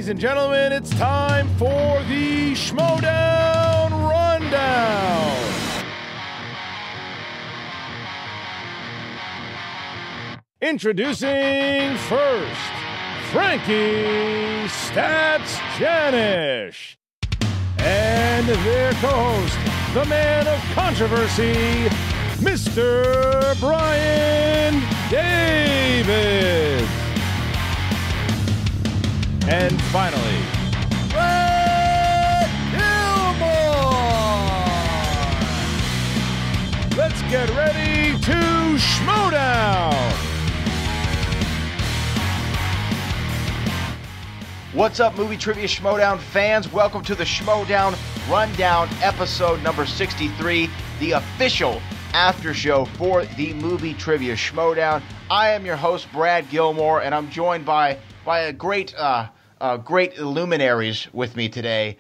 Ladies and gentlemen, it's time for the Schmoedown Rundown. Introducing first, Frankie Stats Janisch. And their co-host, the man of controversy, Mr. Bryan David. And finally, Gilmore. Let's get ready to Schmoedown. What's up, Movie Trivia Schmoedown fans? Welcome to the Schmoedown Rundown, episode number 63, the official after show for the Movie Trivia Schmoedown. I am your host, Brad Gilmore, and I'm joined by a great luminaries with me today.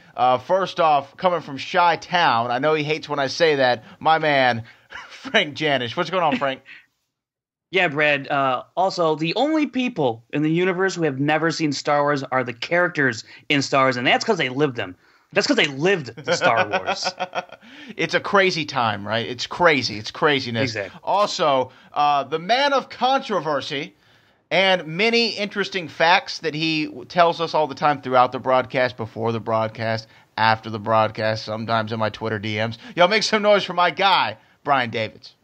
First off, coming from Chi-Town, I know he hates when I say that, my man, Frank Janisch. What's going on, Frank? Yeah, Brad. Also, the only people in the universe who have never seen Star Wars are the characters in Star Wars, and that's because they lived them. That's because they lived the Star Wars. It's a crazy time, right? It's crazy. It's craziness. Exactly. Also, the man of controversy and many interesting facts that he tells us all the time throughout the broadcast, before the broadcast, after the broadcast, sometimes in my Twitter DMs. Y'all make some noise for my guy, Brian Davids.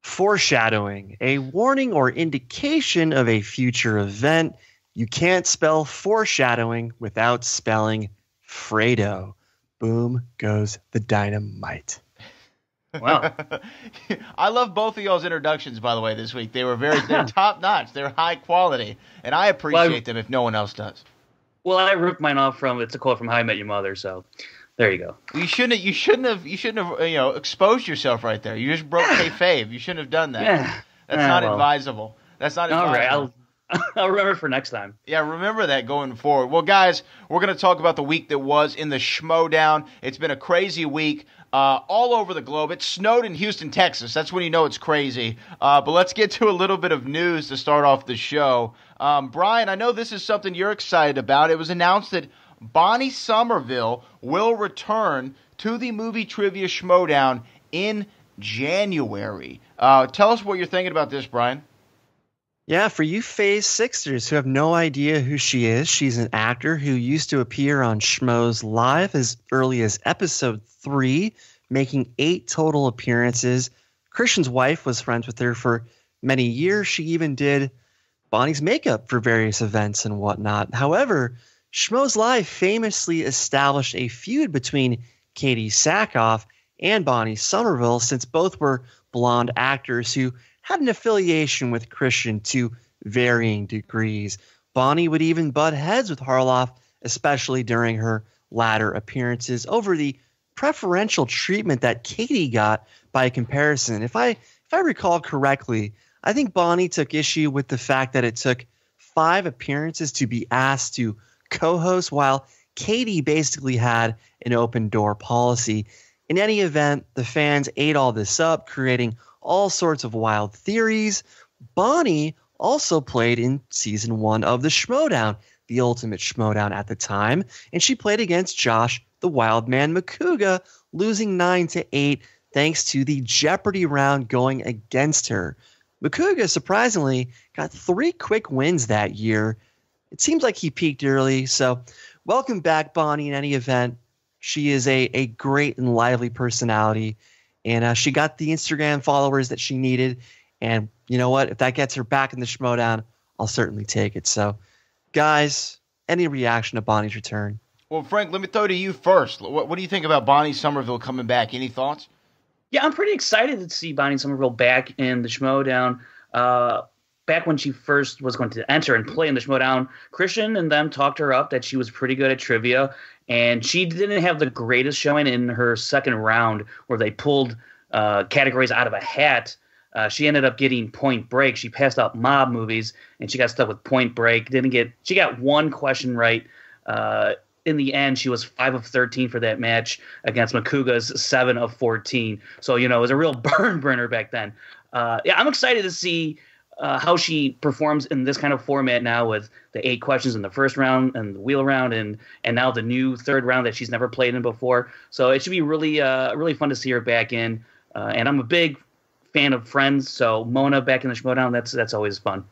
Foreshadowing, a warning or indication of a future event. You can't spell foreshadowing without spelling Fredo. Boom goes the dynamite. Wow. I love both of y'all's introductions, by the way, this week. They're top notch. They're high quality, and I appreciate them if no one else does. Well, I ripped mine off it's a quote from How I Met Your Mother, so there you go. You shouldn't have exposed yourself right there. You just broke kayfabe. You shouldn't have done that. Yeah. That's not advisable. That's not advisable. All right, I'll remember for next time. Yeah, remember that going forward. Well, guys, we're going to talk about the week that was in the Schmoedown. It's been a crazy week all over the globe. It snowed in Houston, Texas. That's when you know it's crazy. But let's get to a little bit of news to start off the show. Brian, I know this is something you're excited about. It was announced that Bonnie Somerville will return to the Movie Trivia Schmoedown in January. Tell us what you're thinking about this, Brian. Yeah, for you Phase Sixers who have no idea who she is, she's an actor who used to appear on Schmoes Live as early as episode 3, making 8 total appearances. Christian's wife was friends with her for many years. She even did Bonnie's makeup for various events and whatnot. However, Schmoes Live famously established a feud between Katie Sackhoff and Bonnie Somerville, since both were blonde actors who had an affiliation with Christian to varying degrees. Bonnie would even butt heads with Harloff, especially during her latter appearances, over the preferential treatment that Katie got by comparison. If I recall correctly, I think Bonnie took issue with the fact that it took 5 appearances to be asked to co-host, while Katie basically had an open door policy. In any event, the fans ate all this up, creating all sorts of wild theories. Bonnie also played in season 1 of the Schmoedown, the ultimate Schmoedown at the time, and she played against Josh the Wildman Macuga, losing 9-8 thanks to the Jeopardy round going against her. Macuga surprisingly got 3 quick wins that year. It seems like he peaked early, so welcome back, Bonnie, in any event. She is a great and lively personality, and she got the Instagram followers that she needed. And you know what? If that gets her back in the Schmoedown, I'll certainly take it. So, guys, any reaction to Bonnie's return? Well, Frank, let me throw to you first. What do you think about Bonnie Somerville coming back? Any thoughts? Yeah, I'm pretty excited to see Bonnie Somerville back in the Schmoedown. Back when she first was going to enter and play in the Schmoedown, Christian and them talked her up that she was pretty good at trivia, and she didn't have the greatest showing in her second round where they pulled categories out of a hat. She ended up getting Point Break. She passed out mob movies, and she got stuck with Point Break. She got one question right. In the end, she was 5 of 13 for that match against Macuga's 7 of 14. So, it was a real burner back then. Yeah, I'm excited to see how she performs in this kind of format now with the 8 questions in the first round and the wheel round and now the new third round that she's never played in before. So it should be really really fun to see her back in. And I'm a big fan of Friends, so Mona back in the Schmoedown, that's always fun.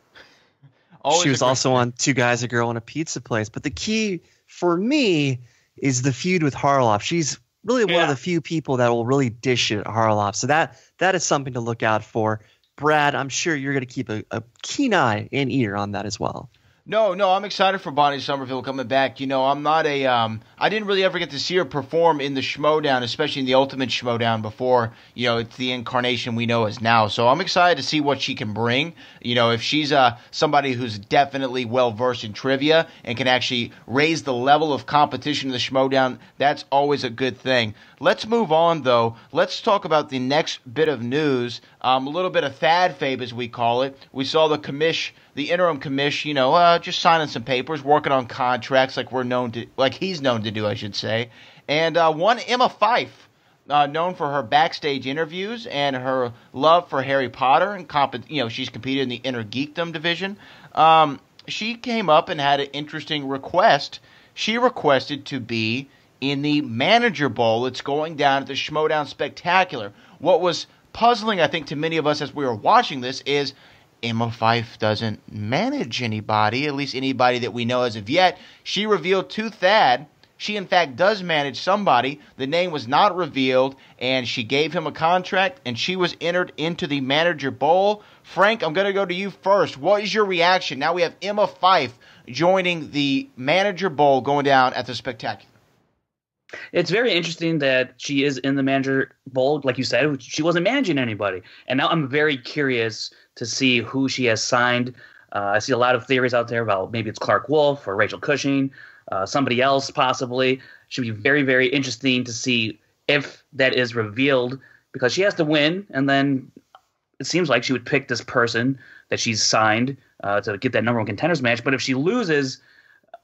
She was also on Two Guys, a Girl, and a Pizza Place. But the key for me is the feud with Harloff. She's really one of the few people that will really dish it at Harloff. So that is something to look out for. Brad, I'm sure you're going to keep a keen eye and ear on that as well. No, I'm excited for Bonnie Somerville coming back. I'm not I didn't really ever get to see her perform in the Schmoedown, especially in the Ultimate Schmoedown before, it's the incarnation we know as now. So I'm excited to see what she can bring. If she's somebody who's definitely well-versed in trivia and can actually raise the level of competition in the Schmoedown, that's always a good thing. Let's move on, though. Let's talk about the next bit of news, a little bit of Thad Fabe, as we call it. We saw the interim commish, just signing some papers, working on contracts like he's known to do, I should say. And one Emma Fyffe, known for her backstage interviews and her love for Harry Potter, and she's competed in the Inner Geekdom division. She came up and had an interesting request. She requested to be in the Manager Bowl that's going down at the Schmoedown Spectacular. What was puzzling, I think, to many of us as we were watching this is Emma Fyffe doesn't manage anybody, at least anybody that we know as of yet. She revealed to Thad she, in fact, does manage somebody. The name was not revealed, and she gave him a contract, and she was entered into the Manager Bowl. Frank, I'm going to go to you first. What is your reaction? Now we have Emma Fyffe joining the Manager Bowl going down at the Spectacular. It's very interesting that she is in the Manager Bowl. Like you said, she wasn't managing anybody. And now I'm very curious to see who she has signed. I see a lot of theories out there about maybe it's Clark Wolf or Rachel Cushing, somebody else possibly. Should be very, very interesting to see if that is revealed, because she has to win, and then it seems like she would pick this person that she's signed to get that number 1 contenders match. But if she loses,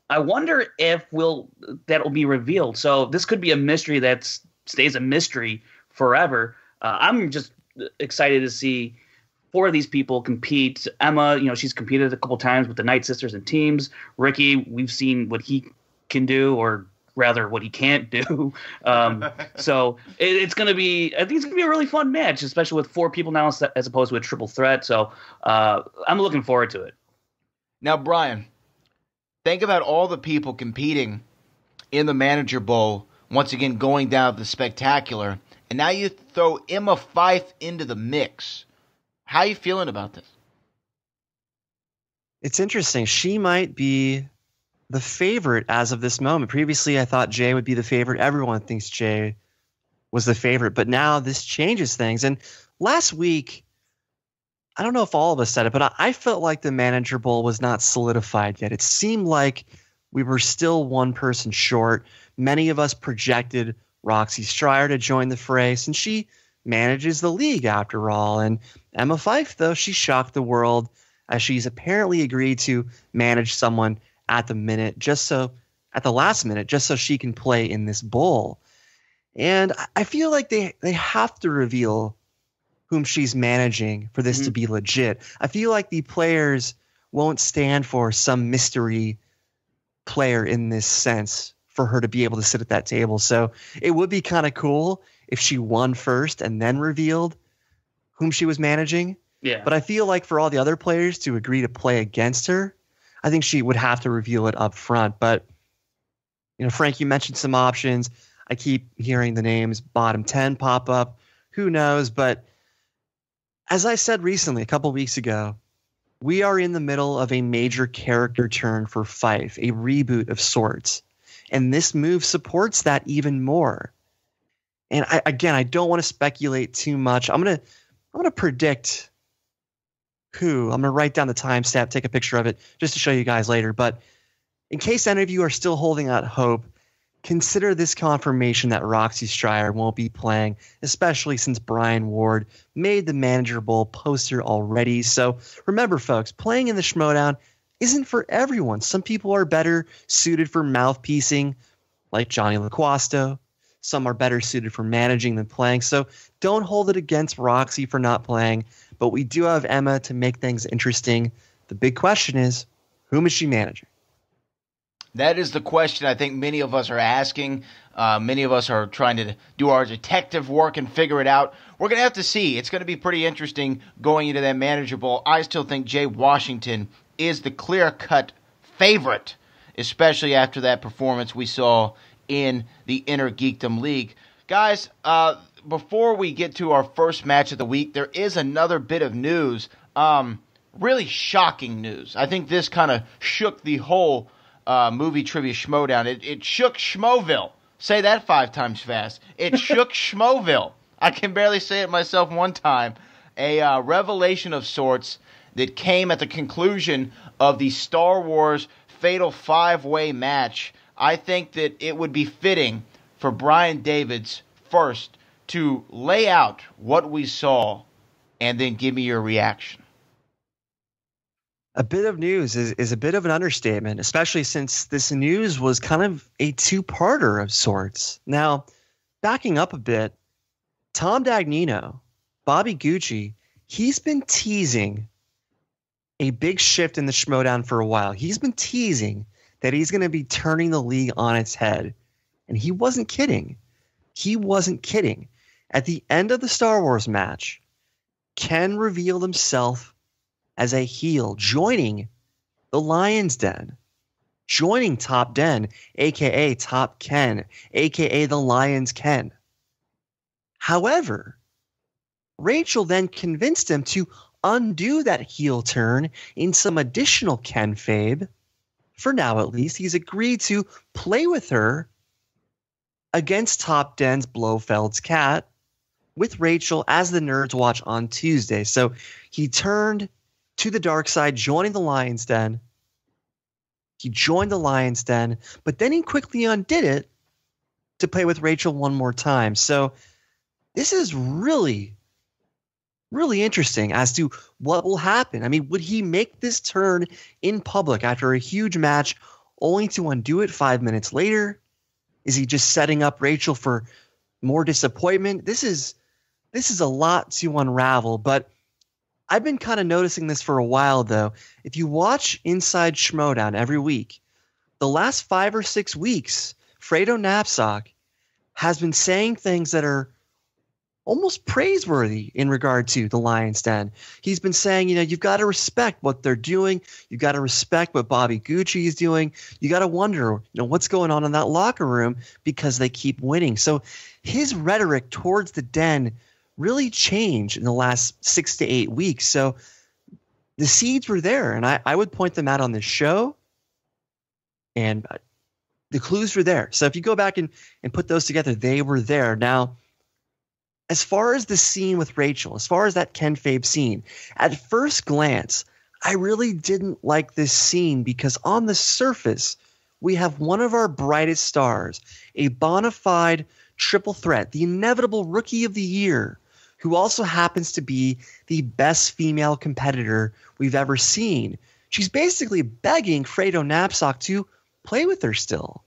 I wonder if that will be revealed. So this could be a mystery that stays a mystery forever. I'm just excited to see 4 of these people compete. Emma, she's competed a couple times with the Knight sisters and teams. Ricky, we've seen what he can do, or rather what he can't do. So it's going to be, I think it's going to be a really fun match, especially with 4 people now as opposed to a triple threat. So I'm looking forward to it. Now, Bryan, think about all the people competing in the Manager Bowl, once again going down to the Spectacular, and now you throw Emma Fyffe into the mix. How are you feeling about this? It's interesting. She might be the favorite as of this moment. Previously, I thought Jay would be the favorite. Everyone thinks Jay was the favorite, but now this changes things. And last week, I don't know if all of us said it, but I felt like the Manager Bowl was not solidified yet. It seemed like we were still one person short. Many of us projected Roxy Stryer to join the fray, since she manages the league after all. And Emma Fyffe, though, she shocked the world as she's apparently agreed to manage someone at the last minute, just so she can play in this bowl. And I feel like they have to reveal whom she's managing for this to be legit. I feel like the players won't stand for some mystery player in this sense for her to be able to sit at that table. So it would be kind of cool if she won first and then revealed whom she was managing. Yeah. But I feel like for all the other players to agree to play against her, I think she would have to reveal it up front. But, Frank, you mentioned some options. I keep hearing the names bottom 10 pop up. Who knows? But as I said recently, a couple weeks ago, we are in the middle of a major character turn for Fyffe, a reboot of sorts. And this move supports that even more. And I don't want to speculate too much. I'm gonna predict who. I'm gonna write down the timestamp, take a picture of it, just to show you guys later. But in case any of you are still holding out hope, consider this confirmation that Roxy Stryer won't be playing, especially since Bryan Ward made the Manager Bowl poster already. So remember, folks, playing in the Schmoedown isn't for everyone. Some people are better suited for mouthpiecing, like Johnny LaQuasto. Some are better suited for managing than playing. So don't hold it against Roxy for not playing. But we do have Emma to make things interesting. The big question is, whom is she managing? That is the question I think many of us are asking. Many of us are trying to do our detective work and figure it out. We're going to have to see. It's going to be pretty interesting going into that manager bowl. I still think Jay Washington is the clear-cut favorite, especially after that performance we saw in the Inner Geekdom League. Guys, before we get to our first match of the week, there is another bit of news. Really shocking news. I think this kind of shook the whole Movie Trivia Schmoedown. It shook Schmoeville. Say that 5 times fast. It shook Schmoeville. I can barely say it myself one time. A revelation of sorts that came at the conclusion of the Star Wars Fatal 5-Way match. I think that it would be fitting for Brian Davids first to lay out what we saw and then give me your reaction. A bit of news is a bit of an understatement, especially since this news was kind of a two-parter of sorts. Now, backing up a bit, Tom Dagnino, Bobby Gucci, he's been teasing a big shift in the Schmoedown for a while. He's been teasing that he's going to be turning the league on its head. And he wasn't kidding. He wasn't kidding. At the end of the Star Wars match, Ken revealed himself as a heel, joining the Lion's Den, joining Top Den, a.k.a. Top Ken, a.k.a. the Lion's Ken. However, Rachel then convinced him to undo that heel turn in some additional kayfabe. For now, at least, he's agreed to play with her against Top Den's Blofeld's cat with Rachel as the Nerds watch on Tuesday. So he turned to the dark side, joining the Lion's Den. He joined the Lion's Den, but then he quickly undid it to play with Rachel one more time. So this is really, really interesting as to what will happen. I mean, would he make this turn in public after a huge match only to undo it 5 minutes later? Is he just setting up Rachel for more disappointment? This is a lot to unravel, but I've been kind of noticing this for a while, though. If you watch Inside Schmoedown every week, the last 5 or 6 weeks, Fredo Napzok has been saying things that are almost praiseworthy in regard to the Lion's Den. He's been saying, you've got to respect what they're doing. You've got to respect what Bobby Gucci is doing. You got to wonder, what's going on in that locker room because they keep winning. So his rhetoric towards the Den really changed in the last 6 to 8 weeks. So the seeds were there, and I would point them out on this show, and the clues were there. So if you go back and put those together, they were there. Now, as far as the scene with Rachel, as far as that kayfabe scene, at first glance, I really didn't like this scene because on the surface, we have one of our brightest stars, a bona fide triple threat, the inevitable rookie of the year, who also happens to be the best female competitor we've ever seen. She's basically begging Fredo Napzok to play with her still.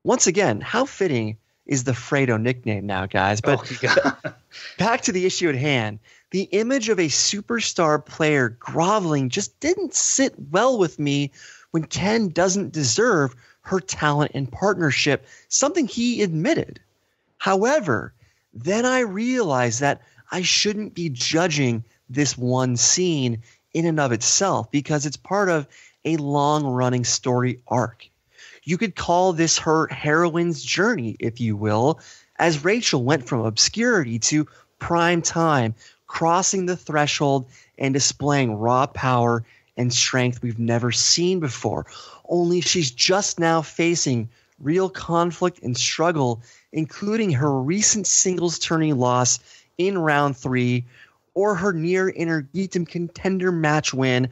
Once again, how fitting is the Fredo nickname now, guys? But back to the issue at hand. The image of a superstar player groveling just didn't sit well with me when Ken doesn't deserve her talent and partnership, something he admitted. However, then I realized that I shouldn't be judging this one scene in and of itself because it's part of a long-running story arc. You could call this her heroine's journey, if you will, as Rachel went from obscurity to prime time, crossing the threshold and displaying raw power and strength we've never seen before. Only she's just now facing real conflict and struggle, including her recent singles tourney loss in round 3 or her near Inner Geekdom contender match win,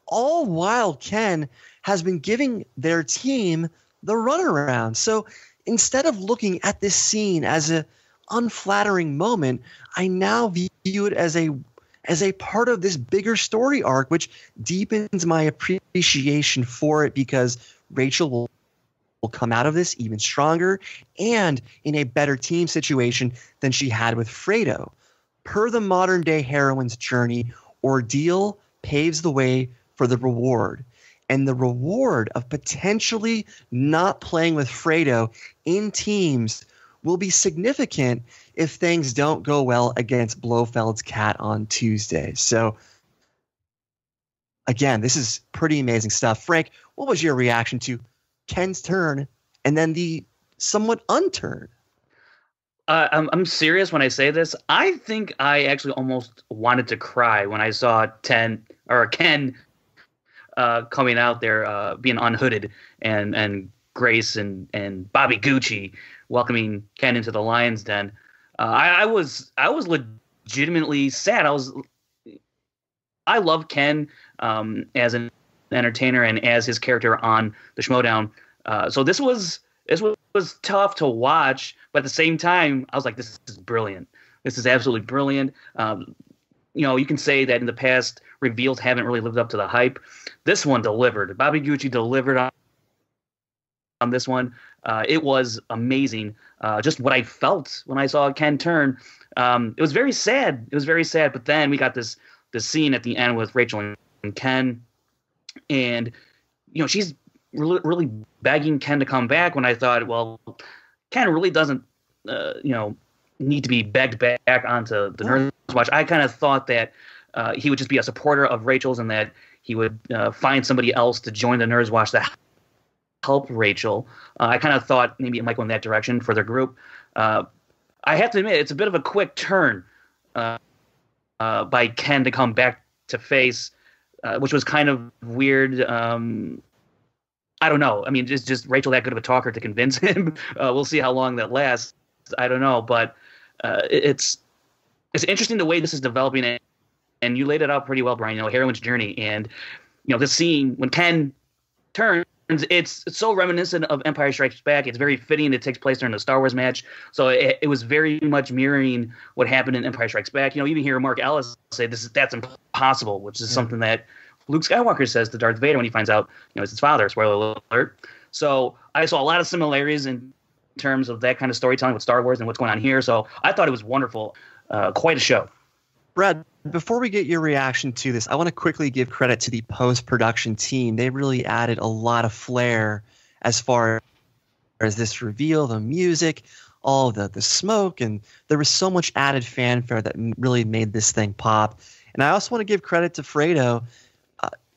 all while Ken has been giving their team the runaround. So instead of looking at this scene as an unflattering moment, I now view it as a part of this bigger story arc, which deepens my appreciation for it because Rachel will come out of this even stronger and in a better team situation than she had with Fredo. Per the modern-day heroine's journey, ordeal paves the way for the reward. And the reward of potentially not playing with Fredo in teams will be significant if things don't go well against Blofeld's cat on Tuesday. So, again, this is pretty amazing stuff. Frank, what was your reaction to Ken's turn and then the somewhat unturn? I'm serious when I say this. I think I actually almost wanted to cry when I saw Ken coming out there, being unhooded, and Grace and Bobby Gucci welcoming Ken into the Lion's Den. I was legitimately sad. I love Ken as an entertainer and as his character on the Schmoedown. So this was tough to watch, but at the same time, I was like, this is brilliant. This is absolutely brilliant. You can say that in the past, reveals haven't really lived up to the hype. This one delivered. Bobby Gucci delivered on this one. It was amazing. Just what I felt when I saw Ken turn. It was very sad. But then we got this scene at the end with Rachel and Ken, and she's really begging Ken to come back. When I thought, well, Ken really doesn't need to be begged back onto the Nurse Watch. I kind of thought that he would just be a supporter of Rachel's, and that he would find somebody else to join the Nurse Watch to help Rachel. I kind of thought maybe it might go in that direction for their group. I have to admit, it's a bit of a quick turn by Ken to come back to face, which was kind of weird. I don't know. I mean, just Rachel that good of a talker to convince him. We'll see how long that lasts. I don't know, but it's interesting the way this is developing, and you laid it out pretty well, Bryan. Heroine's journey, and this scene when Ken turns, it's so reminiscent of Empire Strikes Back. It's very fitting. It takes place during the Star Wars match, so it was very much mirroring what happened in Empire Strikes Back. You even hear Mark Ellis say that's impossible, which is something that Luke Skywalker says to Darth Vader when he finds out it's his father. Spoiler alert. So I saw a lot of similarities in terms of that kind of storytelling with Star Wars and what's going on here. So I thought it was wonderful. Quite a show. Brad, before we get your reaction to this, I want to quickly give credit to the post-production team. They really added a lot of flair as far as this reveal, the music, all the smoke, and there was so much added fanfare that really made this thing pop. And I also want to give credit to Fredo.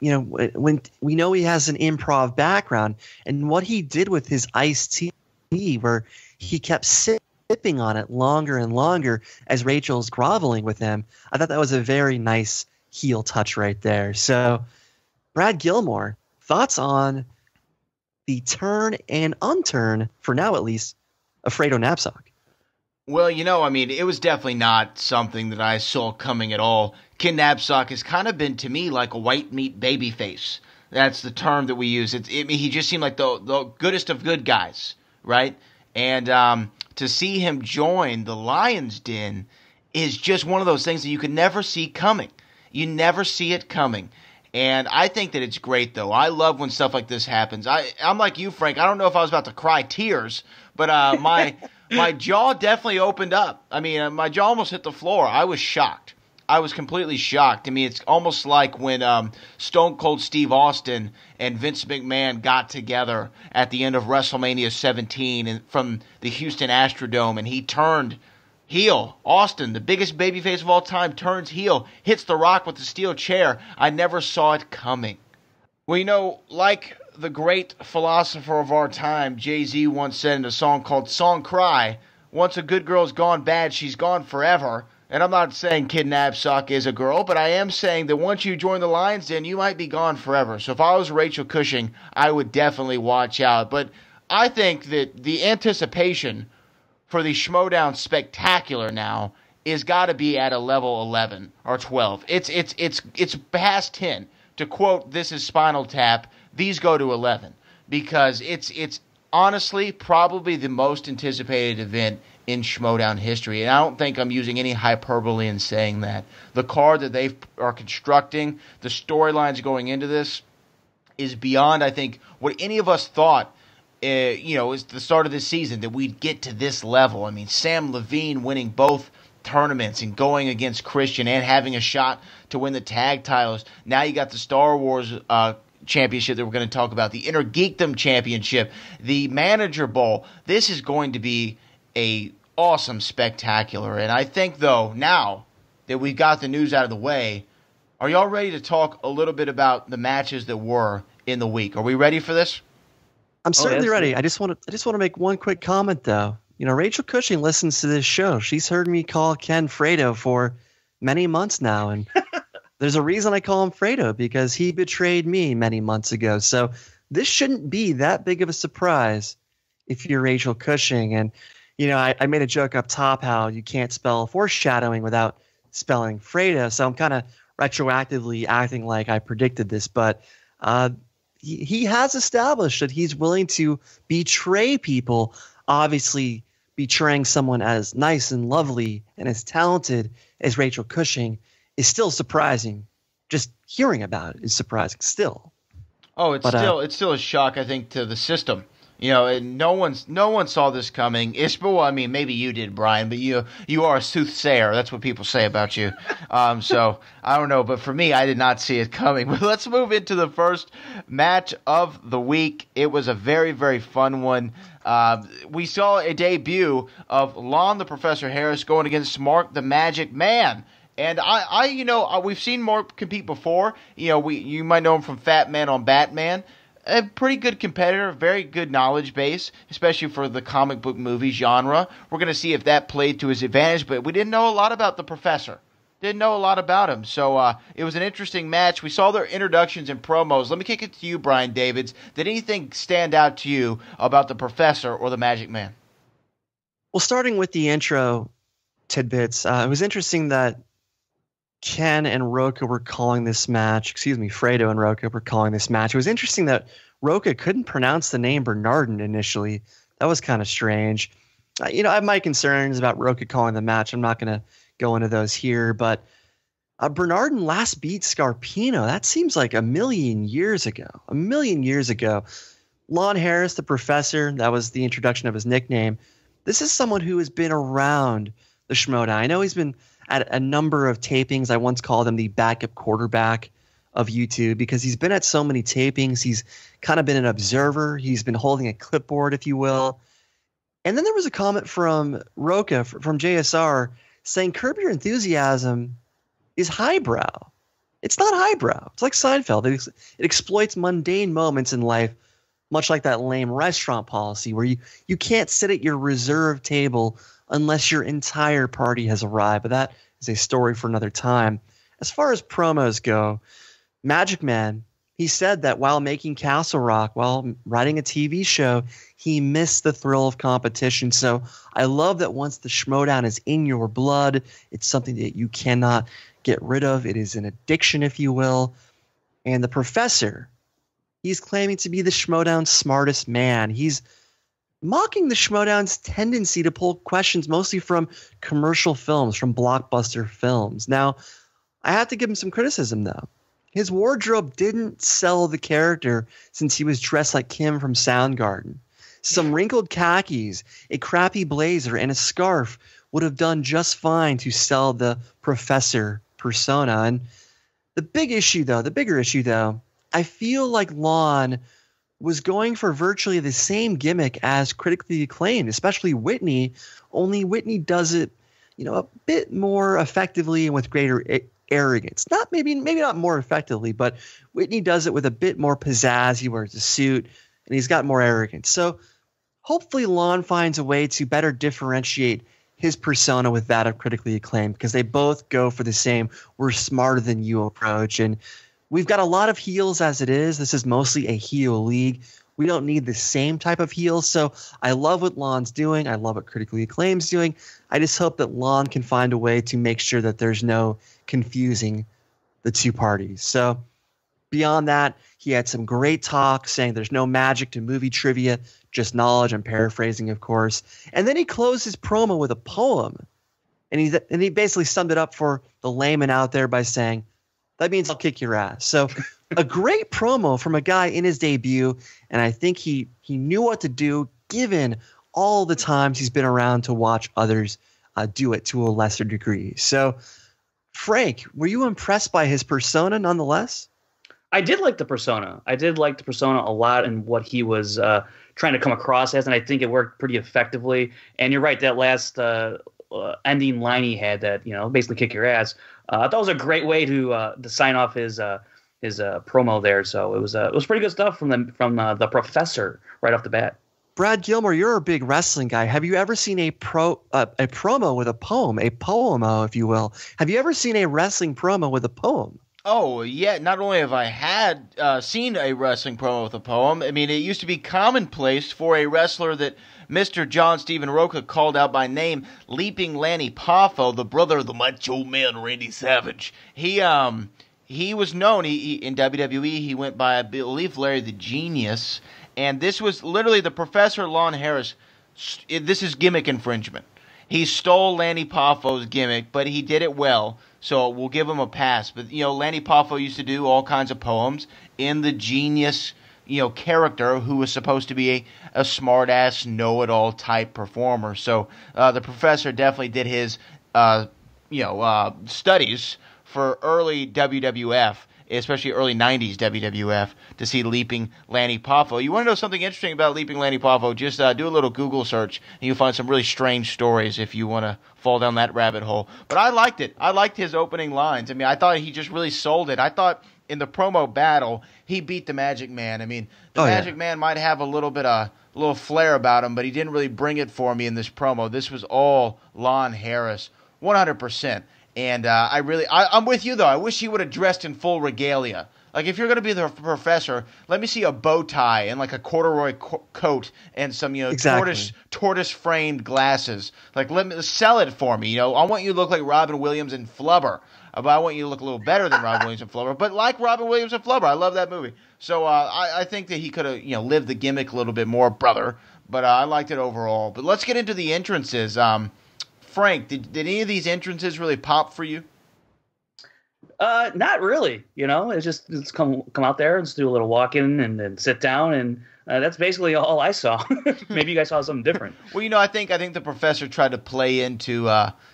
When we know he has an improv background, and what he did with his iced tea, where he kept sipping on it longer and longer as Rachel's groveling with him. I thought that was a very nice heel touch right there. So, Brad Gilmore, thoughts on the turn and unturn, for now at least, of Fredo Napzok? Well, it was definitely not something that I saw coming at all. Ken Napzok has kind of been, to me, like a white meat baby face. That's the term that we use. He just seemed like the goodest of good guys, right? And to see him join the Lion's Den is just one of those things that you could never see coming. You never see it coming. And I think that it's great, though. I love when stuff like this happens. I'm like you, Frank. I don't know if I was about to cry tears, but my jaw definitely opened up. I mean, my jaw almost hit the floor. I was shocked. I was completely shocked. I mean, it's almost like when Stone Cold Steve Austin and Vince McMahon got together at the end of WrestleMania 17 from the Houston Astrodome, and he turned heel. Austin, the biggest babyface of all time, turns heel, hits The Rock with the steel chair. I never saw it coming. Well, like the great philosopher of our time, Jay-Z, once said in a song called Song Cry, once a good girl's gone bad, she's gone forever. And I'm not saying Ken Napzok is a girl, but I am saying that once you join the Lion's Den, you might be gone forever. So if I was Rachel Cushing, I would definitely watch out. But I think that the anticipation for the Schmoedown Spectacular now is got to be at a level 11 or 12. It's past 10. To quote, this is Spinal Tap, these go to 11. Because it's honestly probably the most anticipated event in Schmoedown history. And I don't think I'm using any hyperbole in saying that. The card that they are constructing, the storylines going into this, is beyond, I think, what any of us thought it's the start of this season that we'd get to this level. I mean, Sam Levine winning both tournaments and going against Christian and having a shot to win the tag titles. Now you got the Star Wars championship that we're going to talk about, the Inner Geekdom championship, the Manager Bowl. This is going to be a awesome spectacular. And I think, though, now that we've got the news out of the way, are y'all ready to talk a little bit about the matches that were in the week? Are we ready for this? I'm certainly ready. I just want to make one quick comment, though. Rachel Cushing listens to this show. She's heard me call Ken Fredo for many months now, and there's a reason I call him Fredo, because he betrayed me many months ago. So this shouldn't be that big of a surprise if you're Rachel Cushing. And, I made a joke up top how you can't spell foreshadowing without spelling Fredo. So I'm kind of retroactively acting like I predicted this, but he has established that he's willing to betray people. Obviously, betraying someone as nice and lovely and as talented as Rachel Cushing is still surprising. Just hearing about it is surprising still. Oh, it's still a shock, I think, to the system. And no one saw this coming. Maybe you did, Bryan, but you are a soothsayer. That's what people say about you. So I don't know, but for me, I did not see it coming. But let's move into the first match of the week. It was a very, very fun one. We saw a debut of Lon the Professor Harris going against Marc the Magic Man. And we've seen Marc compete before. You might know him from Fat Man on Batman. A pretty good competitor, very good knowledge base, especially for the comic book movie genre. We're going to see if that played to his advantage, but we didn't know a lot about the Professor. Didn't know a lot about him. So it was an interesting match. We saw their introductions and promos. Let me kick it to you, Brian Davids. Did anything stand out to you about the Professor or the Magic Man? Well, starting with the intro tidbits, it was interesting that Ken and Rocha were calling this match. Fredo and Rocha were calling this match. It was interesting that Rocha couldn't pronounce the name Bernardin initially. That was kind of strange. I have my concerns about Rocha calling the match. I'm not going to go into those here, but Bernardin last beat Scarpino. That seems like a million years ago. Lon Harris, the Professor, that was the introduction of his nickname. This is someone who has been around the Schmoedown. I know he's been at a number of tapings. I once called him the backup quarterback of YouTube because he's been at so many tapings. He's kind of been an observer. He's been holding a clipboard, if you will. And then there was a comment from Rocha, from JSR, saying Curb Your Enthusiasm is highbrow. It's not highbrow. It's like Seinfeld. It exploits mundane moments in life, much like that lame restaurant policy where you can't sit at your reserved table unless your entire party has arrived. But that is a story for another time. As far as promos go, Magic Man, he said that while making Castle Rock, while writing a TV show, he missed the thrill of competition. So I love that once the Schmoedown is in your blood, it's something that you cannot get rid of. It is an addiction, if you will. And the Professor, he's claiming to be the Schmoedown's smartest man. He's mocking the Schmoedown's tendency to pull questions mostly from commercial films, from blockbuster films. Now, I have to give him some criticism, though. His wardrobe didn't sell the character since he was dressed like Kim from Soundgarden. Some wrinkled khakis, a crappy blazer, and a scarf would have done just fine to sell the Professor persona. And the bigger issue, though, I feel like Lon was going for virtually the same gimmick as critically acclaimed, especially Whitney, only Whitney does it, a bit more effectively and with greater arrogance. Maybe not more effectively, but Whitney does it with a bit more pizzazz. He wears a suit and he's got more arrogance. So hopefully Lon finds a way to better differentiate his persona with that of critically acclaimed, because they both go for the same "we're smarter than you" approach. And we've got a lot of heels as it is. This is mostly a heel league. We don't need the same type of heels. So I love what Lon's doing. I love what critically acclaimed's doing. I just hope that Lon can find a way to make sure that there's no confusing the two parties. So beyond that, he had some great talk saying there's no magic to movie trivia, just knowledge. I'm paraphrasing, of course. And then he closed his promo with a poem. And he basically summed it up for the layman out there by saying, that means I'll kick your ass. So A great promo from a guy in his debut, and I think he knew what to do given all the times he's been around to watch others do it to a lesser degree. So, Frank, were you impressed by his persona nonetheless? I did like the persona. I did like the persona a lot and what he was trying to come across as, and I think it worked pretty effectively. And you're right, that last ending line he had, that basically kick your ass. I thought it was a great way to sign off his promo there. So it was pretty good stuff from the professor right off the bat. Brad Gilmore, you're a big wrestling guy. Have you ever seen a promo with a poem, a poemo, if you will? Have you ever seen a wrestling promo with a poem? Oh, yeah. Not only have I had seen a wrestling promo with a poem, I mean, it used to be commonplace for a wrestler that Mr. John Steven Roca called out by name, Leaping Lanny Poffo, the brother of the Macho Man Randy Savage. He was known, in WWE, he went by, I believe, Larry the Genius, and this was literally the Professor Lon Harris. This is gimmick infringement. He stole Lanny Poffo's gimmick, but he did it well, so we'll give him a pass. But, Lanny Poffo used to do all kinds of poems in the Genius, character who was supposed to be a smart-ass, know-it-all type performer. So the Professor definitely did his, studies for early WWF, especially early 90s WWF, to see Leaping Lanny Poffo. You want to know something interesting about Leaping Lanny Poffo? Just do a little Google search, and you'll find some really strange stories if you want to fall down that rabbit hole. But I liked it. I liked his opening lines. I mean, I thought he just really sold it. I thought in the promo battle, he beat the Magic Man. I mean, the Magic Man might have a little flair about him, but he didn't really bring it for me in this promo. This was all Lon Harris, 100%. And I'm with you, though. I wish he would have dressed in full regalia. Like, if you're going to be the Professor, let me see a bow tie and, like, a corduroy coat and some, tortoise-framed glasses. Like, let me sell it for me, I want you to look like Robin Williams and Flubber. But I want you to look a little better than Robin Williams and Flubber. But like Robin Williams and Flubber, I love that movie. So I think that he could have, lived the gimmick a little bit more, brother. But I liked it overall. But let's get into the entrances. Frank, did any of these entrances really pop for you? Not really. It's come out there and just do a little walk-in and then sit down, and that's basically all I saw. Maybe you guys saw something different. Well, I think the Professor tried to play into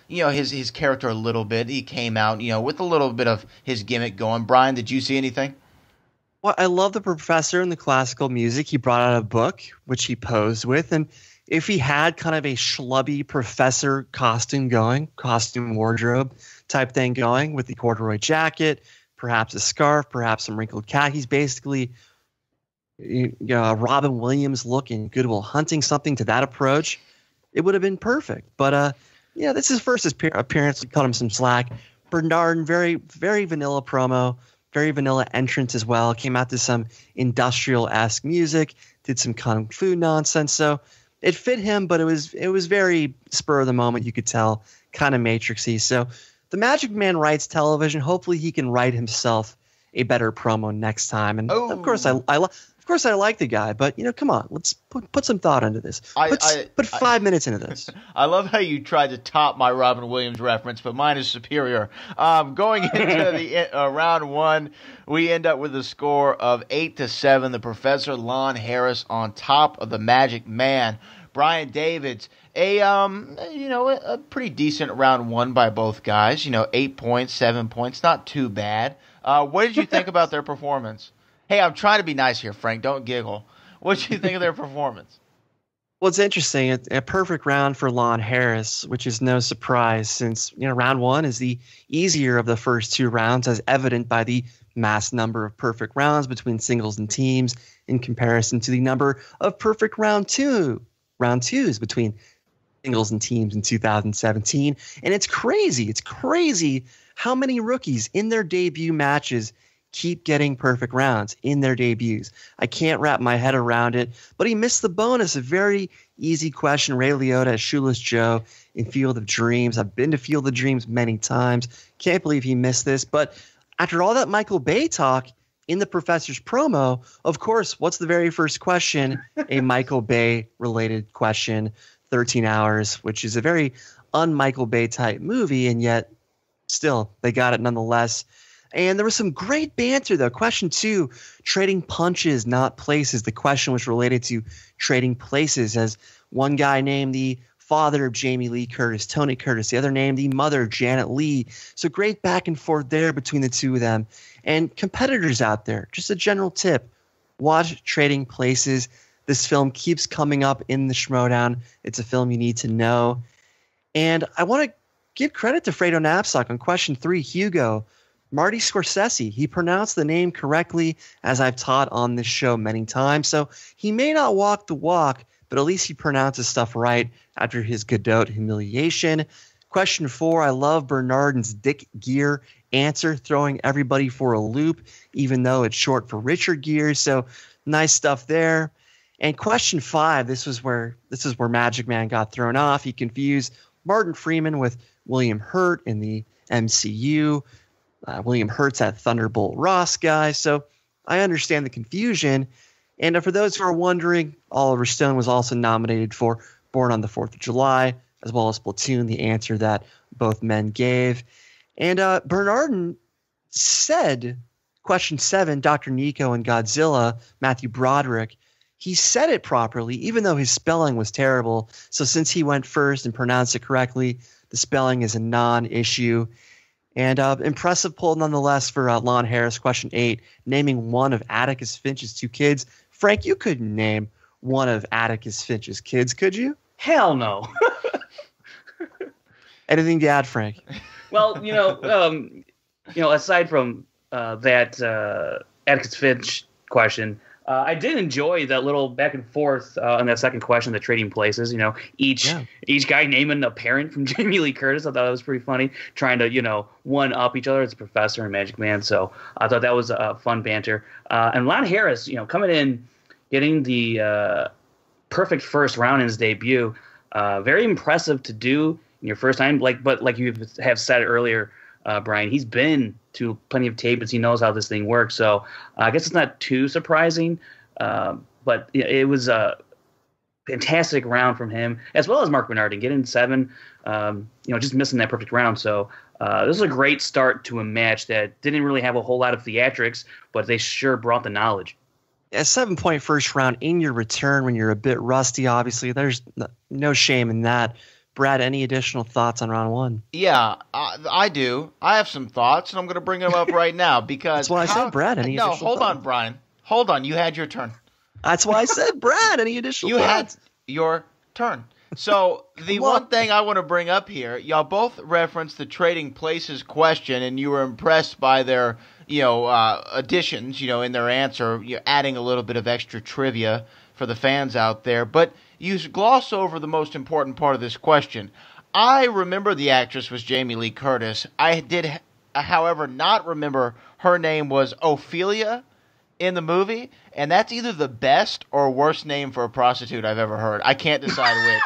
his character a little bit. He came out with a little bit of his gimmick going. Bryan, did you see anything? Well, I love the Professor and the classical music. He brought out a book which he posed with, and if he had kind of a schlubby Professor costume wardrobe type thing going with the corduroy jacket, perhaps a scarf, perhaps some wrinkled khakis, basically Robin Williams look in Good Will Hunting, something to that approach, it would have been perfect. But this is his first appearance. We cut him some slack. Bernardin, very, very vanilla promo, very vanilla entrance as well. Came out to some industrial-esque music, did some kung fu nonsense. So it fit him, but it was very spur of the moment. You could tell, kind of Matrixy. So the Magic Man writes television. Hopefully, he can write himself a better promo next time. And of course, I like the guy, but come on, let's put some thought into this. Put 5 minutes into this. I love how you tried to top my Robin Williams reference, but mine is superior. Going into the round one, we end up with a score of 8-7. The Professor Lon Harris on top of the Magic Man. Brian Davids, a pretty decent round one by both guys. 8 points, 7 points, not too bad. What did you think about their performance? Hey, I'm trying to be nice here, Frank. Don't giggle. What did you think of their performance? Well, it's interesting. A perfect round for Lon Harris, which is no surprise since round one is the easier of the first two rounds, as evident by the mass number of perfect rounds between singles and teams in comparison to the number of perfect round twos between singles and teams in 2017. And it's crazy. It's crazy how many rookies in their debut matches keep getting perfect rounds in their debuts. I can't wrap my head around it, but he missed the bonus. A very easy question. Ray Liotta as Shoeless Joe in Field of Dreams. I've been to Field of Dreams many times. Can't believe he missed this. But after all that Michael Bay talk in the Professor's promo, of course, what's the very first question? A Michael Bay related question, 13 Hours, which is a very un-Michael Bay type movie, and yet still they got it nonetheless. And there was some great banter, though. Question 2, trading punches, not places. The question was related to trading places, as one guy named the father of Jamie Lee Curtis, Tony Curtis. The other named the mother, Janet Leigh. So great back and forth there between the two of them. And competitors out there, just a general tip, watch Trading Places. This film keeps coming up in the Schmoedown. It's a film you need to know. And I want to give credit to Fredo Napzok on question 3, Hugo. Marty Scorsese, he pronounced the name correctly, as I've taught on this show many times. So he may not walk the walk, but at least he pronounces stuff right after his Godot humiliation. Question 4, I love Bernardin's Dick Gear answer, throwing everybody for a loop, even though it's short for Richard Gere. So nice stuff there. And question 5, this is where Magic Man got thrown off. He confused Martin Freeman with William Hurt in the MCU. William Hurt's that Thunderbolt Ross guy. So I understand the confusion. And for those who are wondering, Oliver Stone was also nominated for Born on the 4th of July, as well as Platoon, the answer that both men gave. And Bernardin said, question 7, Dr. Nico and Godzilla, Matthew Broderick, he said it properly, even though his spelling was terrible. So since he went first and pronounced it correctly, the spelling is a non-issue. And impressive poll nonetheless for Lon Harris, question 8, naming one of Atticus Finch's 2 kids. Frank, you couldn't name one of Atticus Finch's kids, could you? Hell no. Anything to add, Frank? Well, aside from that Atticus Finch question, I did enjoy that little back and forth on that second question, the trading places. Each guy naming a parent from Jamie Lee Curtis. I thought that was pretty funny, trying to one up each other as a professor and Magic Man. So I thought that was a fun banter. And Lon Harris, coming in, getting the perfect first round in his debut. Very impressive to do in your first time. But like you have said earlier, Bryan, he's been to plenty of tape, he knows how this thing works. So I guess it's not too surprising, but it was a fantastic round from him, as well as Marc Bernardin, getting 7, just missing that perfect round. So this is a great start to a match that didn't really have a whole lot of theatrics, but they sure brought the knowledge. A 7-point first round in your return when you're a bit rusty, obviously. There's no shame in that. Brad, any additional thoughts on round 1? Yeah, I do. I have some thoughts, and I'm going to bring them up right now because... That's why I said, Brad, any additional thoughts? No, hold on, Bryan. Hold on. You had your turn. That's why I said, Brad, any additional thoughts? You had your turn. So the one thing I want to bring up here, y'all both referenced the trading places question, and you were impressed by their, additions, in their answer, adding a little bit of extra trivia for the fans out there. But you gloss over the most important part of this question. I remember the actress was Jamie Lee Curtis. I did, however, not remember her name was Ophelia in the movie, and that's either the best or worst name for a prostitute I've ever heard. I can't decide which.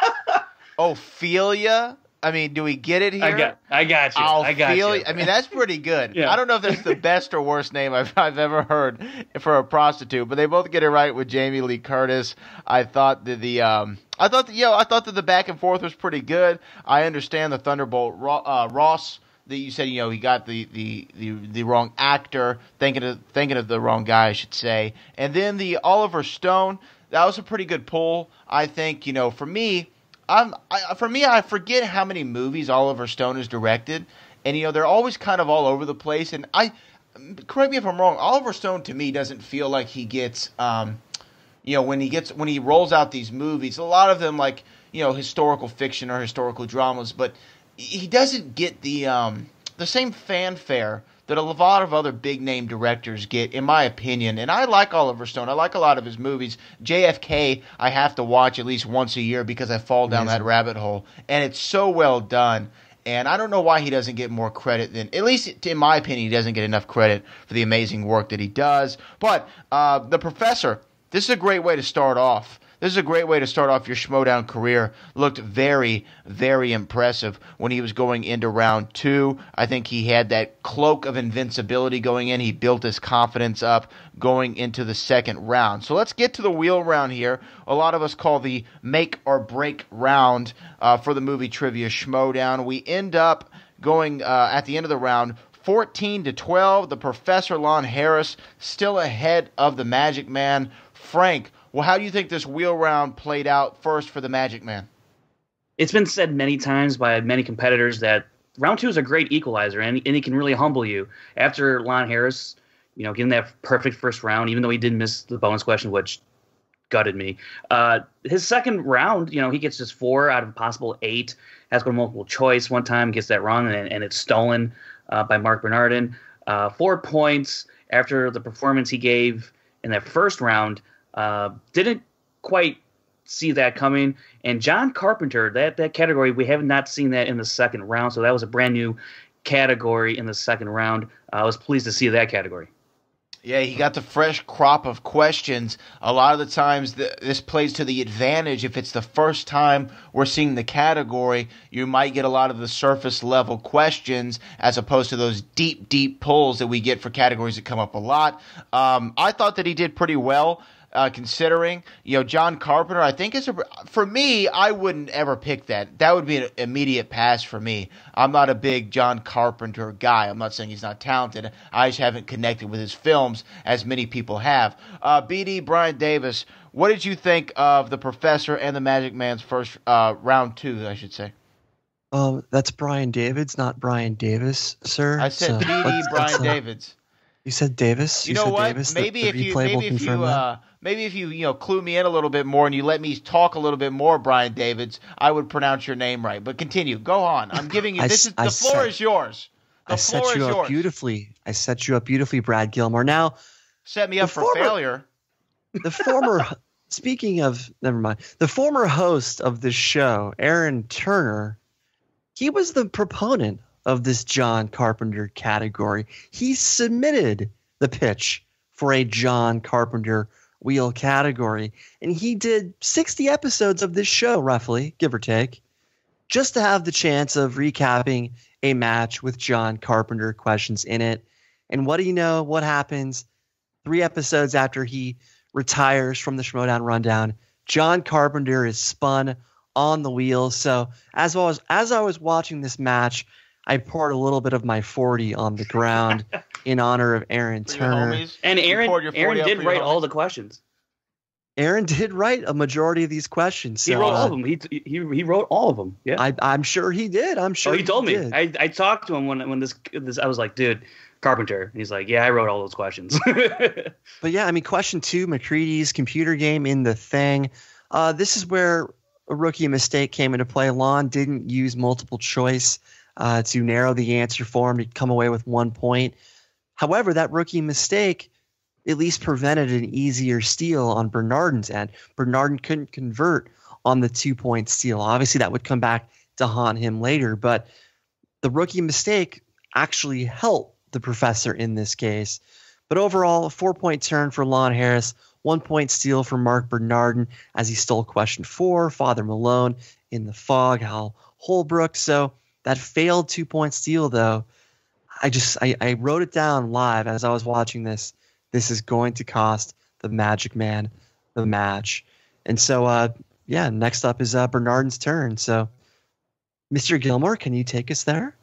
Ophelia? I mean, do we get it here? I got you. Ophelia? I mean, that's pretty good. Yeah. I don't know if that's the best or worst name I've ever heard for a prostitute, but they both get it right with Jamie Lee Curtis. I thought that the back and forth was pretty good. I understand the Thunderbolt Ross that you said, he got the wrong actor, thinking of the wrong guy, I should say. And then the Oliver Stone, that was a pretty good pull. I think, for me, I forget how many movies Oliver Stone has directed, and they're always kind of all over the place. And correct me if I'm wrong, Oliver Stone to me doesn't feel like he gets, when he rolls out these movies, a lot of them like historical fiction or historical dramas, but he doesn't get the same fanfare that a lot of other big-name directors get, in my opinion. And I like Oliver Stone. I like a lot of his movies. JFK, I have to watch at least once a year because I fall down that rabbit hole. And it's so well done. And I don't know why he doesn't get more credit than, at least in my opinion, he doesn't get enough credit for the amazing work that he does. But The Professor, this is a great way to start off. This is a great way to start off your Schmoedown career. Looked very, very impressive when he was going into round 2. I think he had that cloak of invincibility going in. He built his confidence up going into the second round. So let's get to the wheel round here. A lot of us call the make or break round for the Movie Trivia Schmoedown. We end up going at the end of the round 14-12. The Professor Lon Harris still ahead of the Magic Man. Frank, well, how do you think this wheel round played out first for the Magic Man? It's been said many times by many competitors that round 2 is a great equalizer, and he can really humble you. After Lon Harris, getting that perfect first round, even though he did miss the bonus question, which gutted me. His second round, he gets just 4 out of possible 8. Has to go to multiple choice one time, gets that wrong, and it's stolen by Marc Bernardin. 4 points after the performance he gave in that first round. Didn't quite see that coming. And John Carpenter, that category, we have not seen that in the second round, so that was a brand new category in the second round. I was pleased to see that category. Yeah, he got the fresh crop of questions. A lot of the times this plays to the advantage. If it's the first time we're seeing the category, you might get a lot of the surface level questions as opposed to those deep, deep pulls that we get for categories that come up a lot. I thought that he did pretty well. Considering, John Carpenter, I think for me, I wouldn't ever pick that. That would be an immediate pass for me. I'm not a big John Carpenter guy. I'm not saying he's not talented. I just haven't connected with his films as many people have. BD, Brian Davis, what did you think of the Professor and the Magic Man's first round 2, I should say? That's Brian Davids, not Brian Davis, sir. I said BD, Brian Davids. You said Davis. You know what? Maybe if you clue me in a little bit more and you let me talk a little bit more, Brian Davids, I would pronounce your name right. But continue. Go on. I'm giving you the floor is yours. I set you up beautifully, Brad Gilmore. Now, set me up for failure. The former the former host of this show, Aaron Turner, he was the proponent of this John Carpenter category. He submitted the pitch for a John Carpenter wheel category, and he did 60 episodes of this show, roughly, give or take, just to have the chance of recapping a match with John Carpenter questions in it. And what do you know? What happens 3 episodes after he retires from the Schmoedown Rundown? John Carpenter is spun on the wheel. So as I was watching this match, I poured a little bit of my 40 on the ground in honor of Aaron Turner. And Aaron did write all the questions. Aaron did write a majority of these questions. So, he wrote all of them. He wrote all of them. Yeah, I'm sure he did. I'm sure he told me. Did. I talked to him when this I was like, dude, Carpenter. And he's like, yeah, I wrote all those questions. But yeah, I mean, question 2, McCready's computer game in the thing. This is where a rookie mistake came into play. Lon didn't use multiple choice to narrow the answer for him to come away with 1 point. However, that rookie mistake at least prevented an easier steal on Bernardin's end. Bernardin couldn't convert on the 2-point steal. Obviously, that would come back to haunt him later, but the rookie mistake actually helped the Professor in this case. But overall, a 4-point turn for Lon Harris, 1-point steal for Marc Bernardin as he stole question 4, Father Malone in the fog, Hal Holbrook. So that failed 2-point steal, though, I wrote it down live as I was watching this. This is going to cost the Magic Man the match. And so, next up is Bernardin's turn. So, Mr. Gilmore, can you take us there?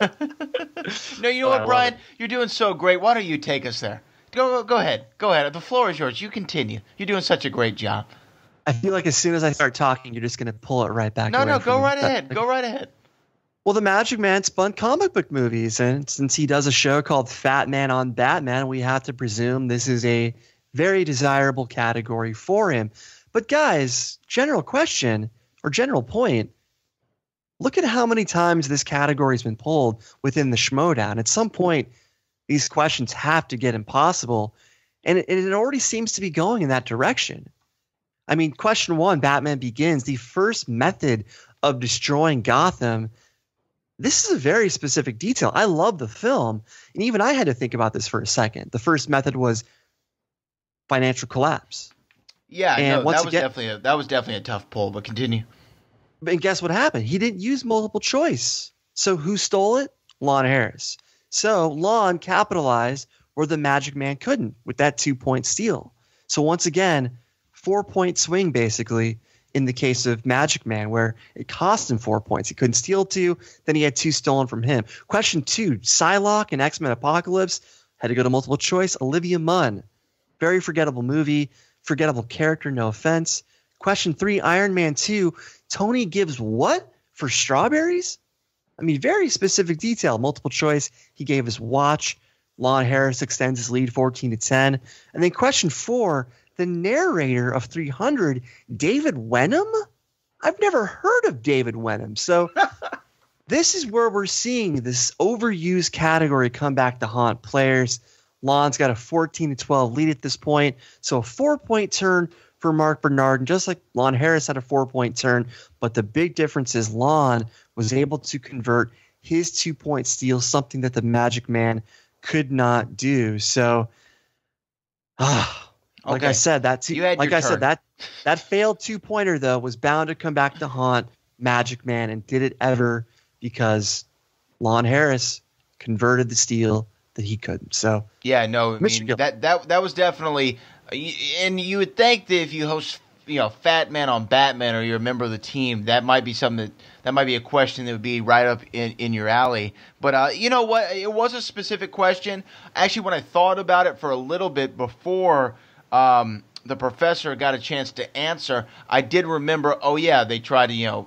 No, you know what, Brian? You're doing so great. Why don't you take us there? Go ahead. Go ahead. The floor is yours. You continue. You're doing such a great job. I feel like as soon as I start talking, you're just going to pull it right back. No, go right ahead. Go right ahead. Well, the Magic Man spun comic book movies, and since he does a show called Fat Man on Batman, we have to presume this is a very desirable category for him. But guys, general question or general point, look at how many times this category has been pulled within the Schmoedown. At some point, these questions have to get impossible, and it already seems to be going in that direction. I mean, question 1, Batman Begins, the first method of destroying Gotham. This is a very specific detail. I love the film, and even I had to think about this for a second. The first method was financial collapse. Yeah, and that was definitely a tough pull, but continue. And guess what happened? He didn't use multiple choice. So who stole it? Lon Harris. So Lon capitalized where the Magic Man couldn't with that 2-point steal. So once again, 4-point swing basically in the case of Magic Man, where it cost him 4 points. He couldn't steal 2, then he had 2 stolen from him. Question 2, Psylocke and X-Men Apocalypse, had to go to multiple choice. Olivia Munn. Very forgettable movie, forgettable character, no offense. Question 3, Iron Man 2, Tony gives what for strawberries? I mean, very specific detail. Multiple choice, he gave his watch. Lon Harris extends his lead 14-10. And then question 4, the narrator of 300, David Wenham? I've never heard of David Wenham. So this is where we're seeing this overused category come back to haunt players. Lon's got a 14-12 lead at this point. So a 4-point turn for Marc Bernardin, just like Lon Harris had a 4-point turn. But the big difference is Lon was able to convert his 2-point steal, something that the Magic Man could not do. So, like I said, that failed 2-pointer though was bound to come back to haunt Magic Man, and did it ever because Lon Harris converted the steal that he couldn't. So yeah, no, I mean that was definitely, and you would think that if you host, Fat Man on Batman, or you're a member of the team, that might be something that might be a question that would be right up in your alley. But you know what? It was a specific question. Actually, when I thought about it for a little bit before the professor got a chance to answer, I did remember, oh yeah, they tried to,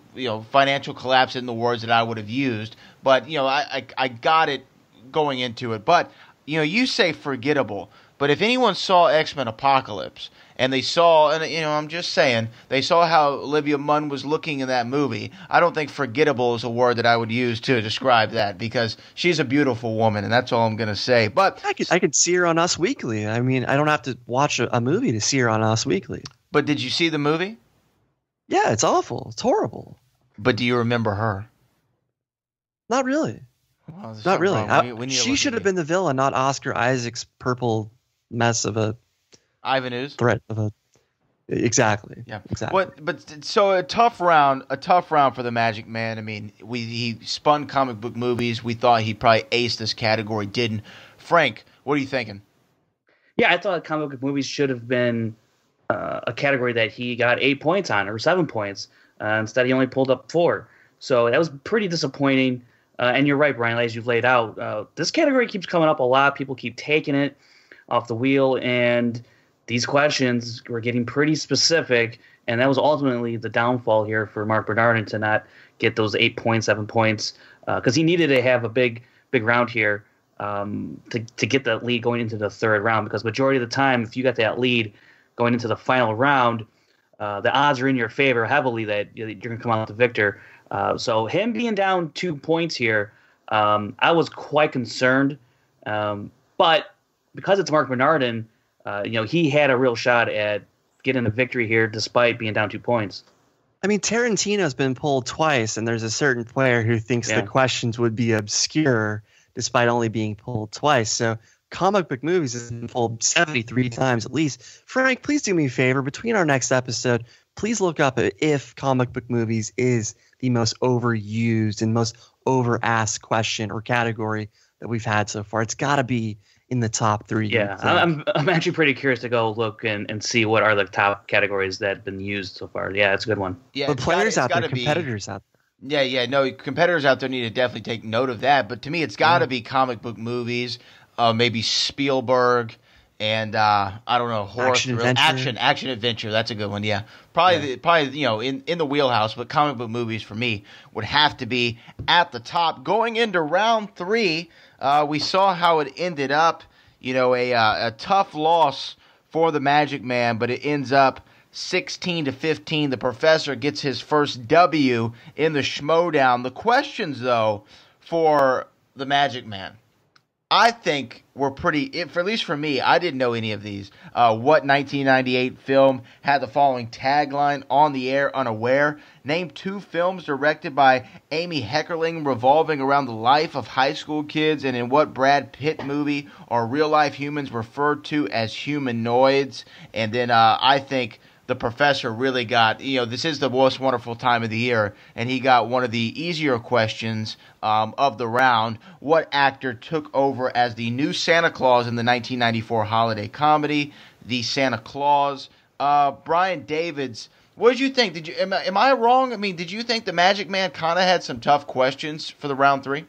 financial collapse in the words that I would have used. But, I got it going into it. But, you say forgettable. But if anyone saw X-Men Apocalypse, and they saw, and I'm just saying, they saw how Olivia Munn was looking in that movie, I don't think forgettable is a word that I would use to describe that, because she's a beautiful woman, and that's all I'm going to say. But I could see her on Us Weekly. I mean, I don't have to watch a movie to see her on Us Weekly. But did you see the movie? Yeah, it's awful. It's horrible. But do you remember her? Not really. Well, not really. She should have been the villain, not Oscar Isaac's purple mess of a Ivan threat of a exactly. Yeah, exactly. But so a tough round for the Magic Man. I mean, he spun comic book movies. We thought he probably aced this category. Didn't. Frank, what are you thinking? Yeah, I thought comic book movies should have been a category that he got 8 points on, or 7 points. Instead, he only pulled up 4. So that was pretty disappointing. And you're right, Bryan, as you've laid out. This category keeps coming up a lot. People keep taking it off the wheel, and these questions were getting pretty specific, and that was ultimately the downfall here for Marc Bernardin to not get those 8 points, 7 points, because he needed to have a big round here to get that lead going into the third round, because majority of the time, if you got that lead going into the final round, the odds are in your favor heavily that you're going to come out the victor. So him being down 2 points here, I was quite concerned, but because it's Marc Bernardin, he had a real shot at getting a victory here despite being down 2 points. I mean, Tarantino's been pulled twice, and there's a certain player who thinks the questions would be obscure despite only being pulled twice. So comic book movies has been pulled 73 times at least. Frank, please do me a favor. Between our next episode, please look up if comic book movies is the most overused and most over-asked question or category that we've had so far. It's got to be in the top 3. Yeah, I'm actually pretty curious to go look and see what are the top categories that have been used so far. Yeah, it's a good one. Yeah, but players out there, competitors out there. Yeah, competitors out there need to definitely take note of that. But to me, it's got to be comic book movies, maybe Spielberg, and I don't know, action adventure. That's a good one. Yeah, probably in the wheelhouse. But comic book movies for me would have to be at the top. Going into round 3, we saw how it ended up. A tough loss for the Magic Man, but it ends up 16-15. The professor gets his first W in the Schmoedown. The questions, though, for the Magic Man, I think were pretty, at least for me, I didn't know any of these. What 1998 film had the following tagline, on the air unaware? Name 2 films directed by Amy Heckerling revolving around the life of high school kids, and in what Brad Pitt movie are real-life humans referred to as humanoids? And then I think the professor really got, this is the most wonderful time of the year, and he got one of the easier questions of the round. What actor took over as the new Santa Claus in the 1994 holiday comedy, The Santa Claus? Brian David's What did you think? Did you am I wrong? I mean, did you think the Magic Man kind of had some tough questions for the round 3?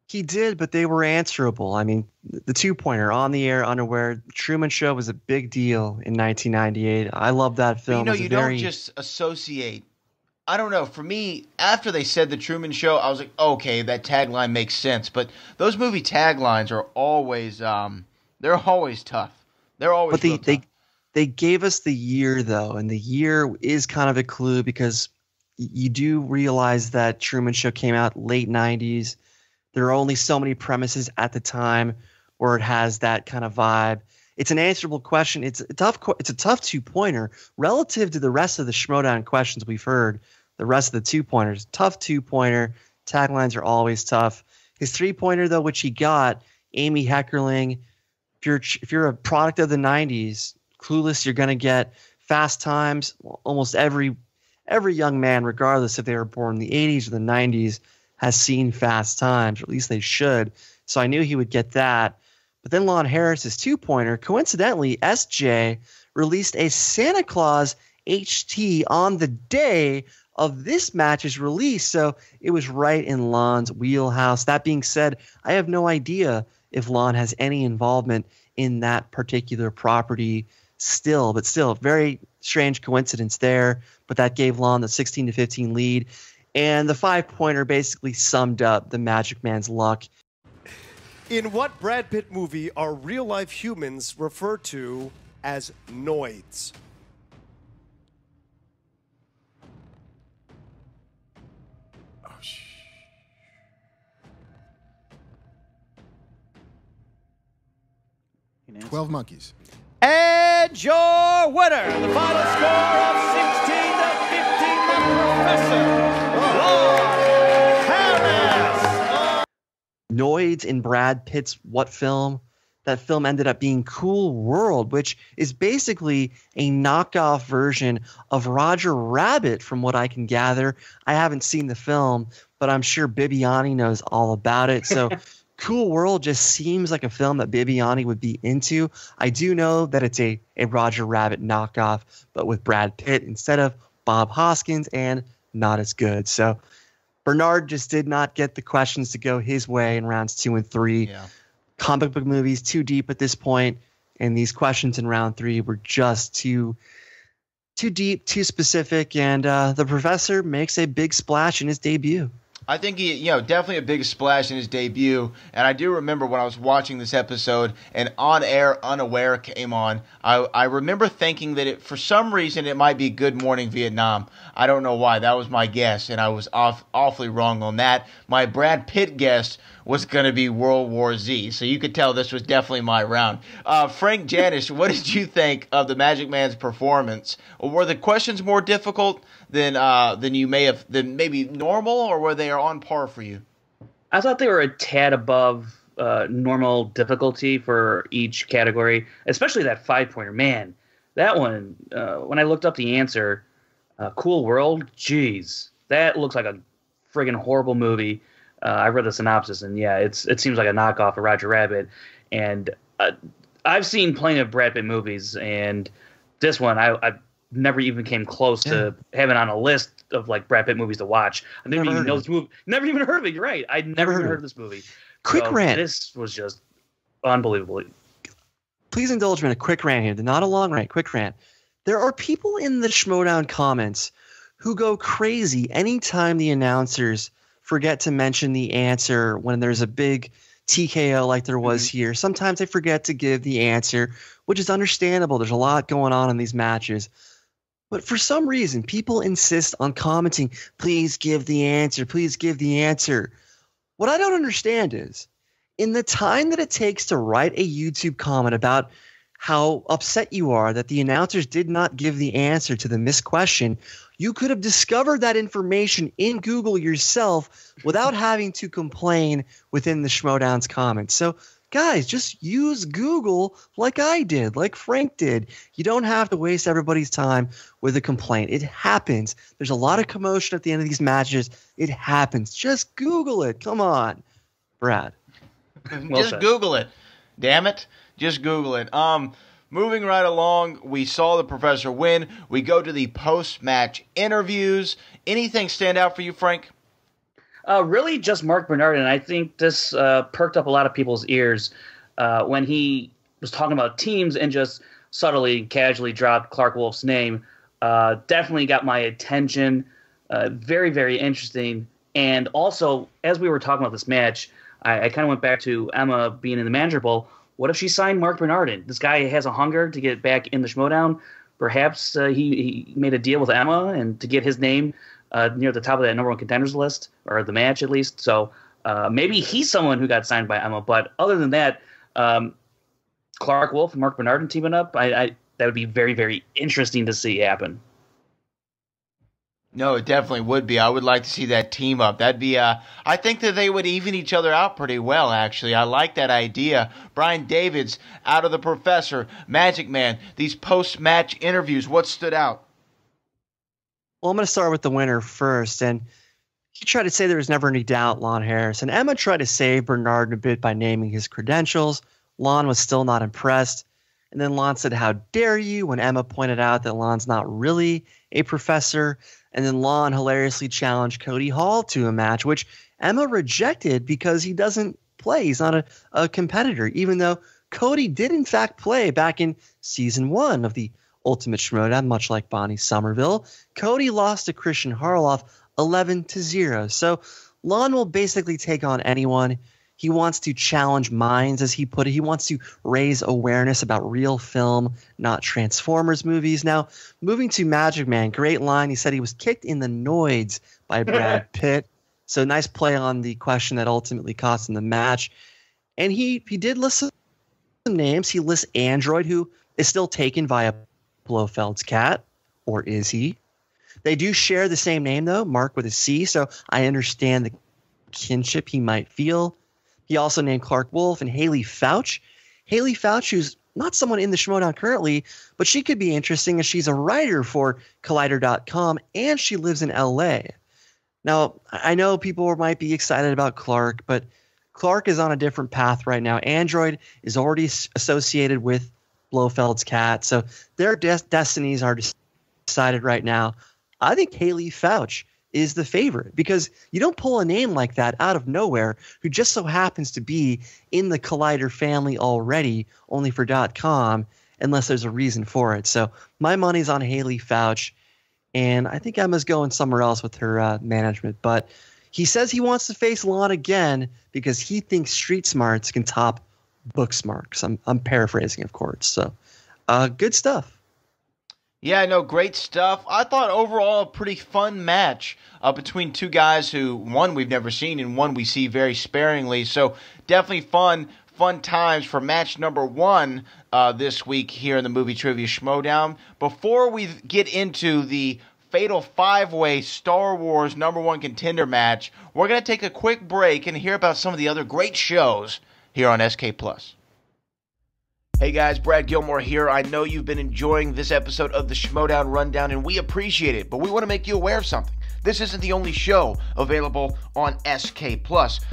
He did, but they were answerable. I mean, the 2-pointer, On the Air, Unaware, Truman Show was a big deal in 1998. I love that film. But, you don't just associate. I don't know. For me, after they said the Truman Show, I was like, okay, that tagline makes sense. But those movie taglines are always, they're always tough. They're always tough. They gave us the year, though, and the year is kind of a clue because you do realize that Truman Show came out late 90s. There are only so many premises at the time where it has that kind of vibe. It's an answerable question. It's a tough 2-pointer relative to the rest of the Schmoedown questions we've heard. The rest of the 2-pointers, tough 2-pointer. Taglines are always tough. His 3-pointer, though, which he got, Amy Heckerling. If you're a product of the 90s, Clueless, you're going to get Fast Times. Almost every young man, regardless if they were born in the 80s or the 90s, has seen Fast Times, or at least they should. So I knew he would get that. But then Lon Harris's 2-pointer, coincidentally, SJ released a Santa Claus HT on the day of this match's release. So it was right in Lon's wheelhouse. That being said, I have no idea if Lon has any involvement in that particular property still. But still, very strange coincidence there. But that gave Lon the 16-15 lead. And the 5-pointer basically summed up the Magic Man's luck. In what Brad Pitt movie are real-life humans referred to as noids? Oh, 12 Monkeys. And your winner, the final score of 16-15, the Professor, Lon Harris. Noids in Brad Pitt's what film? That film ended up being Cool World, which is basically a knockoff version of Roger Rabbit, from what I can gather. I haven't seen the film, but I'm sure Bibiani knows all about it. So Cool World just seems like a film that Bibiani would be into. I do know that it's a Roger Rabbit knockoff, but with Brad Pitt instead of Bob Hoskins, and not as good. So Bernard just did not get the questions to go his way in rounds 2 and 3. Yeah. Comic book movies too deep at this point, and these questions in round 3 were just too deep, too specific, and the Professor makes a big splash in his debut. I think he, definitely a big splash in his debut. And I do remember when I was watching this episode and On Air Unaware came on, I remember thinking that for some reason it might be Good Morning Vietnam. I don't know why. That was my guess, and I was awfully wrong on that. My Brad Pitt guess was going to be World War Z. So you could tell this was definitely my round. Frank Janisch, what did you think of the Magic Man's performance? Were the questions more difficult than maybe normal, or were they on par for you? I thought they were a tad above normal difficulty for each category, especially that 5-pointer. Man, that one, when I looked up the answer, Cool World, geez, that looks like a friggin' horrible movie. I read the synopsis, and yeah, it seems like a knockoff of Roger Rabbit. And I've seen plenty of Brad Pitt movies, and this one I never even came close to having on a list of like Brad Pitt movies to watch. I never even know this movie. Never even heard of it. You're right. I never even heard of this movie. Quick rant. This was just unbelievable. Please indulge me in a quick rant here. Not a long rant, quick rant. There are people in the Schmoedown comments who go crazy anytime the announcers forget to mention the answer when there's a big TKO like there was here. Sometimes they forget to give the answer, which is understandable. There's a lot going on in these matches. But for some reason, people insist on commenting, please give the answer, please give the answer. What I don't understand is, in the time that it takes to write a YouTube comment about how upset you are that the announcers did not give the answer to the missed question, you could have discovered that information in Google yourself without having to complain within the Schmoedown's comments. So, guys, just use Google like I did, like Frank did. You don't have to waste everybody's time with a complaint. It happens. There's a lot of commotion at the end of these matches. It happens. Just Google it. Come on, Brad. Just Google it. Damn it. Just Google it. moving right along, we saw the professor win. We go to the post-match interviews. Anything stand out for you, Frank? Really just Marc Bernardin. I think this perked up a lot of people's ears when he was talking about teams and just subtly, casually dropped Clark Wolf's name. Definitely got my attention. Very, very interesting. And also, as we were talking about this match, I kind of went back to Emma being in the Manager Bowl. What if she signed Marc Bernardin? This guy has a hunger to get back in the Schmoedown. Perhaps he made a deal with Emma and to get his name near the top of that number one contenders list, or the match at least. So maybe he's someone who got signed by Emma. But other than that, Clark Wolf and Marc Bernardin teaming up, that would be very, very interesting to see happen. No, it definitely would be. I would like to see that team up. That'd be, I think that they would even each other out pretty well, actually. I like that idea. Brian Davids, out of the Professor, Magic Man, these post-match interviews, what stood out? Well, I'm going to start with the winner first. And he tried to say there was never any doubt, Lon Harris. And Emma tried to save Bernardin a bit by naming his credentials. Lon was still not impressed. And then Lon said, "How dare you?" when Emma pointed out that Lon's not really a professor. And then Lon hilariously challenged Cody Hall to a match, which Emma rejected because he doesn't play. He's not a competitor, even though Cody did in fact play back in season 1 of the Ultimate Schmoedown, much like Bonnie Somerville. Cody lost to Christian Harloff 11-0. So Lon will basically take on anyone. He wants to challenge minds, as he put it. He wants to raise awareness about real film, not Transformers movies. Now, moving to Magic Man, great line. He said he was kicked in the noids by Brad Pitt. So nice play on the question that ultimately cost him the match. And he did list some names. He lists Android, who is still taken via Blofeld's cat. Or is he? They do share the same name, though, Mark with a C. So I understand the kinship he might feel. He also named Clark Wolf and Haley Fouch. Haley Fouch, who's not someone in the Schmoedown currently, but she could be interesting as she's a writer for Collider.com and she lives in LA. Now, I know people might be excited about Clark, but Clark is on a different path right now. Android is already associated with Blofeld's cat, so their destinies are decided right now. I think Haley Fouch is the favorite because you don't pull a name like that out of nowhere who just so happens to be in the Collider family already, only for .com, unless there's a reason for it. So my money's on Haley Fouch, and I think Emma's going somewhere else with her management. But he says he wants to face Lon again because he thinks street smarts can top book smarts. I'm paraphrasing, of course. So good stuff. Yeah, no, great stuff. I thought overall a pretty fun match between two guys who, one we've never seen and one we see very sparingly. So definitely fun times for match number 1 this week here in the Movie Trivia Schmoedown. Before we get into the Fatal 5-Way Star Wars #1 contender match, we're going to take a quick break and hear about some of the other great shows here on SK+. Hey guys, Brad Gilmore here. I know you've been enjoying this episode of the Schmoedown Rundown, and we appreciate it, but we want to make you aware of something. This isn't the only show available on SK+.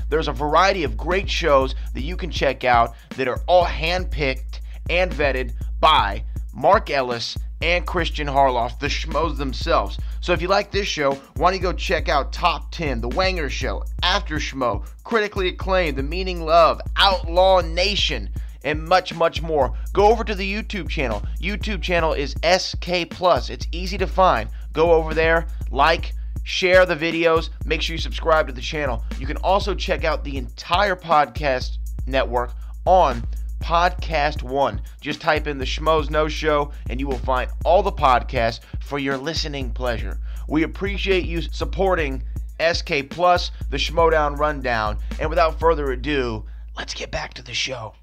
There's a variety of great shows that you can check out that are all handpicked and vetted by Mark Ellis and Christian Harloff, the Schmoes themselves. So if you like this show, why don't you go check out Top 10, The Wanger Show, After Schmo, Critically Acclaimed, The Meaning Love, Outlaw Nation, and much, much more. Go over to the YouTube channel. YouTube channel is SK+. It's easy to find. Go over there, like, share the videos, make sure you subscribe to the channel. You can also check out the entire podcast network on Podcast One. Just type in the Schmoes No Show and you will find all the podcasts for your listening pleasure. We appreciate you supporting SK+, the Schmoedown Rundown. And without further ado, let's get back to the show.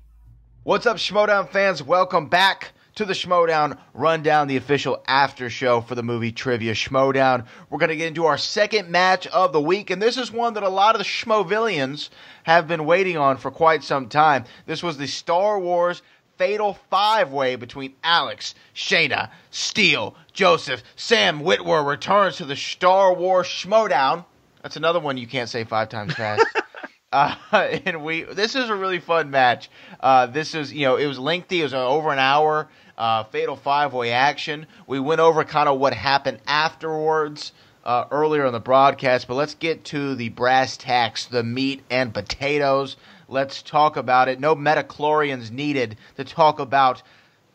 What's up, Schmoedown fans? Welcome back to the Schmoedown Rundown, the official after show for the Movie Trivia Schmoedown. We're going to get into our second match of the week, and this is one that a lot of the Schmovillians have been waiting on for quite some time. This was the Star Wars Fatal 5-Way between Alex, Shana, Steele, Joseph. Sam Witwer returns to the Star Wars Schmoedown. That's another one you can't say 5 times fast. And this is a really fun match. This is, it was lengthy. It was over an hour. Fatal 5-way action. We went over kind of what happened afterwards earlier on the broadcast, but let's get to the brass tacks, the meat and potatoes. Let's talk about it. No metachlorians needed to talk about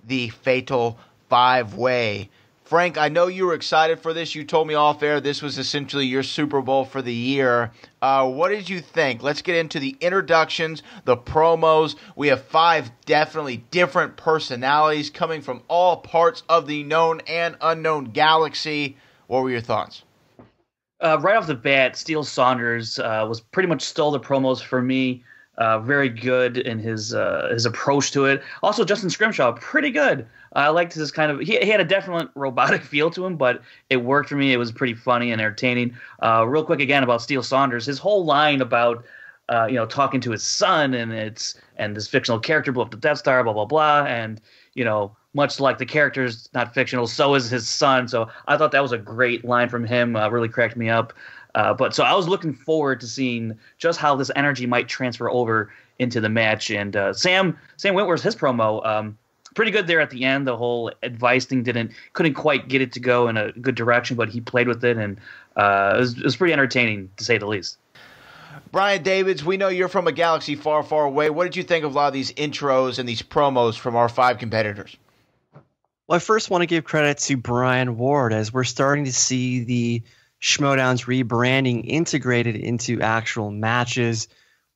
the Fatal 5-way. Frank, I know you were excited for this. You told me off air this was essentially your Super Bowl for the year. What did you think? Let's get into the introductions, the promos. We have 5 definitely different personalities coming from all parts of the known and unknown galaxy. What were your thoughts? Right off the bat, Steele Saunders was pretty much stole the promos for me. Very good in his approach to it. Also, Justin Scrimshaw, pretty good. I liked his kind of. He had a definite robotic feel to him, but it worked for me. It was pretty funny and entertaining. Real quick again about Steele Saunders, his whole line about talking to his son and this fictional character blew up the Death Star, blah blah blah, and much like the character's not fictional, so is his son. So I thought that was a great line from him. Really cracked me up. But so I was looking forward to seeing just how this energy might transfer over into the match. And Sam Witwer's his promo, pretty good there at the end. The whole advice thing couldn't quite get it to go in a good direction, but he played with it, and it was pretty entertaining to say the least. Bryan Davids, we know you're from a galaxy far, far away. What did you think of a lot of these intros and these promos from our 5 competitors? Well, I first want to give credit to Brian Ward, as we're starting to see the Schmoedown's rebranding integrated into actual matches.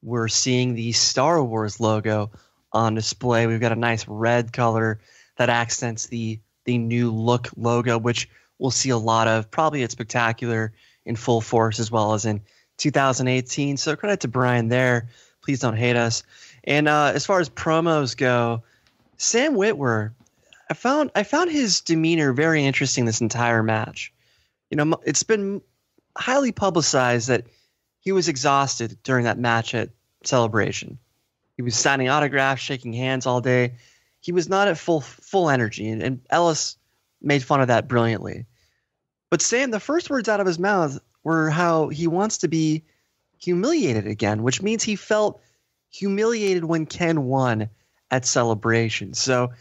We're seeing the Star Wars logo on display. We've got a nice red color that accents the new look logo, which we'll see a lot of, probably at Spectacular in full force as well as in 2018. So credit to Brian there. Please don't hate us. And as far as promos go, Sam Witwer, I found his demeanor very interesting this entire match. It's been highly publicized that he was exhausted during that match at Celebration. He was signing autographs, shaking hands all day. He was not at full energy, and Ellis made fun of that brilliantly. But Sam, the first words out of his mouth were how he wants to be humiliated again, which means he felt humiliated when Ken won at Celebration. So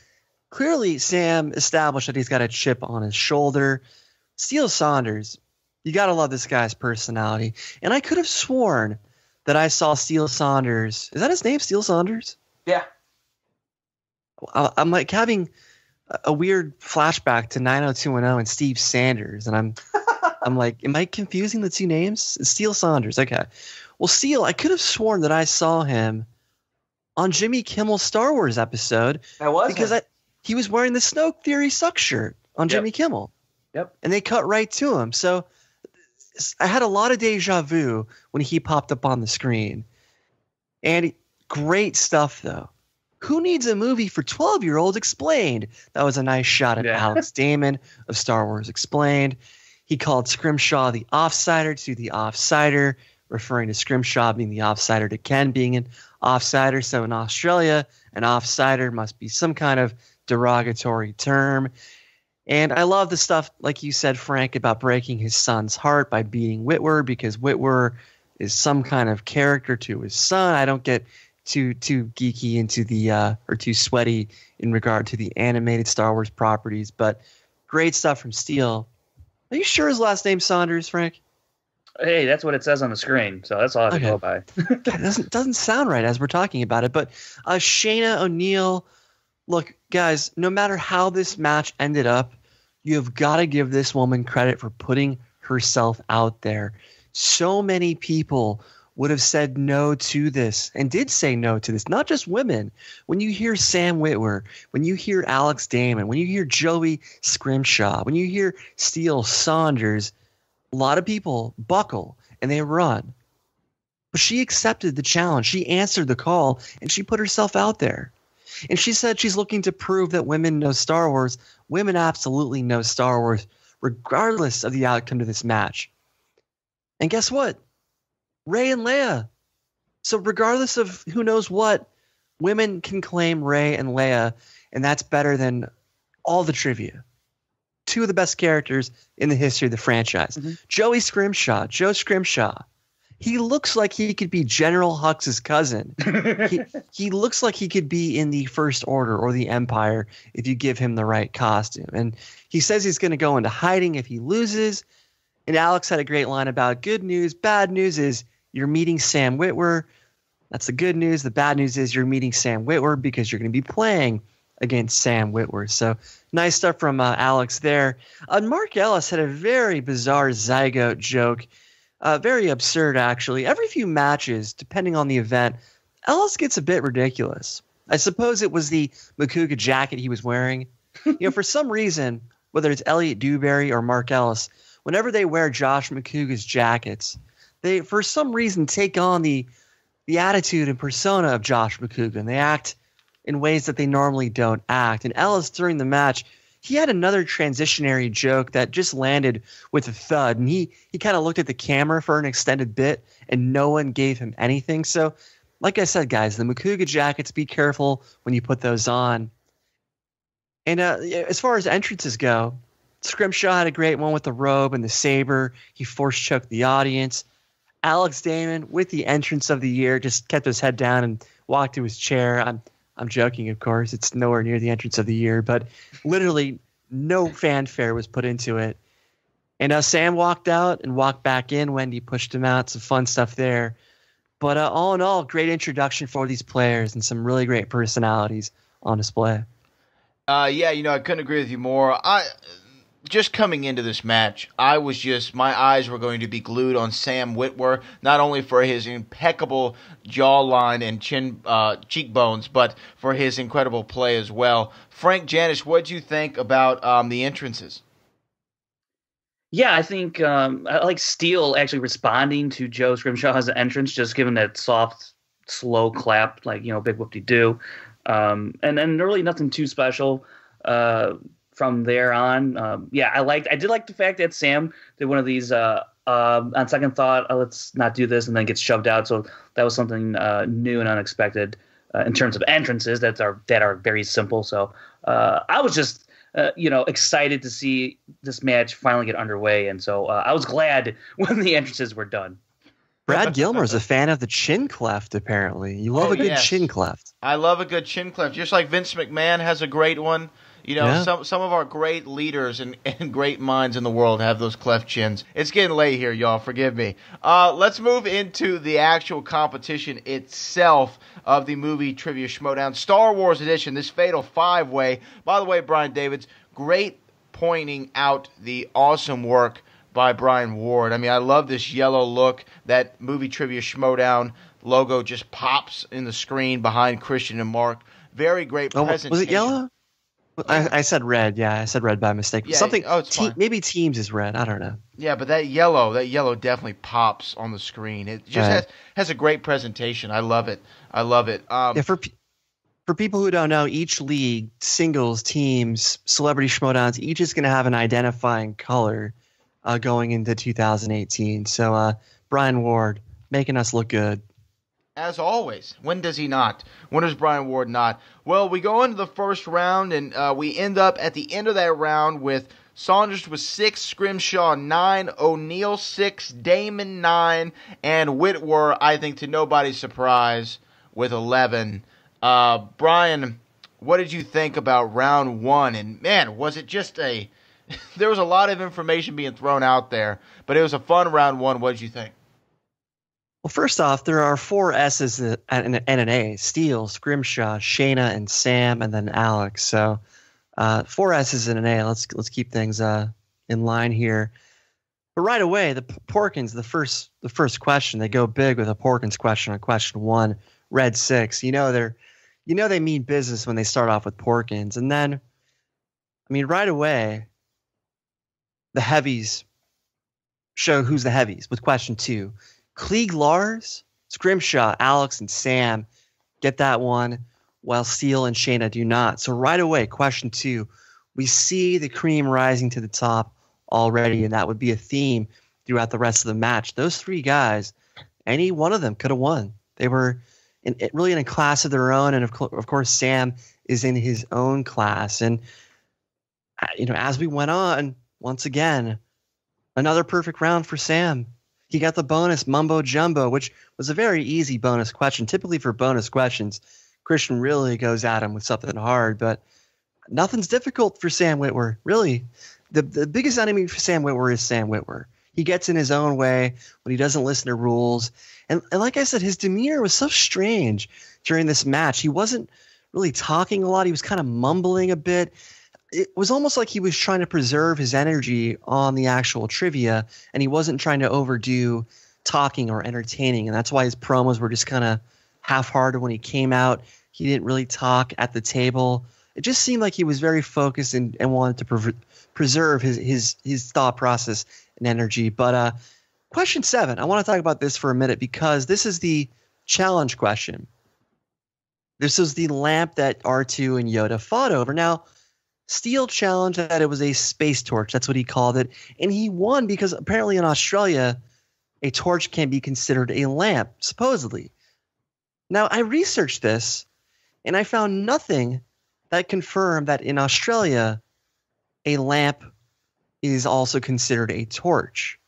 clearly Sam established that he's got a chip on his shoulder. Steele Saunders, you got to love this guy's personality. And I could have sworn that I saw Steele Saunders. Is that his name, Steele Saunders? Yeah. I'm like having a weird flashback to 90210 and Steve Sanders. And I'm like, am I confusing the two names? It's Steele Saunders. Okay. Well, Steele, I could have sworn that I saw him on Jimmy Kimmel's Star Wars episode. That was because he was wearing the Snoke Theory Suck shirt on Jimmy Kimmel. Yep. And they cut right to him. So I had a lot of deja vu when he popped up on the screen. And great stuff, though. Who needs a movie for 12-year-olds explained? That was a nice shot at Alex Damon of Star Wars Explained. He called Scrimshaw the offsider to the offsider, referring to Scrimshaw being the offsider to Ken being an offsider. So in Australia, an offsider must be some kind of derogatory term. And I love the stuff, like you said, Frank, about breaking his son's heart by beating Witwer, because Witwer is some kind of character to his son. I don't get too geeky into the or too sweaty in regard to the animated Star Wars properties, but great stuff from Steele. Are you sure his last name's Saunders, Frank? Hey, that's what it says on the screen, so that's all I have to go by. God, doesn't sound right as we're talking about it, but Shana O'Neill. Look, guys, no matter how this match ended up, you have got to give this woman credit for putting herself out there. So many people would have said no to this and did say no to this, not just women. When you hear Sam Witwer, when you hear Alex Damon, when you hear Joey Scrimshaw, when you hear Steele Saunders, a lot of people buckle and they run. But she accepted the challenge. She answered the call and she put herself out there. And she said she's looking to prove that women know Star Wars. Women absolutely know Star Wars, regardless of the outcome to this match. And guess what? Rey and Leia. So regardless of who knows what, women can claim Rey and Leia, and that's better than all the trivia. Two of the best characters in the history of the franchise. Mm-hmm. Joe Scrimshaw. He looks like he could be General Hux's cousin. He looks like he could be in the First Order or the Empire if you give him the right costume. And he says he's going to go into hiding if he loses. And Alex had a great line about good news. Bad news is you're meeting Sam Witwer. That's the good news. The bad news is you're meeting Sam Witwer because you're going to be playing against Sam Witwer. So nice stuff from Alex there. Mark Ellis had a very bizarre zygote joke. Very absurd, actually. Every few matches, depending on the event, Ellis gets a bit ridiculous. I suppose it was the Makuga jacket he was wearing. For some reason, whether it's Elliot Dewberry or Mark Ellis, whenever they wear Josh Makuga's jackets, they, for some reason, take on the attitude and persona of Josh Makuga, and they act in ways that they normally don't act. And Ellis, during the match, he had another transitionary joke that just landed with a thud, and he kind of looked at the camera for an extended bit, and no one gave him anything. So, like I said, guys, the Makuga jackets, be careful when you put those on. And as far as entrances go, Scrimshaw had a great one with the robe and the saber. He force choked the audience. Alex Damon, with the entrance of the year, just kept his head down and walked to his chair. I'm joking, of course. It's nowhere near the entrance of the year, but literally no fanfare was put into it. And Sam walked out and walked back in. Wendy pushed him out. Some fun stuff there. But all in all, great introduction for these players and some really great personalities on display. Yeah, I couldn't agree with you more. Just coming into this match, my eyes were going to be glued on Sam Witwer, not only for his impeccable jawline and cheekbones, but for his incredible play as well. Frank Janisch, what did you think about the entrances? Yeah, I think I like Steele actually responding to Joe Scrimshaw's entrance, just giving that soft, slow clap, like, big whoop-de-doo. And then really nothing too special. From there on, I did like the fact that Sam did one of these on second thought, let's not do this, and then gets shoved out. So that was something new and unexpected in terms of entrances that are very simple. So I was just excited to see this match finally get underway, and so I was glad when the entrances were done. Brad Gilmore's a fan of the chin cleft, apparently. You love a good chin cleft. I love a good chin cleft, just like Vince McMahon has a great one. Some of our great leaders and great minds in the world have those cleft chins. It's getting late here, y'all. Forgive me. Let's move into the actual competition itself of the Movie Trivia Schmoedown Star Wars Edition, this Fatal 5-Way. By the way, Brian Davids, great pointing out the awesome work by Brian Ward. I mean, I love this yellow look. That Movie Trivia Schmoedown logo just pops in the screen behind Christian and Mark. Very great presentation. Was it yellow? I said red. Yeah, I said red by mistake. Yeah, something. it's fine. Maybe Teams is red. I don't know. Yeah, but that yellow definitely pops on the screen. It just has a great presentation. I love it. For people who don't know, each league, singles, teams, celebrity Schmoedowns, each is going to have an identifying color going into 2018. So Brian Ward making us look good. As always. When does he not? When does Brian Ward not? Well, we go into the first round, and we end up at the end of that round with Saunders with 6, Scrimshaw 9, O'Neill 6, Damon 9, and Witwer, I think to nobody's surprise, with 11. Brian, what did you think about round 1? And, man, was it just there was a lot of information being thrown out there, but it was a fun round 1. What did you think? Well, first off, there are 4 S's and an A: Steele, Scrimshaw, Shana, and Sam, and then Alex. So 4 S's and an A. Let's keep things in line here. But right away, the Porkins, the first question, they go big with a Porkins question on question 1, red 6. They mean business when they start off with Porkins, and then, I mean, right away, the heavies show who's the heavies with question 2. Klieg Lars, Scrimshaw, Alex, and Sam get that one, while Steele and Shana do not. So right away, question 2, we see the cream rising to the top already, and that would be a theme throughout the rest of the match. Those 3 guys, any one of them could have won. They were really in a class of their own, and of course, Sam is in his own class. And as we went on, once again, another perfect round for Sam. He got the bonus mumbo jumbo, which was a very easy bonus question. Typically for bonus questions, Christian really goes at him with something hard, but nothing's difficult for Sam Witwer. Really, the biggest enemy for Sam Witwer is Sam Witwer. He gets in his own way when he doesn't listen to rules. And like I said, his demeanor was so strange during this match. He wasn't really talking a lot. He was kind of mumbling a bit. It was almost like he was trying to preserve his energy on the actual trivia, and he wasn't trying to overdo talking or entertaining. And that's why his promos were just kind of half-hearted when he came out. He didn't really talk at the table. It just seemed like he was very focused and wanted to preserve his thought process and energy. But question 7, I want to talk about this for a minute because this is the challenge question. This is the lamp that R2 and Yoda fought over. Now, Steele challenged that it was a space torch. That's what he called it. And he won because apparently in Australia, a torch can be considered a lamp, supposedly. Now, I researched this, and I found nothing that confirmed that in Australia, a lamp is also considered a torch.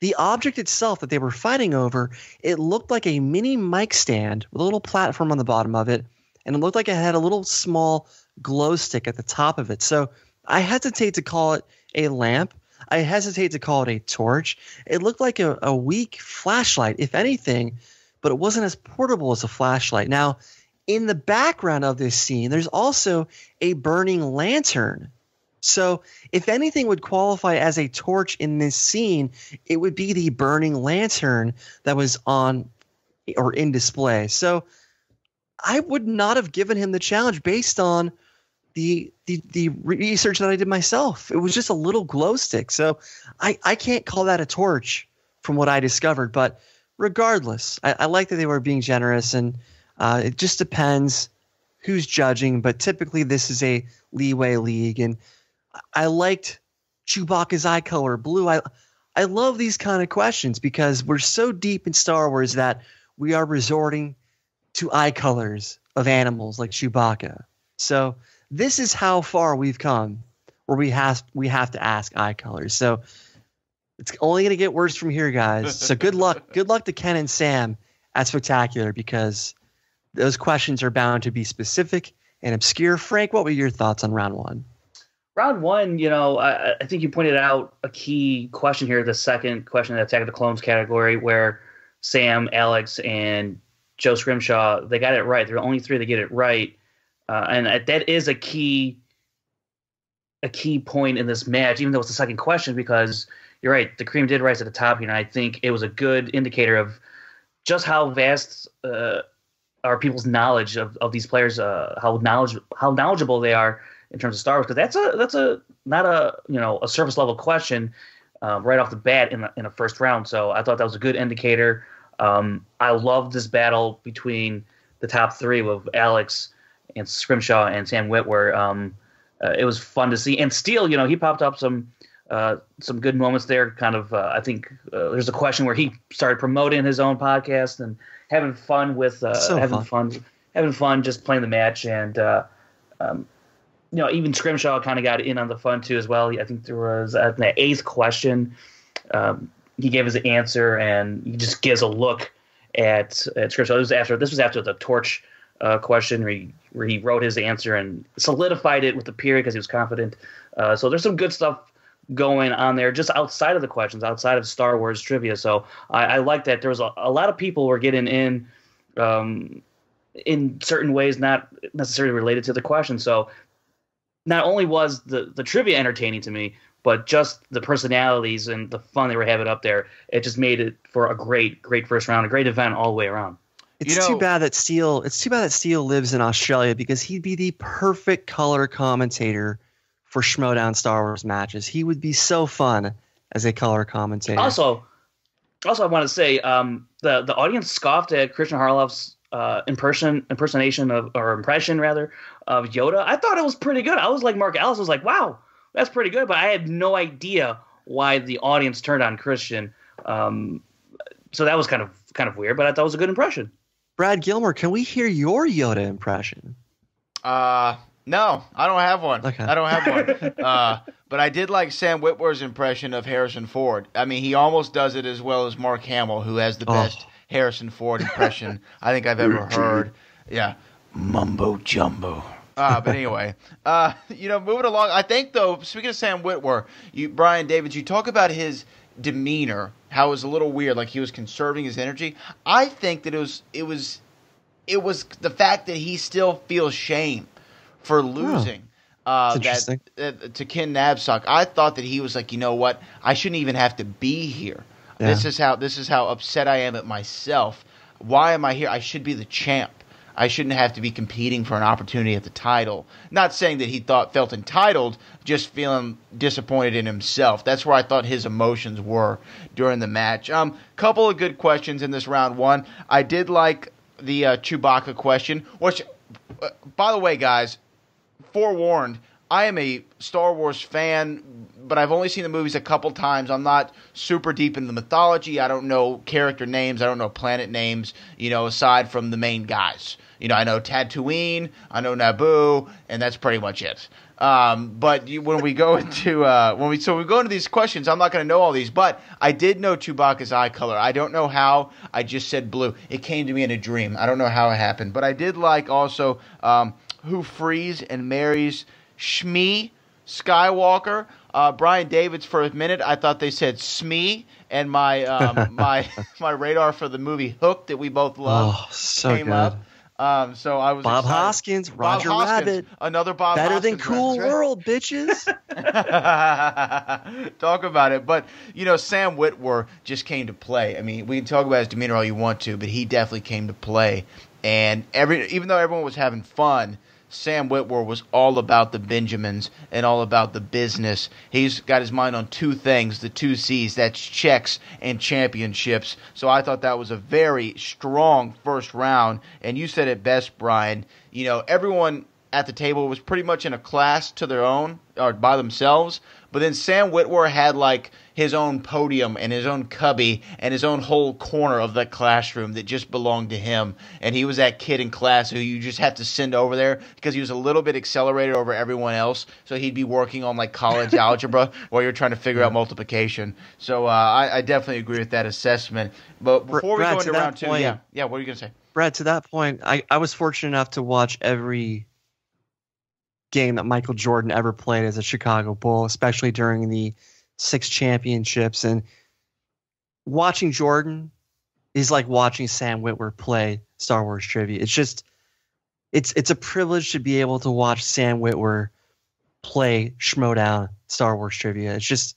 The object itself that they were fighting over, it looked like a mini mic stand with a little platform on the bottom of it, and it looked like it had a little small glow stick at the top of it. So I hesitate to call it a lamp. I hesitate to call it a torch. It looked like a weak flashlight, if anything, but it wasn't as portable as a flashlight. Now, in the background of this scene, there's also a burning lantern. So if anything would qualify as a torch in this scene, it would be the burning lantern that was on or in display. So I would not have given him the challenge based on the research that I did myself. It was just a little glow stick. So I can't call that a torch from what I discovered. But regardless, I like that they were being generous, and it just depends who's judging. But typically this is a leeway league. And I liked Chewbacca's eye color blue. I love these kind of questions because we're so deep in Star Wars that we are resorting to eye colors of animals like Chewbacca. So this is how far we've come, where we have to ask eye colors. So it's only going to get worse from here, guys. So good luck. Good luck to Ken and Sam at Spectacular, because those questions are bound to be specific and obscure. Frank, what were your thoughts on round 1? Round 1, I think you pointed out a key question here, the second question in the Attack of the Clones category, where Sam, Alex, and Joe Scrimshaw, they got it right. There are only 3 that get it right. And that is a key point in this match, even though it's the second question, because you're right, the cream did rise at the top here, and I think it was a good indicator of just how vast are people's knowledge of these players, how knowledgeable they are in terms of Star Wars, because that's not a surface level question right off the bat in a first round. So I thought that was a good indicator. I love this battle between the top 3 with Alex and Scrimshaw and Sam Witwer. It was fun to see. And Steele, he popped up some good moments there. Kind of, I think there's a question where he started promoting his own podcast and having fun with having fun just playing the match. And even Scrimshaw kind of got in on the fun too as well. I think there was at the 8th question, he gave his answer and he just gives a look at Scrimshaw. This was after the torch question where he wrote his answer and solidified it with the period because he was confident. So there's some good stuff going on there just outside of the questions, outside of Star Wars trivia. So I like that there was a lot of people were getting in certain ways not necessarily related to the question. So not only was the trivia entertaining to me, but just the personalities and the fun they were having up there, it just made it for a great first round, a great event all the way around. It's too bad that Steele lives in Australia, because he'd be the perfect color commentator for Schmoedown Star Wars matches. He would be so fun as a color commentator. Also, I want to say the audience scoffed at Christian Harloff's impression of Yoda. I thought it was pretty good. I was like Mark Ellis was like, wow, that's pretty good. But I had no idea why the audience turned on Christian. So that was kind of weird, but I thought it was a good impression. Brad Gilmore, can we hear your Yoda impression? No, I don't have one. Okay. I don't have one. But I did like Sam Witwer's impression of Harrison Ford. I mean, he almost does it as well as Mark Hamill, who has the best Harrison Ford impression I think I've ever heard. Yeah, mumbo jumbo. But anyway, moving along. I think though, speaking of Sam Witwer, Brian Davids, you talk about his demeanor, how it was a little weird, like he was conserving his energy. I think that it was the fact that he still feels shame for losing. Interesting. To Ken Napzok. I thought that he was like, you know what? I shouldn't even have to be here. Yeah. This is how upset I am at myself. Why am I here? I should be the champ. I shouldn't have to be competing for an opportunity at the title. Not saying that he felt entitled, just feeling disappointed in himself. That's where I thought his emotions were during the match. Couple of good questions in this round one. I did like the Chewbacca question, which, by the way, guys, forewarned, I am a Star Wars fan, but I've only seen the movies a couple times. I'm not super deep in the mythology. I don't know character names. I don't know planet names, aside from the main guys. I know Tatooine, I know Naboo, and that's pretty much it. But when we go into these questions, I'm not going to know all these, but I did know Chewbacca's eye color. I don't know how. I just said blue. It came to me in a dream. I don't know how it happened, but I did like also who frees and marries Shmi Skywalker. Brian Davids, for a minute, I thought they said Smee, and my my radar for the movie Hook that we both love came good. up. So I was Bob excited. Hoskins, Roger Rabbit, another Bob better Hoskins than Cool reference. World, bitches. Talk about it. But Sam Witwer just came to play. I mean, we can talk about his demeanor all you want to, but he definitely came to play. And even though everyone was having fun, Sam Witwer was all about the Benjamins and all about the business. He's got his mind on two things, the two C's, that's checks and championships. So I thought that was a very strong first round. And you said it best, Brian. Everyone at the table was pretty much in a class to their own or by themselves. But then Sam Witwer had like his own podium and his own cubby and his own whole corner of that classroom that just belonged to him. And he was that kid in class who you just have to send over there because he was a little bit accelerated over everyone else. So he'd be working on like college algebra while you're trying to figure out multiplication. So I definitely agree with that assessment. But before Brad, we go into round two, point, yeah, what are you going to say? Brad, to that point, I was fortunate enough to watch every game that Michael Jordan ever played as a Chicago Bull, especially during the 6 championships. And watching Jordan is like watching Sam Witwer play Star Wars trivia. It's just, it's a privilege to be able to watch Sam Witwer play Schmoedown Star Wars trivia. It's just,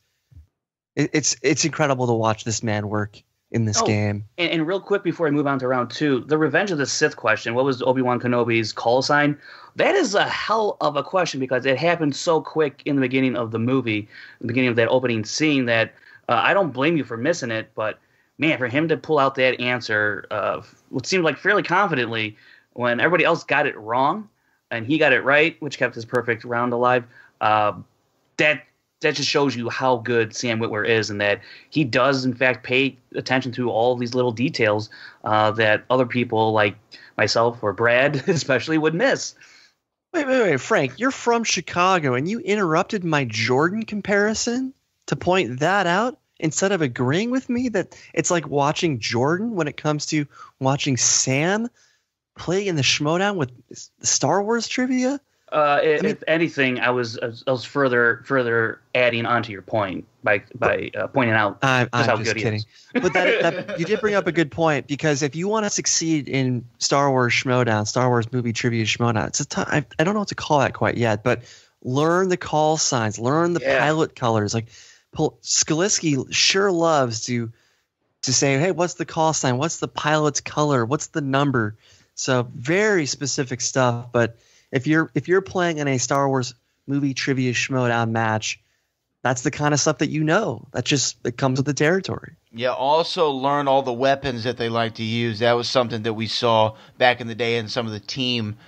it's incredible to watch this man work in this game. And real quick before we move on to round 2, the Revenge of the Sith question, what was Obi-Wan Kenobi's call sign? That is a hell of a question because it happened so quick in the beginning of the movie, the beginning of that opening scene, that I don't blame you for missing it, but man, for him to pull out that answer, what seemed like fairly confidently when everybody else got it wrong and he got it right, which kept his perfect round alive, that just shows you how good Sam Witwer is and that he does, in fact, pay attention to all these little details that other people like myself or Brad especially would miss. Wait, Frank, you're from Chicago and you interrupted my Jordan comparison to point that out instead of agreeing with me that it's like watching Jordan when it comes to watching Sam play in the Schmoedown with Star Wars trivia? If anything, I was further adding onto your point by pointing out I'm how just good kidding. he is. But that you did bring up a good point because if you want to succeed in Star Wars Schmoedown, Star Wars movie trivia Schmoedown, it's I don't know what to call that quite yet, but learn the call signs, learn the pilot colors. Like Skalisky sure loves to say, hey, what's the call sign? What's the pilot's color? What's the number? So very specific stuff, but if you're playing in a Star Wars movie trivia Schmoedown match, that's the kind of stuff that it comes with the territory. Yeah, also learn all the weapons that they like to use. That was something that we saw back in the day in some of the team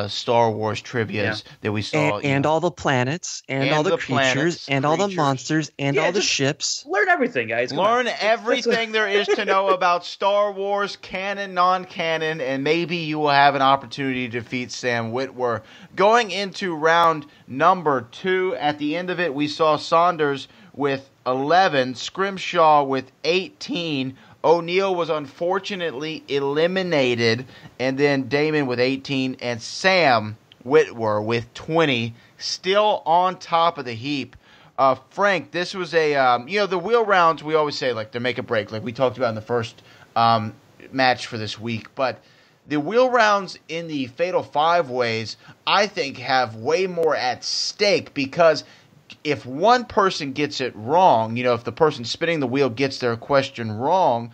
Star Wars trivias that we saw. And all the planets, and all the creatures, and all the monsters, and all the ships. Learn everything, guys. Learn everything there is to know about Star Wars, canon, non-canon, and maybe you will have an opportunity to defeat Sam Witwer. Going into round number 2, at the end of it, we saw Saunders with 11, Scrimshaw with 18, O'Neill was unfortunately eliminated, and then Damon with 18, and Sam Witwer with 20, still on top of the heap. Frank, this was a, the wheel rounds, we always say, like, they make a break, like we talked about in the first match for this week, but the wheel rounds in the Fatal 5-Ways, I think, have way more at stake, because if one person gets it wrong, if the person spinning the wheel gets their question wrong,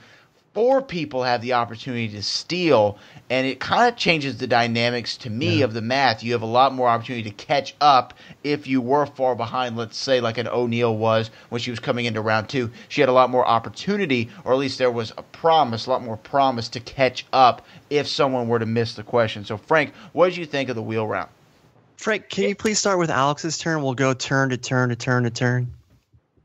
4 people have the opportunity to steal, and it kind of changes the dynamics to me of the math. You have a lot more opportunity to catch up if you were far behind, let's say like an O'Neill was when she was coming into round 2. She had a lot more opportunity, or at least there was a lot more promise to catch up if someone were to miss the question. So Frank, what did you think of the wheel round? Frank, can you please start with Alex's turn? We'll go turn to turn to turn to turn.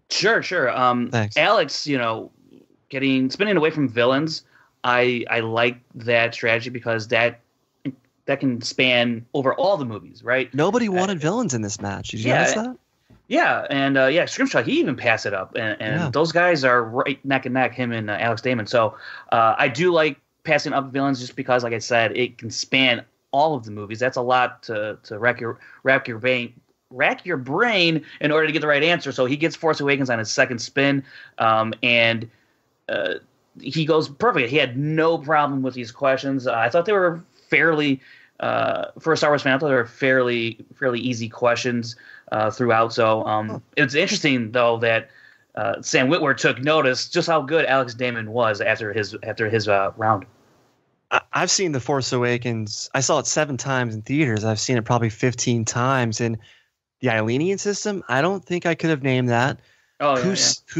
Sure. Thanks. Alex, spinning away from villains, I like that strategy because that can span over all the movies, right? Nobody wanted villains in this match. Did you notice that? Yeah, and Scrimshaw, he even passed it up, and those guys are right neck and neck, him and Alex Damon. So I do like passing up villains just because, like I said, it can span all of the movies. That's a lot to rack your brain in order to get the right answer. So he gets Force Awakens on his second spin, and he goes perfect. He had no problem with these questions. I thought they were fairly, for a Star Wars fan, I thought they were fairly easy questions throughout. So it's interesting though that Sam Witwer took notice just how good Alex Damon was after his round. I've seen The Force Awakens. I saw it 7 times in theaters. I've seen it probably 15 times. And the Eilenian system, I don't think I could have named that. Who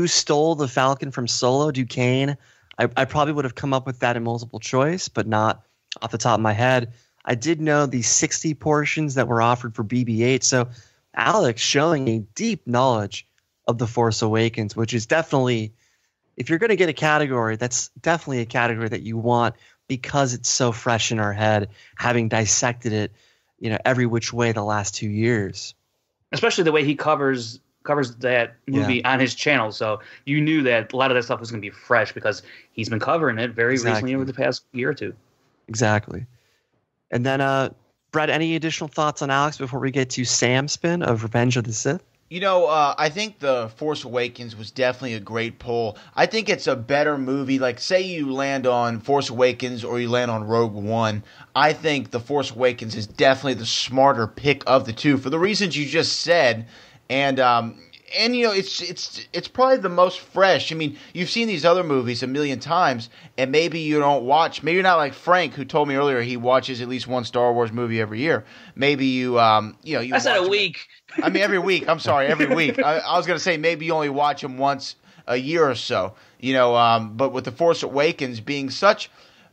stole the Falcon from Solo? Duquesne. I probably would have come up with that in multiple choice, but not off the top of my head. I did know the 60 portions that were offered for BB-8. So Alex showing a deep knowledge of The Force Awakens, which is definitely, if you're going to get a category, that's definitely a category that you want because it's so fresh in our head, having dissected it, every which way the last 2 years. Especially the way he covers that movie on his channel. So you knew that a lot of that stuff was going to be fresh because he's been covering it very recently over the past year or two. Exactly. And then, Brett, any additional thoughts on Alex before we get to Sam's spin of Revenge of the Sith? I think The Force Awakens was definitely a great pull. I think it's a better movie. Like, say you land on Force Awakens or you land on Rogue One. I think The Force Awakens is definitely the smarter pick of the two for the reasons you just said. And it's probably the most fresh. I mean, you've seen these other movies a million times, and maybe you don't watch. Maybe you're not like Frank, who told me earlier he watches at least one Star Wars movie every year. Maybe you I said a week. I mean, every week. I'm sorry, every week. I was gonna say maybe you only watch them once a year or so. But with The Force Awakens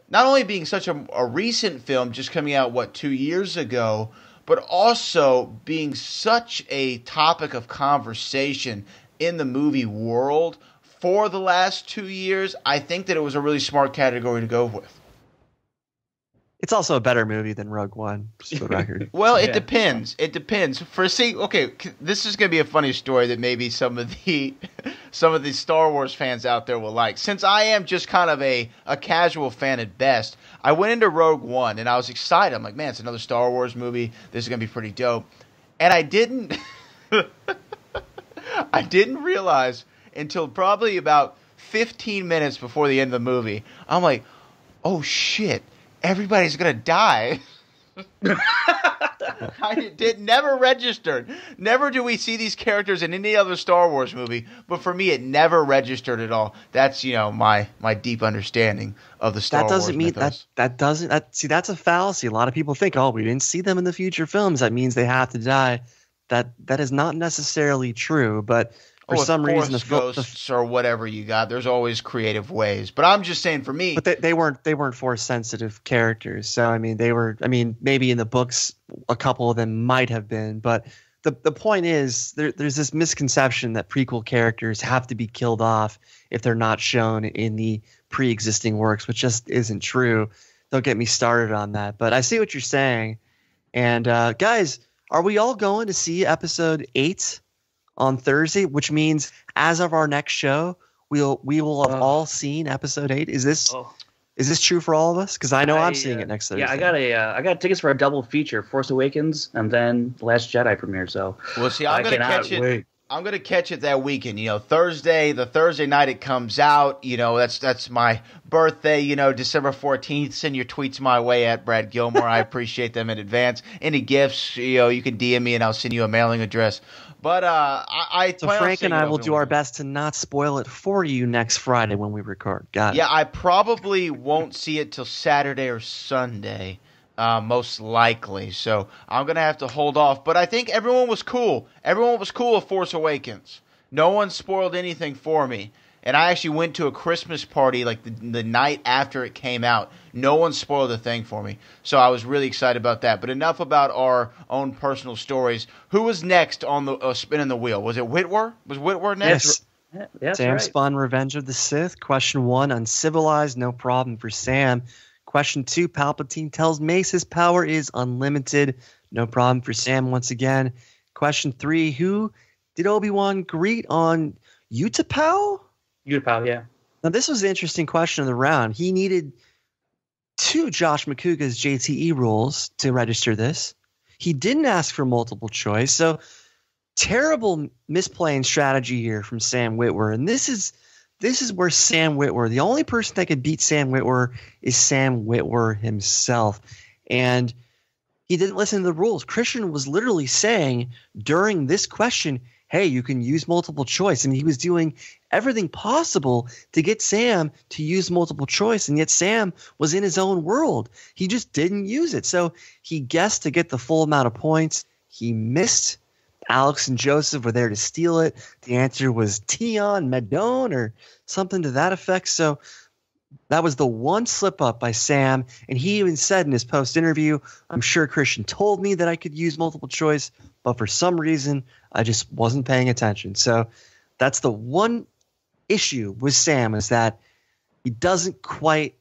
not only being such a recent film, just coming out 2 years ago, but also being such a topic of conversation in the movie world for the last 2 years, I think that it was a really smart category to go with. It's also a better movie than Rogue One, just for the record. Well, it depends. It depends. This is going to be a funny story that maybe some of the Star Wars fans out there will like. Since I am just kind of a casual fan at best, I went into Rogue One and I was excited. I'm like, man, it's another Star Wars movie. This is going to be pretty dope. And I didn't realize until probably about 15 minutes before the end of the movie. I'm like, oh shit. Everybody's gonna die. Never registered. Never do we see these characters in any other Star Wars movie, but for me, it never registered at all. That's my deep understanding of the Star Wars mythos. That's a fallacy. A lot of people think, we didn't see them in the future films. That means they have to die. That is not necessarily true. But For some reason, ghosts or whatever you got. There's always creative ways. But I'm just saying, for me, but they weren't Force sensitive characters. So I mean, maybe in the books a couple of them might have been, but the point is there's this misconception that prequel characters have to be killed off if they're not shown in the pre-existing works, which just isn't true. Don't get me started on that. But I see what you're saying. And guys, are we all going to see episode 8 on Thursday? Which means as of our next show, we will have all seen episode 8. Is this true for all of us? Because I know I'm seeing it next Thursday. Yeah, I got tickets for a double feature: Force Awakens and then The Last Jedi premiere. So we'll see. I'm going to catch it. I'm going to catch it that weekend. The Thursday night it comes out. That's my birthday. December 14th. Send your tweets my way at Brad Gilmore. I appreciate them in advance. Any gifts, you can DM me and I'll send you a mailing address. But so Frank and I will do our best to not spoil it for you next Friday when we record. Got it. Yeah, I probably won't see it till Saturday or Sunday. Most likely. So I'm going to have to hold off. But I think everyone was cool. Everyone was cool with Force Awakens. No one spoiled anything for me. And I actually went to a Christmas party like the night after it came out. No one spoiled a thing for me. So I was really excited about that. But enough about our own personal stories. Who was next on the spinning the wheel? Was it Witwer? Was Witwer next? Yes. Sam spun Revenge of the Sith. Question 1, Uncivilized. No problem for Sam. Question 2, Palpatine tells Mace his power is unlimited. No problem for Sam once again. Question 3, who did Obi-Wan greet on Utapau? Utapau, yeah. Now, this was the interesting question of the round. He needed 2 Josh McCouga's JTE rules to register this. He didn't ask for multiple choice, so terrible misplaying strategy here from Sam Witwer. And this is where Sam Witwer, the only person that could beat Sam Witwer is Sam Witwer himself. And he didn't listen to the rules. Christian was literally saying during this question, hey, you can use multiple choice. And he was doing everything possible to get Sam to use multiple choice. And yet Sam was in his own world. He just didn't use it. So he guessed to get the full amount of points. He missed. Alex and Joseph were there to steal it. The answer was Tion Medone or something to that effect. So that was the one slip up by Sam. And he even said in his post interview, I'm sure Christian told me that I could use multiple choice, but for some reason, I just wasn't paying attention. So that's the one issue with Sam, is that he doesn't quite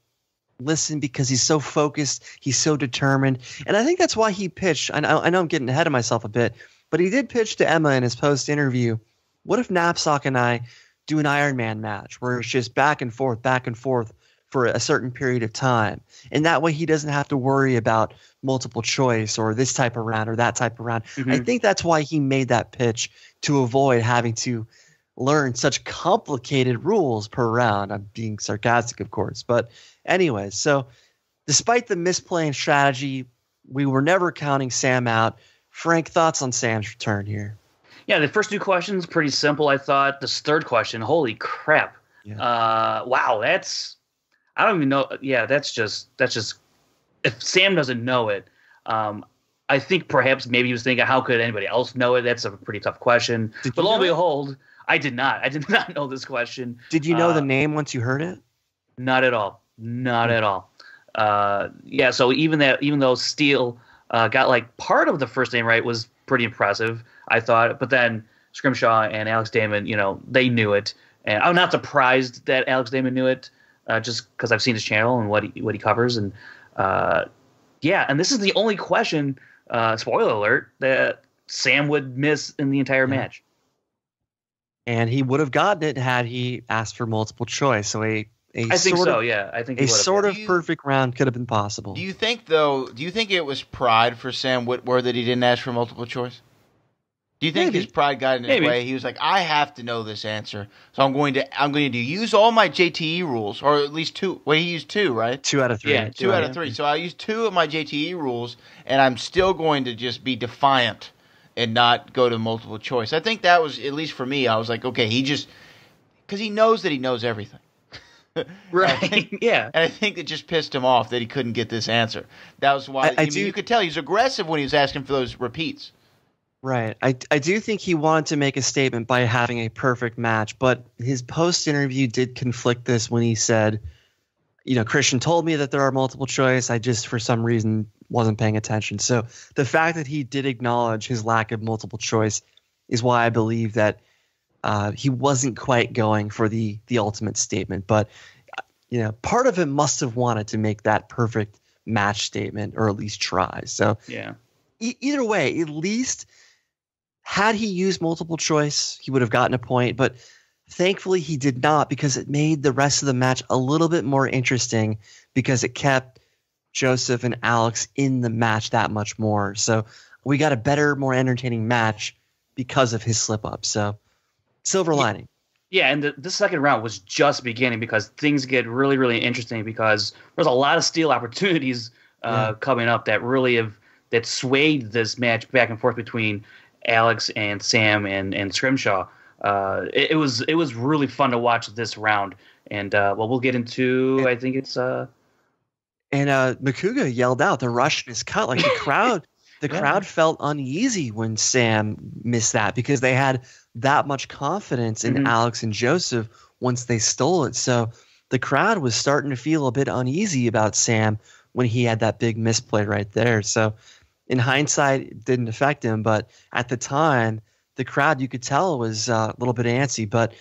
listen because he's so focused. He's so determined. And I think that's why he pitched. I know I'm getting ahead of myself a bit, but he did pitch to Emma in his post interview, what if Napzok and I do an Iron Man match where it's just back and forth for a certain period of time? And that way he doesn't have to worry about multiple choice or this type of round or that type of round. Mm-hmm. I think that's why he made that pitch, to avoid having to learn such complicated rules per round. I'm being sarcastic, of course. But anyways, so despite the misplaying strategy, we were never counting Sam out. Frank, thoughts on Sam's return here? Yeah, the first 2 questions, pretty simple, I thought. This third question, holy crap. Yeah. Wow, that's – I don't even know. Yeah, that's just – if Sam doesn't know it, I think perhaps maybe he was thinking, how could anybody else know it? That's a pretty tough question. But lo and behold, I did not. I did not know this question. Did you know the name once you heard it? Not at all. Not at all. Yeah, so even though Steele – got like part of the first name right, was pretty impressive, I thought. But then Scrimshaw and Alex Damon, they knew it. And I'm not surprised that Alex Damon knew it, just because I've seen his channel and what he covers. And yeah, and this is the only question, spoiler alert, that Sam would miss in the entire match. And he would have gotten it had he asked for multiple choice. So I think so. Yeah, I think a sort of perfect round could have been possible. Do you think it was pride for Sam Witwer that he didn't ask for multiple choice? Do you think his pride got in his way? He was like, I have to know this answer, so I'm going to use all my JTE rules, or at least 2. Well, he used 2, right? 2 out of 3. Yeah, 2 out of 3. So I used 2 of my JTE rules, and I'm still going to just be defiant and not go to multiple choice. I think that was, at least for me, I was like, okay, because he knows that he knows everything. Right. And I think it just pissed him off that he couldn't get this answer. That was why you could tell he's aggressive when he was asking for those repeats. Right. I do think he wanted to make a statement by having a perfect match, but his post interview did conflict this when he said, Christian told me that there are multiple choice. I just, for some reason, wasn't paying attention. So the fact that he did acknowledge his lack of multiple choice is why I believe that he wasn't quite going for the ultimate statement. But, part of him must have wanted to make that perfect match statement, or at least try. So yeah. Either way, at least had he used multiple choice, he would have gotten a point. But thankfully he did not, because it made the rest of the match a little bit more interesting, because it kept Joseph and Alex in the match that much more. So we got a better, more entertaining match because of his slip up. So silver lining. Yeah, and the second round was just beginning, because things get really, really interesting, because there's a lot of Steele opportunities coming up that swayed this match back and forth between Alex and Sam and Scrimshaw. It was really fun to watch this round, and we'll get into. I think it's And Makuga yelled out, "The Russian is cut!" Like the crowd. The crowd felt uneasy when Sam missed that, because they had that much confidence in Alex and Joseph once they stole it. So the crowd was starting to feel a bit uneasy about Sam when he had that big misplay right there. So in hindsight, it didn't affect him, but at the time, the crowd, you could tell, was a little bit antsy. But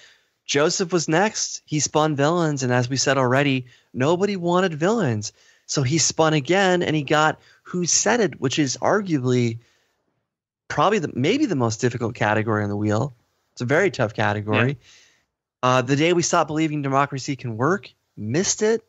Joseph was next. He spun villains, and as we said already, nobody wanted villains. So he spun again, and he got Who Said It, which is arguably probably maybe the most difficult category on the wheel. It's a very tough category. Yeah. The Day We Stop Believing Democracy Can Work, missed it.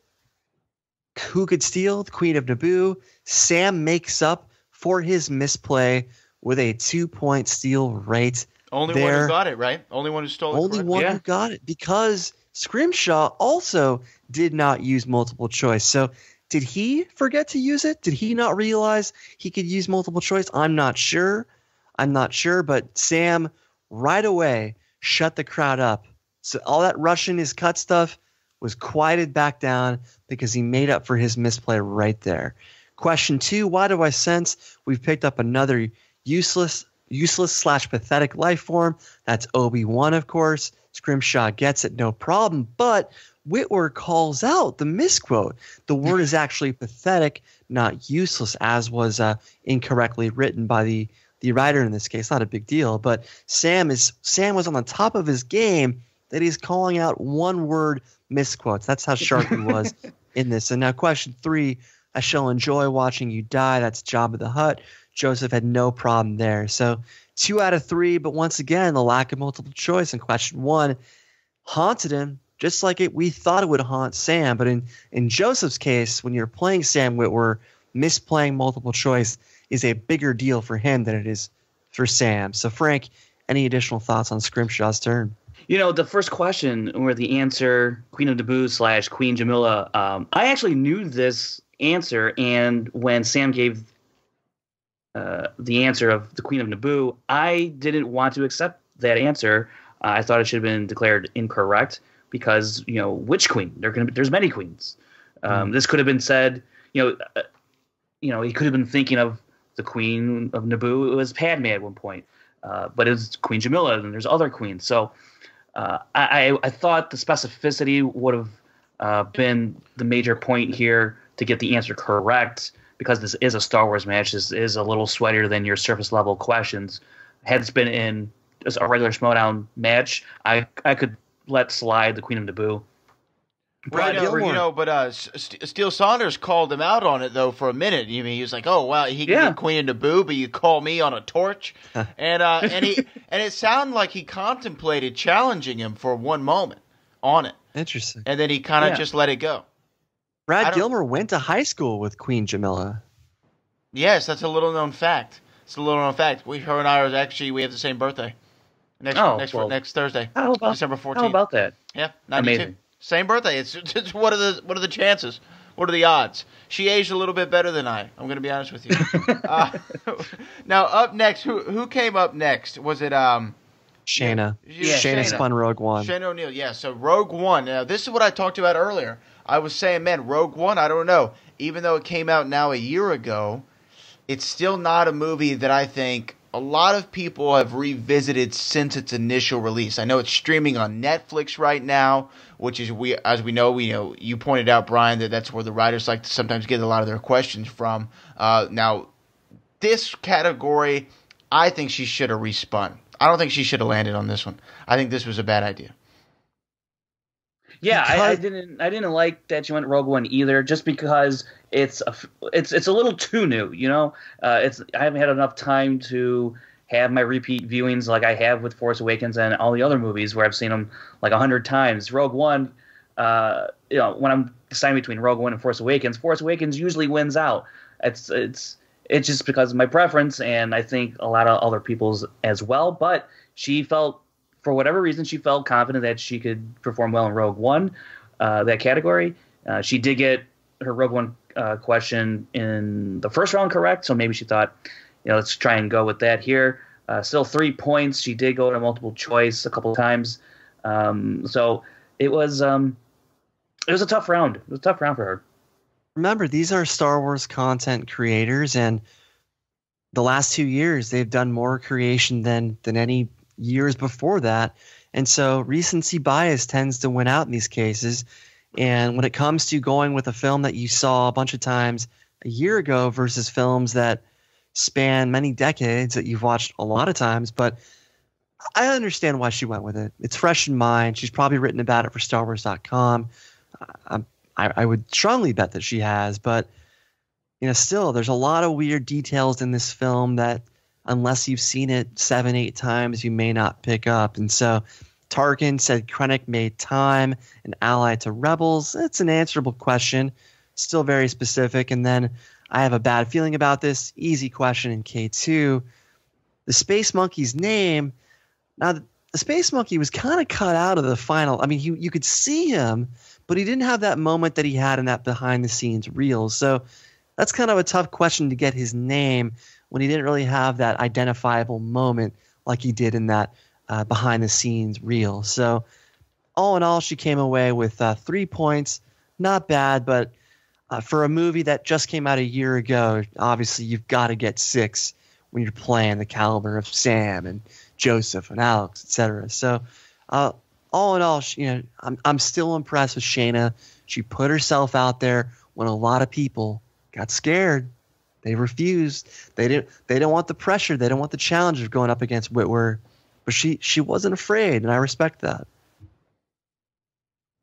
Who Could Steal? The Queen of Naboo. Sam makes up for his misplay with a 2-point steal right Only there. one who got it, right? Only one who stole it. Only one who got it, because Scrimshaw also did not use multiple choice. So did he forget to use it? Did he not realize he could use multiple choice? I'm not sure. But Sam right away shut the crowd up. So all that Russian is cut stuff was quieted back down, because he made up for his misplay right there. Question 2, why do I sense we've picked up another useless / pathetic life form? That's Obi-Wan, of course. Scrimshaw gets it, no problem. But Witwer calls out the misquote. The word is actually pathetic, not useless, as was incorrectly written by the writer in this case. Not a big deal. But Sam was on the top of his game that he's calling out one-word misquotes. That's how sharp he was in this. And now question 3, I shall enjoy watching you die. That's Jabba the Hutt. Joseph had no problem there. So 2 out of 3, but once again, the lack of multiple choice in question 1 haunted him, just like we thought it would haunt Sam. But in Joseph's case, when you're playing Sam Witwer, misplaying multiple choice is a bigger deal for him than it is for Sam. So Frank, any additional thoughts on Scrimshaw's turn? The first question, where the answer, Queen of Naboo / Queen Jamila, I actually knew this answer, and when Sam gave the answer of the Queen of Naboo, I didn't want to accept that answer. I thought it should have been declared incorrect, because which queen? There's many queens. This could have been said. He could have been thinking of the Queen of Naboo. It was Padme at one point, but it was Queen Jamila, and there's other queens. So I thought the specificity would have been the major point here to get the answer correct, because this is a Star Wars match. This is a little sweatier than your surface level questions. Had this been in just a regular Schmoedown match, I could let slide the Queen of Naboo. Right, but Steele Saunders called him out on it, though, for a minute. I mean, he was like, "Oh, wow, he can get Queen of Naboo, but you call me on a torch," and it sounded like he contemplated challenging him for one moment on it. Interesting. And then he kind of just let it go. Brad Gilmore went to high school with Queen Jamila. Yes, that's a little known fact. Her and I we have the same birthday. Next Thursday, December 14th. How about that? Yeah, 92. Amazing. Same birthday. It's what are the chances? What are the odds? She aged a little bit better than I. I'm going to be honest with you. Now up next, who came up next? Was it Shana? Shana spun Rogue One. Shana O'Neill. Yeah. So Rogue One. Now this is what I talked about earlier. I was saying, man, Rogue One. I don't know. Even though it came out now a year ago, it's still not a movie that I think a lot of people have revisited since its initial release. I know it's streaming on Netflix right now, which is as we know, you pointed out, Bryan, that's where the writers like to sometimes get a lot of their questions from. Now, this category, I think she should have respun. I don't think she should have landed on this one. I think this was a bad idea. Yeah, I didn't like that she went Rogue One either, just because it's a little too new, I haven't had enough time to have my repeat viewings like I have with Force Awakens and all the other movies where I've seen them like 100 times. Rogue One, when I'm deciding between Rogue One and Force Awakens usually wins out. It's just because of my preference, and I think a lot of other people's as well. But she felt, for whatever reason, she felt confident that she could perform well in Rogue One, that category. She did get her Rogue One question in the first round correct, so maybe she thought, let's try and go with that here. Still 3 points. She did go to multiple choice a couple of times. So it was a tough round. It was a tough round for her. Remember, these are Star Wars content creators, and the last 2 years they've done more creation than any years before that. And so recency bias tends to win out in these cases. And when it comes to going with a film that you saw a bunch of times a year ago versus films that span many decades that you've watched a lot of times, but I understand why she went with it. It's fresh in mind. She's probably written about it for StarWars.com. I would strongly bet that she has, but still, there's a lot of weird details in this film that, unless you've seen it 7-8 times, you may not pick up. And so Tarkin said Krennic made time an ally to rebels. It's an answerable question, still very specific. And then I have a bad feeling about this. Easy question in K2. The Space Monkey's name. Now, the Space Monkey was kind of cut out of the final. I mean, you could see him, but he didn't have that moment that he had in that behind-the-scenes reel. So that's kind of a tough question to get his name when he didn't really have that identifiable moment like he did in that behind-the-scenes reel. So all in all, she came away with 3 points. Not bad, but for a movie that just came out a year ago, obviously you've got to get 6 when you're playing the caliber of Sam and Joseph and Alex, etc. So all in all, I'm still impressed with Shana. She put herself out there when a lot of people got scared. They refused. They didn't want the pressure. They don't want the challenge of going up against Witwer. But she wasn't afraid, and I respect that.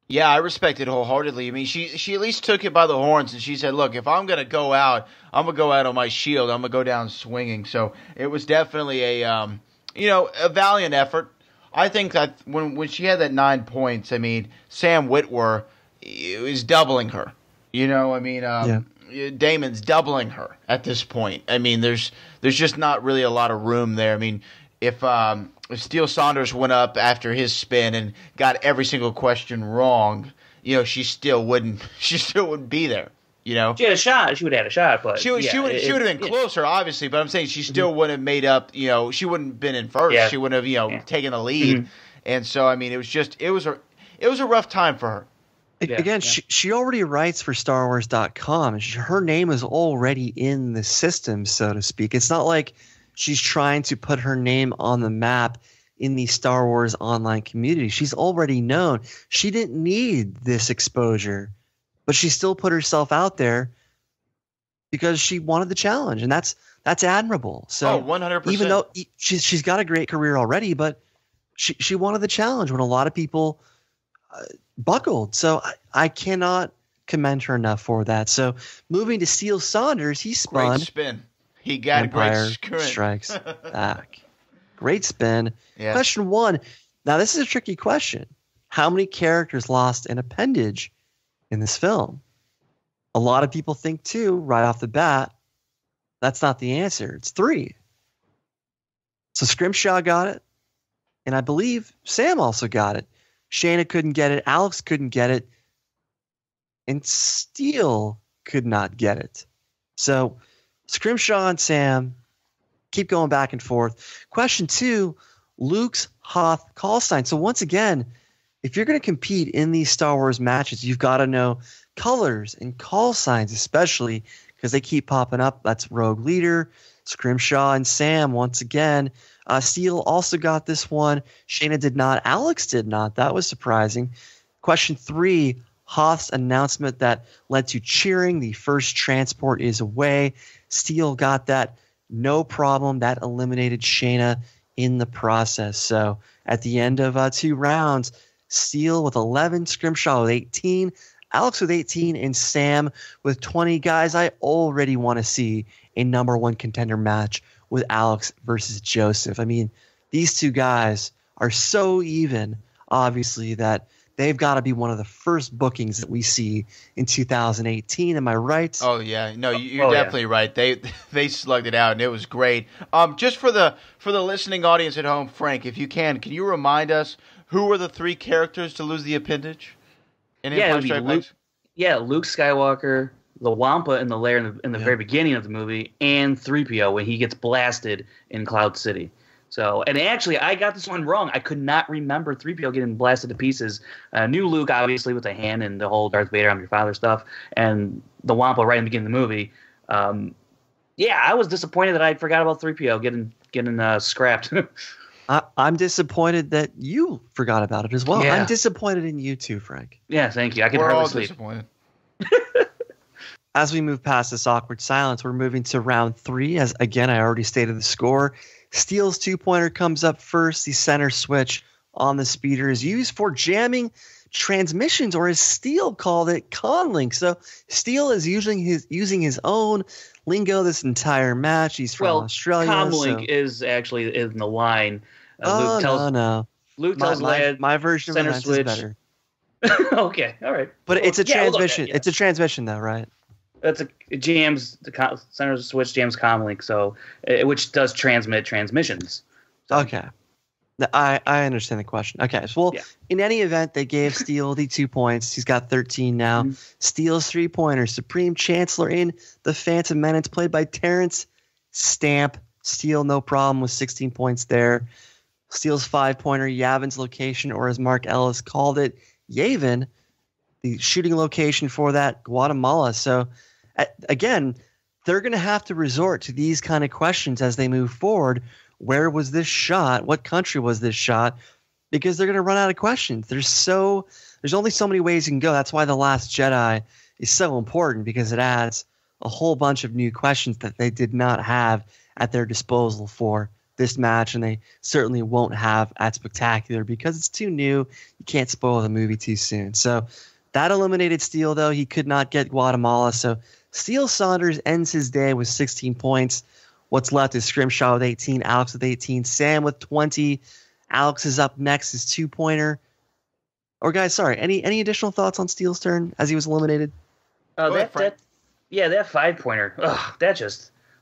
Yeah, I respect it wholeheartedly. I mean, she at least took it by the horns, and she said, look, if I'm going to go out, I'm going to go out on my shield. I'm going to go down swinging. So it was definitely a valiant effort. I think that when she had that 9 points, I mean, Sam Witwer is doubling her. Yeah. Damon's doubling her at this point. I mean, there's just not really a lot of room there. I mean, if Steele Saunders went up after his spin and got every single question wrong, she still wouldn't be there. She had a shot. She would have had a shot, but she would have been closer, obviously. But I'm saying she still wouldn't have made up. She wouldn't have been in first. Yeah. She wouldn't have taken the lead. Mm-hmm. And so I mean, it was a rough time for her. Again, she already writes for StarWars.com. Her name is already in the system, so to speak. It's not like she's trying to put her name on the map in the Star Wars online community. She's already known. She didn't need this exposure, but she still put herself out there because she wanted the challenge, and that's admirable. So 100%. Even though she's got a great career already, but she wanted the challenge when a lot of people buckled. So I cannot commend her enough for that. So moving to Steele Saunders, he spun. Great spin. He got Empire a great strikes back. Great spin. Yeah. Question 1. Now this is a tricky question. How many characters lost an appendage in this film? A lot of people think 2 right off the bat. That's not the answer. It's 3. So Scrimshaw got it. And I believe Sam also got it. Shana couldn't get it. Alex couldn't get it. And Steele could not get it. So Scrimshaw and Sam keep going back and forth. Question 2, Luke's Hoth call sign. So once again, if you're going to compete in these Star Wars matches, you've got to know colors and call signs especially, because they keep popping up. That's Rogue Leader, Scrimshaw, and Sam once again. Steele also got this one. Shana did not. Alex did not. That was surprising. Question 3, Hoth's announcement that led to cheering. The first transport is away. Steele got that. No problem. That eliminated Shana in the process. So at the end of 2 rounds, Steele with 11, Scrimshaw with 18, Alex with 18, and Sam with 20. Guys, I already want to see a number 1 contender match with Alex versus Joseph. I mean, these 2 guys are so even, obviously, that they've got to be one of the first bookings that we see in 2018. Am I right? Oh yeah, no, you're definitely right. They slugged it out, and it was great. Just for the listening audience at home, Frank, if you can you remind us who were the 3 characters to lose the appendage? Luke Skywalker, the Wampa in the lair in the very beginning of the movie, and 3PO when he gets blasted in Cloud City. So, and actually, I got this one wrong. I could not remember 3PO getting blasted to pieces. Knew Luke, obviously, with the hand and the whole Darth Vader, I'm your father stuff, and the Wampa right in the beginning of the movie. I was disappointed that I forgot about 3PO getting scrapped. I'm disappointed that you forgot about it as well. Yeah. I'm disappointed in you too, Frank. Yeah, thank you. I can We're hardly all sleep. disappointed. As we move past this awkward silence, we're moving to round 3. As again, I already stated the score. Steele's 2-pointer comes up first. The center switch on the speeder is used for jamming transmissions, or as Steele called it, conlink. So Steele is using his own lingo this entire match. He's from Australia. Comlink is actually in the line. Luke tells my version center of switch is better. Okay, all right. But it's a transmission. It's a transmission, though, right? That's it jams the center switch jams comlink, so which does transmit transmissions. So. Okay, I understand the question. Okay, so in any event, they gave Steele the 2 points. He's got 13 now. Mm-hmm. Steele's 3-pointer, Supreme Chancellor in The Phantom Menace, played by Terrence Stamp. Steele, no problem with 16 points there. Steele's 5-pointer, Yavin's location, or as Mark Ellis called it, Yavin, the shooting location for that, Guatemala. So again, they're going to have to resort to these kind of questions as they move forward. Where was this shot? What country was this shot? Because they're going to run out of questions. There's only so many ways you can go. That's why The Last Jedi is so important, because it adds a whole bunch of new questions that they did not have at their disposal for this match, and they certainly won't have at Spectacular because it's too new. You can't spoil the movie too soon. So that eliminated Steele, though. He could not get Guatemala. So Steele Saunders ends his day with 16 points. What's left is Scrimshaw with 18, Alex with 18, Sam with 20. Alex is up next, his 2-pointer. Or guys, sorry, any additional thoughts on Steele's turn as he was eliminated? That 5-pointer.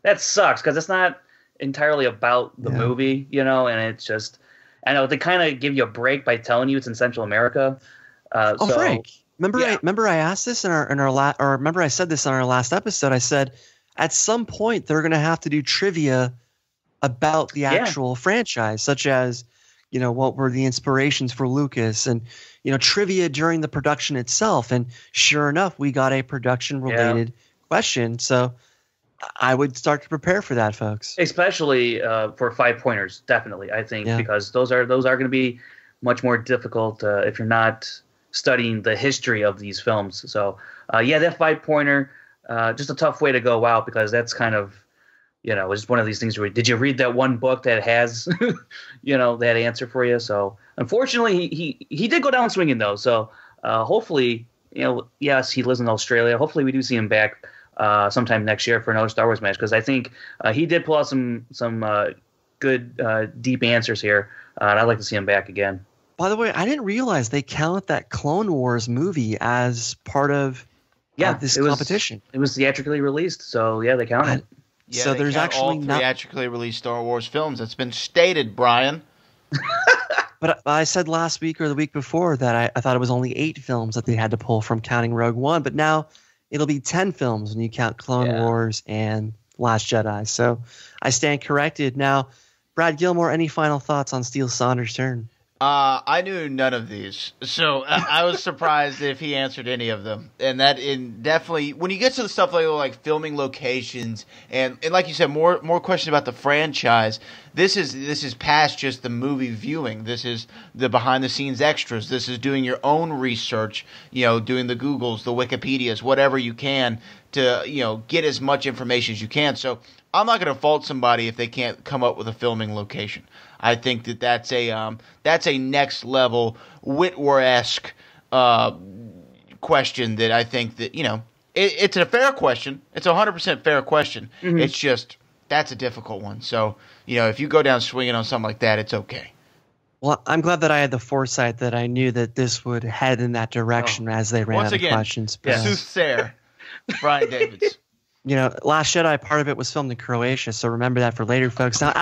That sucks because it's not entirely about the movie, and it's just, I know they kind of give you a break by telling you it's in Central America. Frank, remember I asked this remember I said this in our last episode. I said at some point they're going to have to do trivia about the actual franchise, such as, what were the inspirations for Lucas, and trivia during the production itself. And sure enough, we got a production related question. So I would start to prepare for that, folks. Especially for 5-pointers, definitely. I think because those are going to be much more difficult if you're not studying the history of these films. So that 5-pointer, just a tough way to go out, because that's kind of, it's one of these things where, did you read that one book that has, that answer for you? So unfortunately, he did go down swinging though. So hopefully, yes, he lives in Australia. Hopefully we do see him back sometime next year for another Star Wars match, because I think he did pull out some good deep answers here, and I'd like to see him back again. By the way, I didn't realize they count that Clone Wars movie as part of this competition. It was theatrically released, so they count it. Yeah, so there's actually all theatrically released Star Wars films. That's been stated, Bryan. But I said last week or the week before that I thought it was only 8 films that they had to pull from counting Rogue One, but now it'll be 10 films when you count Clone Wars and Last Jedi. So I stand corrected. Now, Brad Gilmore, any final thoughts on Steele Saunders' turn? I knew none of these, so I was surprised if he answered any of them. And definitely when you get to the stuff like filming locations and like you said, more questions about the franchise. This is past just the movie viewing. This is the behind the scenes extras. This is doing your own research. Doing the Googles, the Wikipedias, whatever you can to get as much information as you can. So I'm not going to fault somebody if they can't come up with a filming location. I think that's a next level Witwer-esque question that I think that it's a fair question. It's a 100% fair question. Mm-hmm. It's just that's a difficult one. So if you go down swinging on something like that, it's okay. Well, I'm glad that I had the foresight that I knew that this would head in that direction as they ran out of questions. Once again, soothsayer, Brian Davids. Last Jedi, part of it was filmed in Croatia, so remember that for later, folks. Now,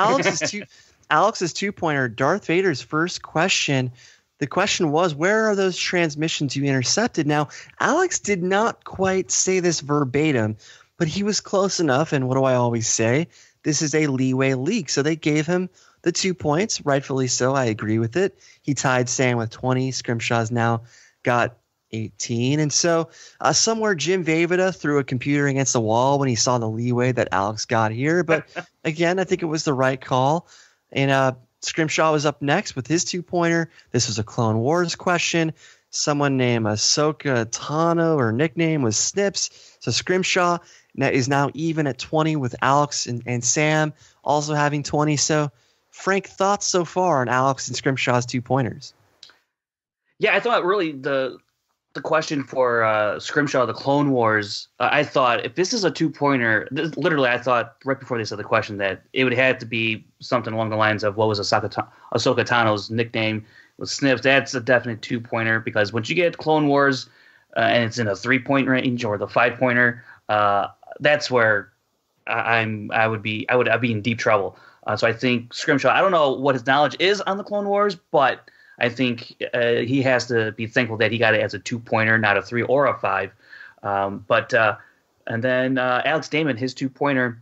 Alex's two-pointer, Darth Vader's first question. The question was, where are those transmissions you intercepted? Now, Alex did not quite say this verbatim, but he was close enough. And what do I always say? This is a leeway leak. So they gave him the 2 points, rightfully so. I agree with it. He tied Sam with 20. Scrimshaw's now got 18. And so somewhere Jim Vavida threw a computer against the wall when he saw the leeway that Alex got here. But again, I think it was the right call. And Scrimshaw was up next with his 2-pointer. This was a Clone Wars question. Someone named Ahsoka Tano, or nickname was Snips. So Scrimshaw is now even at 20 with Alex and Sam also having 20. So Frank, thoughts so far on Alex and Scrimshaw's 2-pointers? Yeah, I thought really the question for Scrimshaw, the Clone Wars, I thought if this is a 2-pointer, literally I thought right before they said the question that it would have to be something along the lines of what was Ahsoka Tano's nickname was Snips. That's a definite 2-pointer because once you get Clone Wars and it's in a 3-point range or the 5-pointer, that's where I'd be in deep trouble. So I think Scrimshaw, I don't know what his knowledge is on the Clone Wars, but I think he has to be thankful that he got it as a 2-pointer, not a 3 or a 5. And then Alex Damon, his 2-pointer,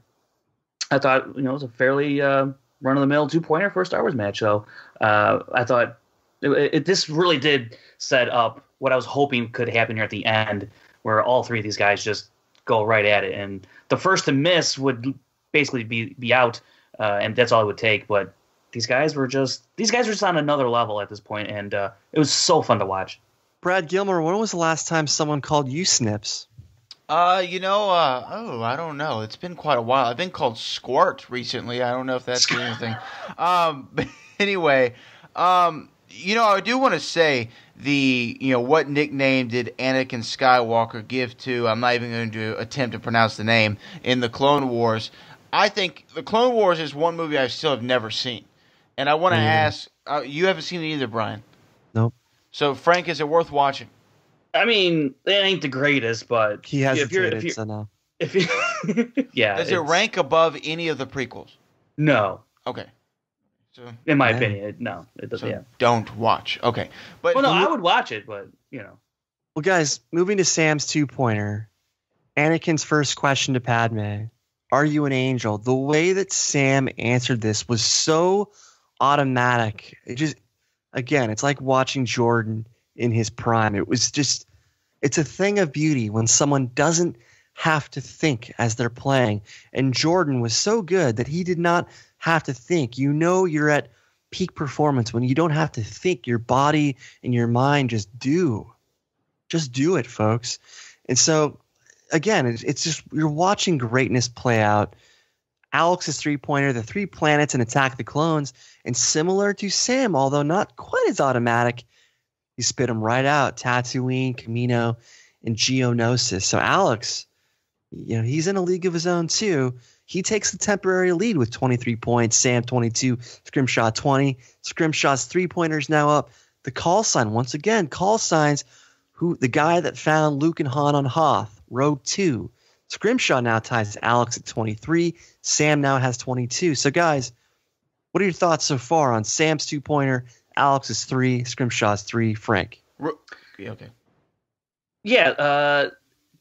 I thought it was a fairly run-of-the-mill 2-pointer for a Star Wars match. So I thought this really did set up what I was hoping could happen here at the end, where all three of these guys just go right at it, and the first to miss would basically be out, and that's all it would take. But these guys were just on another level at this point, and it was so fun to watch. Brad Gilmore, when was the last time someone called you Snips? I don't know. It's been quite a while. I've been called Squirt recently. I don't know if that's anything. But anyway, I do want to say what nickname did Anakin Skywalker give to, I'm not even going to attempt to pronounce the name, in the Clone Wars. I think the Clone Wars is one movie I still have never seen. And I want to ask, you haven't seen it either, Brian? Nope. So, Frank, is it worth watching? I mean, it ain't the greatest, but he hesitated, so no. Yeah. Does it rank above any of the prequels? No. Okay. So, in my opinion, no. It doesn't. So don't watch. Okay. But I would watch it, but Well, guys, moving to Sam's 2-pointer, Anakin's first question to Padme, are you an angel? The way that Sam answered this was so automatic. It just, again, it's like watching Jordan in his prime. It was just, it's a thing of beauty when someone doesn't have to think as they're playing. And Jordan was so good that he did not have to think. You're at peak performance when you don't have to think. Your body and your mind just do it, folks. And so again, it's just, you're watching greatness play out. Alex's 3-pointer, the 3 planets and Attack the Clones, and similar to Sam, although not quite as automatic, he spit them right out. Tatooine, Camino, and Geonosis. So Alex, he's in a league of his own too. He takes the temporary lead with 23 points. Sam 22, Scrimshaw 20. Scrimshaw's 3-pointers now up. The call sign, once again, call signs. The guy that found Luke and Han on Hoth, Rogue 2. Scrimshaw now ties Alex at 23. Sam now has 22. So guys, what are your thoughts so far on Sam's 2-pointer, Alex's 3, Scrimshaw's 3, Frank? Okay. Yeah,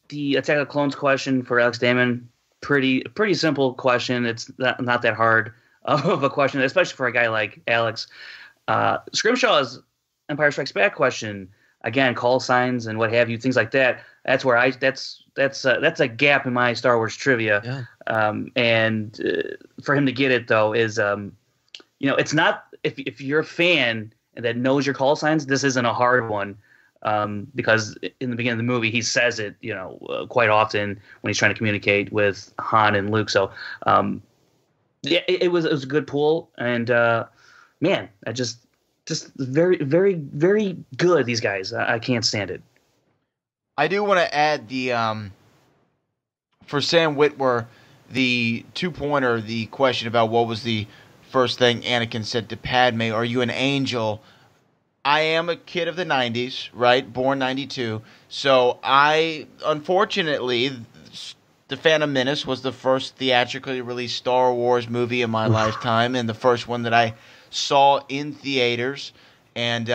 the Attack of the Clones question for Alex Damon, pretty simple question. It's not that hard of a question, especially for a guy like Alex. Scrimshaw's Empire Strikes Back question, again, call signs and what have you, things like that. That's where that's a gap in my Star Wars trivia. Yeah. And for him to get it though is, it's not if you're a fan that knows your call signs, this isn't a hard one. Because in the beginning of the movie, he says it, quite often when he's trying to communicate with Han and Luke. So, it was a good pull, and man, I just very, very, very good. These guys, I can't stand it. I do want to add for Sam Witwer, the 2-pointer, the question about what was the first thing Anakin said to Padme, "Are you an angel?" I am a kid of the 90s, right? Born 92. So unfortunately, The Phantom Menace was the first theatrically released Star Wars movie in my lifetime, and the first one that I saw in theaters. And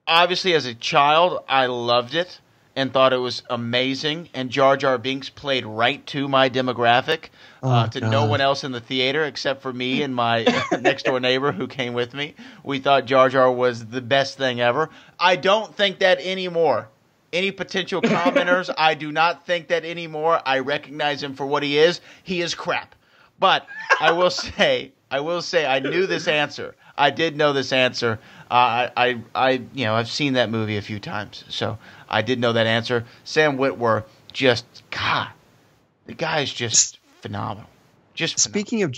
obviously, as a child, I loved it and thought it was amazing. And Jar Jar Binks played right to my demographic, no one else in the theater except for me and my next-door neighbor who came with me. We thought Jar Jar was the best thing ever. I don't think that anymore. Any potential commenters, I do not think that anymore. I recognize him for what he is. He is crap. But I will say I knew this answer. I did know this answer. I've seen that movie a few times, so I did know that answer. Sam Witwer, the guy is just phenomenal. Speaking of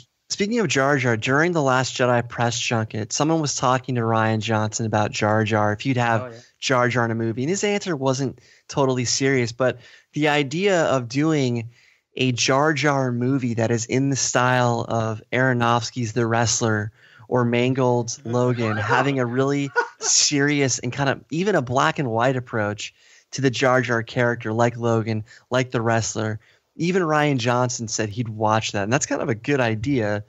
Jar Jar, during the Last Jedi press junket, someone was talking to Rian Johnson about Jar Jar, if you'd have Jar Jar in a movie, and his answer wasn't totally serious, but the idea of doing a Jar Jar movie that is in the style of Aronofsky's The Wrestler or Mangold's Logan, having a really serious and kind of even a black and white approach to the Jar Jar character, like Logan, like The Wrestler. Even Rian Johnson said he'd watch that. And that's kind of a good idea,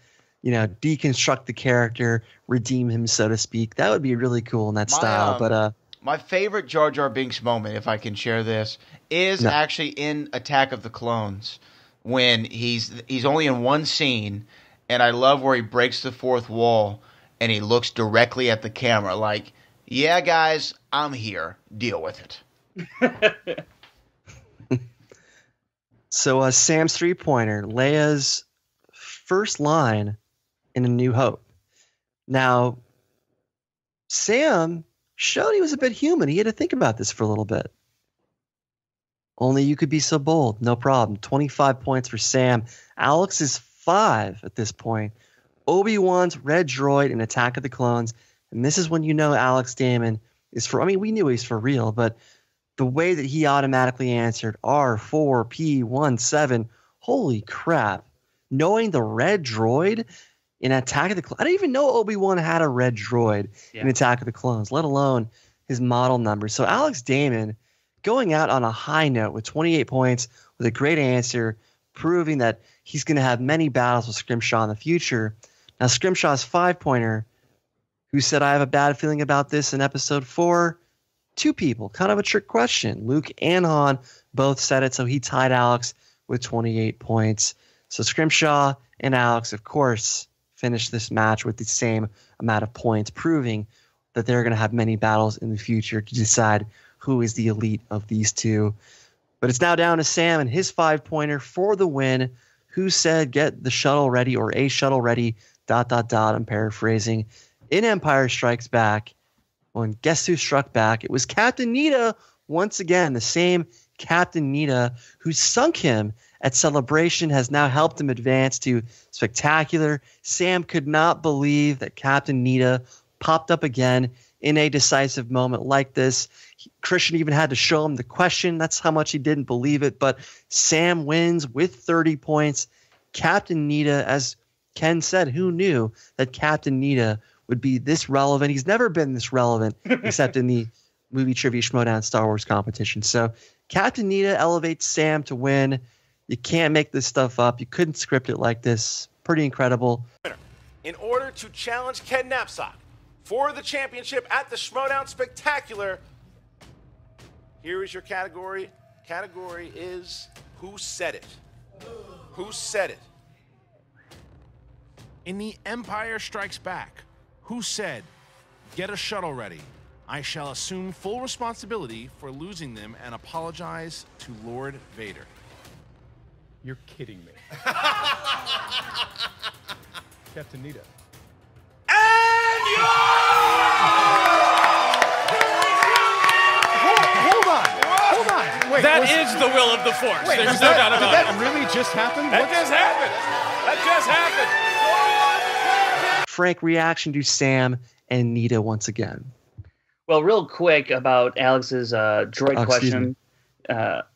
deconstruct the character, redeem him, so to speak. That would be really cool in that style. But my favorite Jar Jar Binks moment, if I can share this, is actually in Attack of the Clones when he's only in one scene, and I love where he breaks the fourth wall and he looks directly at the camera like, "Yeah, guys, I'm here. Deal with it." So Sam's 3-pointer, Leia's first line in A New Hope. Now, Sam showed he was a bit human. He had to think about this for a little bit. Only you could be so bold. No problem. 25 points for Sam. Alex is 5 at this point. Obi-Wan's red droid in Attack of the Clones. And this is when you know Alex Damon is we knew he's for real, but the way that he automatically answered R4P17, holy crap. Knowing the red droid in Attack of the Clones. I didn't even know Obi-Wan had a red droid in Attack of the Clones, let alone his model number. So Alex Damon going out on a high note with 28 points with a great answer, proving that he's going to have many battles with Scrimshaw in the future. Now, Scrimshaw's 5-pointer, who said, "I have a bad feeling about this" in episode 4, 2 people, kind of a trick question. Luke and Han both said it, so he tied Alex with 28 points. So Scrimshaw and Alex, of course, finished this match with the same amount of points, proving that they're going to have many battles in the future to decide who is the elite of these two. But it's now down to Sam and his 5-pointer for the win. Who said, "Get the shuttle ready," or "a shuttle ready," ... I'm paraphrasing. In Empire Strikes Back, well, guess who struck back? It was Captain Nita once again. The same Captain Nita who sunk him at Celebration has now helped him advance to Spectacular. Sam could not believe that Captain Nita popped up again in a decisive moment like this. Christian even had to show him the question. That's how much he didn't believe it. But Sam wins with 30 points. Captain Nita, as Ken said, who knew that Captain Nita would be this relevant? He's never been this relevant except in the Movie Trivia Schmoedown Star Wars competition. So Captain Nita elevates Sam to win. You can't make this stuff up. You couldn't script it like this. Pretty incredible. In order to challenge Ken Napzok for the championship at the Schmoedown Spectacular, here is your category. Category is Who Said It? Who said it? In The Empire Strikes Back, who said, Get a shuttle ready. I shall assume full responsibility for losing them and apologize to Lord Vader. You're kidding me. Captain Nita. Hold on. Wait, that is the will of the Force. Wait, There's no doubt about it. Did that really just happen? That just happened. That just happened. Frank, reaction to Sam and Nita once again. Well, real quick about Alex's droid question. Me.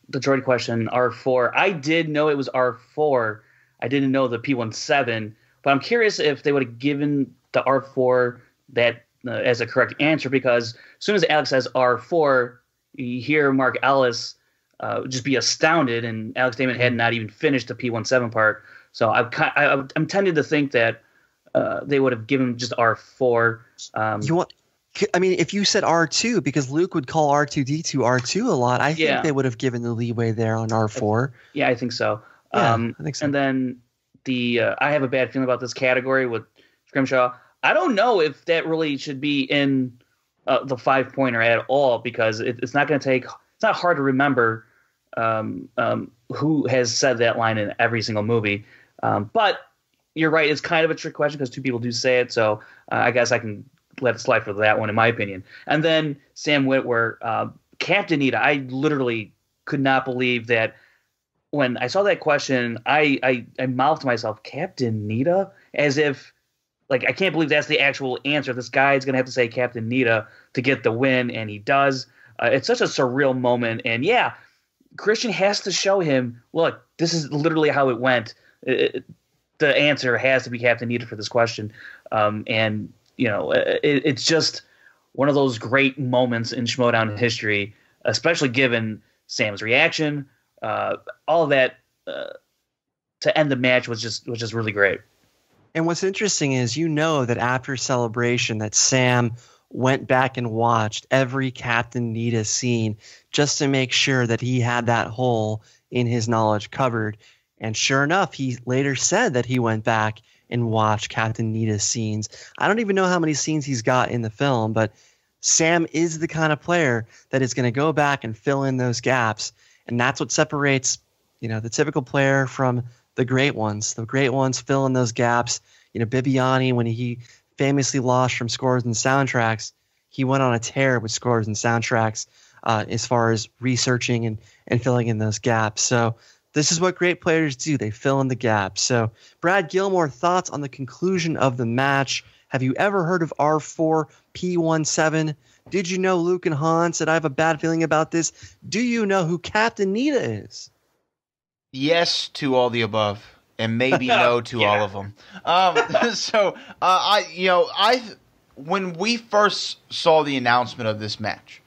The droid question, R4. I did know it was R4. I didn't know the P17. But I'm curious if they would have given the R4 that as a correct answer, because as soon as Alex says R4, you hear Mark Ellis just be astounded, and Alex Damon had not even finished the P17 part. So I'm tempted to think that they would have given just R4. If you said R2, because Luke would call R2D2 R2 a lot, I think they would have given the leeway there on R4. Yeah, I think so. I think so. And then I have a bad feeling about this category with Scrimshaw. I don't know if that really should be in the 5-pointer at all, because it's not going to take. It's not hard to remember who has said that line in every single movie. But you're right; it's kind of a trick question because two people do say it. So I guess I can let it slide for that one, in my opinion. And then Sam Witwer, Captain Nita. I literally could not believe that when I saw that question. I mouthed to myself, Captain Nita, as if. Like, I can't believe that's the actual answer. This guy is going to have to say Captain Nita to get the win, and he does. It's such a surreal moment. And, yeah, Christian has to show him, look, this is literally how it went. The answer has to be Captain Nita for this question. It's just one of those great moments in Schmoedown history, especially given Sam's reaction. All that to end the match was just really great. And what's interesting is, that after Celebration that Sam went back and watched every Captain Nita scene just to make sure that he had that hole in his knowledge covered. And sure enough, he later said that he went back and watched Captain Nita's scenes. I don't even know how many scenes he's got in the film, but Sam is the kind of player that is going to go back and fill in those gaps. And that's what separates, the typical player from the great ones. The great ones fill in those gaps. Bibiani, when he famously lost from scores and soundtracks, he went on a tear with scores and soundtracks as far as researching and filling in those gaps. So this is what great players do. They fill in the gaps. So Brad Gilmore, thoughts on the conclusion of the match? Have you ever heard of R4 P17? Did you know Luke and Han said, I have a bad feeling about this? Do you know who Captain Nita is? Yes to all the above, and maybe no to all of them. When we first saw the announcement of this match,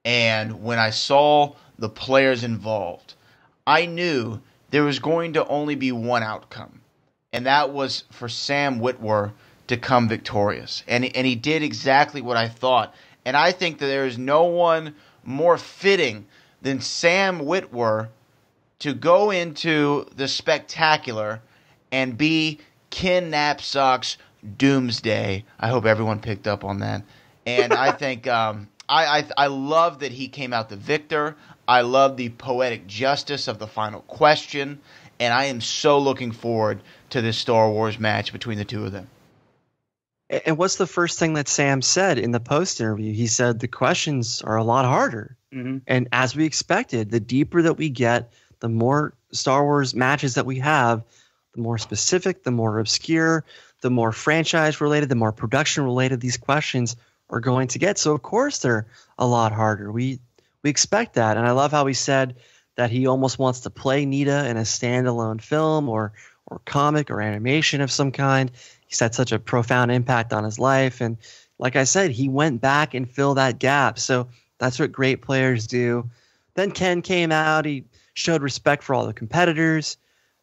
and when I saw the players involved, I knew there was going to only be one outcome, and that was for Sam Witwer to come victorious. And he did exactly what I thought. And I think that there is no one more fitting than Sam Witwer to go into the spectacular and be Ken Napzok's doomsday. I hope everyone picked up on that. And I think I love that he came out the victor. I love the poetic justice of the final question. And I am so looking forward to this Star Wars match between the two of them. And what's the first thing that Sam said in the post interview? He said the questions are a lot harder. Mm-hmm. And as we expected, the deeper that we get, the more Star Wars matches that we have, the more specific, the more obscure, the more franchise related, the more production related these questions are going to get. So of course they're a lot harder. We expect that. And I love how he said that he almost wants to play Nita in a standalone film or comic or animation of some kind. He's had such a profound impact on his life. And like I said, he went back and filled that gap. So that's what great players do. Then Ken came out. He showed respect for all the competitors.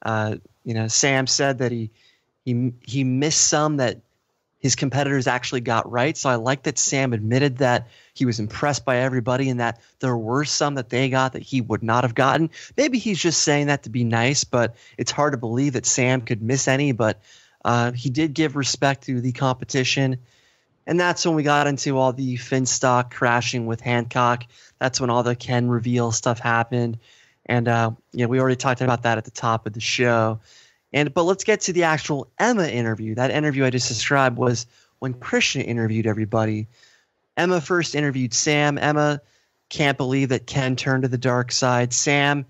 Sam said that he missed some that his competitors actually got right. So I like that Sam admitted that he was impressed by everybody and that there were some that they got that he would not have gotten. Maybe he's just saying that to be nice, but it's hard to believe that Sam could miss any. But he did give respect to the competition. And that's when we got into all the Finstock crashing with Hancock. That's when all the Ken reveal stuff happened. And, we already talked about that at the top of the show. But let's get to the actual Emma interview. That interview I just described was when Christian interviewed everybody. Emma first interviewed Sam. Emma can't believe that Ken turned to the dark side. Sam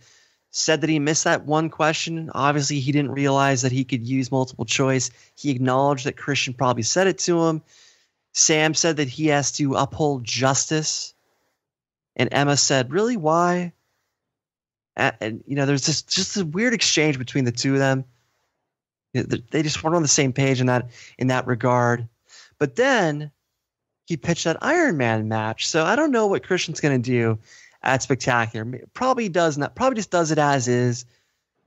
said that he missed that one question. Obviously, he didn't realize that he could use multiple choice. He acknowledged that Christian probably said it to him. Sam said that he has to uphold justice. And Emma said, really, why? And there's just a weird exchange between the two of them. They just weren't on the same page in that regard. But then he pitched that Iron Man match. So I don't know what Christian's going to do at Spectacular. Probably does not. Probably just does it as is.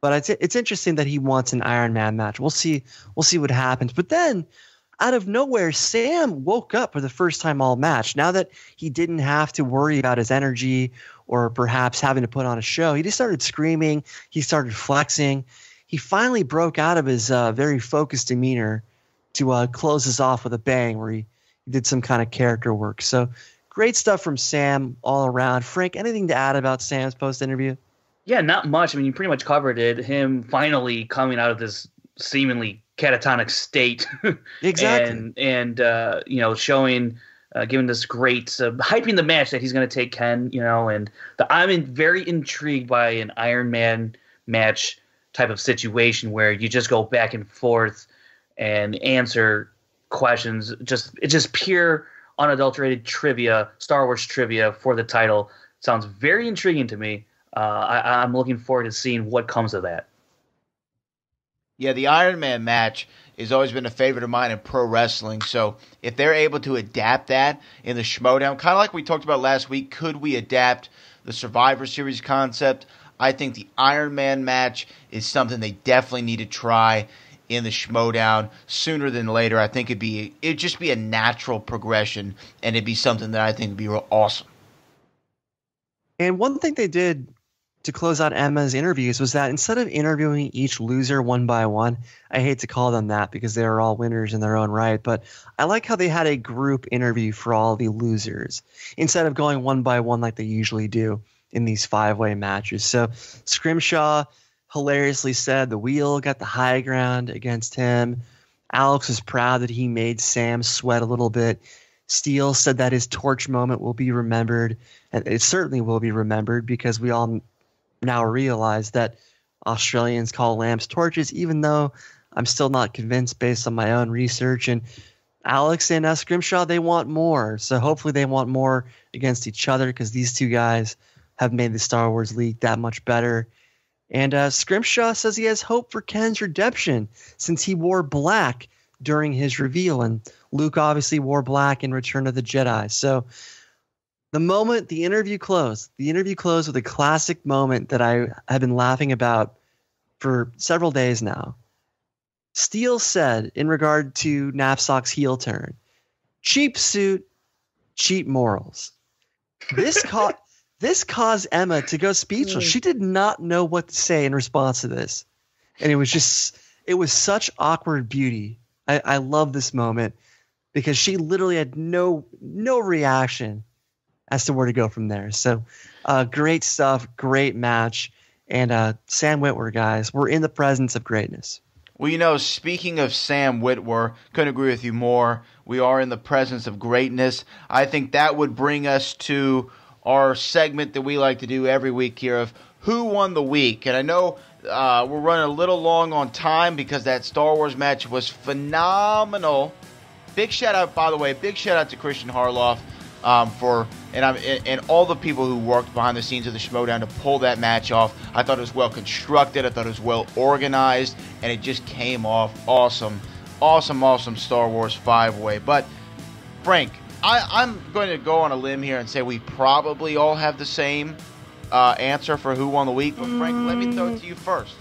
But it's interesting that he wants an Iron Man match. We'll see what happens. But then, out of nowhere, Sam woke up for the first time all match. Now that he didn't have to worry about his energy or perhaps having to put on a show, he just started screaming. He started flexing. He finally broke out of his very focused demeanor to close us off with a bang where he did some kind of character work. So great stuff from Sam all around. Frank, anything to add about Sam's post-interview? Yeah, not much. I mean, you pretty much covered it. Him finally coming out of this seemingly catatonic state. Exactly. and showing, giving this great, hyping the match that he's going to take Ken, and I'm very intrigued by an Iron Man match type of situation where you just go back and forth and answer questions. It's just pure, unadulterated trivia, Star Wars trivia for the title. Sounds very intriguing to me. I'm looking forward to seeing what comes of that. Yeah, the Iron Man match has always been a favorite of mine in pro wrestling. So if they're able to adapt that in the Schmoedown, kind of like we talked about last week, could we adapt the Survivor Series concept? I think the Iron Man match is something they definitely need to try in the Schmoedown sooner than later. I think it'd just be a natural progression, and it'd be something that I think would be real awesome. And one thing they did to close out Emma's interviews was that instead of interviewing each loser one by one, I hate to call them that because they are all winners in their own right, but I like how they had a group interview for all the losers instead of going one by one like they usually do in these 5-way matches. So Scrimshaw hilariously said the wheel got the high ground against him. Alex was proud that he made Sam sweat a little bit. Steele said that his torch moment will be remembered, and it certainly will be remembered because we all now realize that Australians call lamps torches, even though I'm still not convinced based on my own research. And Alex and Scrimshaw, they want more. So hopefully they want more against each other because these two guys have made the Star Wars League that much better. And Scrimshaw says he has hope for Ken's redemption since he wore black during his reveal. And Luke obviously wore black in Return of the Jedi. So the moment the interview closed with a classic moment that I have been laughing about for several days now. Steele said in regard to Napzok's heel turn, cheap suit, cheap morals. This caused Emma to go speechless. She did not know what to say in response to this. And it was such awkward beauty. I love this moment because she literally had no reaction as to where to go from there. So great stuff, great match. And Sam Witwer, guys, we're in the presence of greatness. Well, speaking of Sam Witwer, couldn't agree with you more. We are in the presence of greatness. I think that would bring us to our segment that we like to do every week here of Who Won the Week. And I know we're running a little long on time because that Star Wars match was phenomenal. Big shout out, by the way, to Christian Harloff and all the people who worked behind the scenes of the Schmoedown to pull that match off. I thought it was well constructed. I thought it was well organized, and it just came off awesome. Awesome Star Wars 5-way. But, Frank, I'm going to go on a limb here and say we probably all have the same answer for who won the week. But, Frank, let me throw it to you first.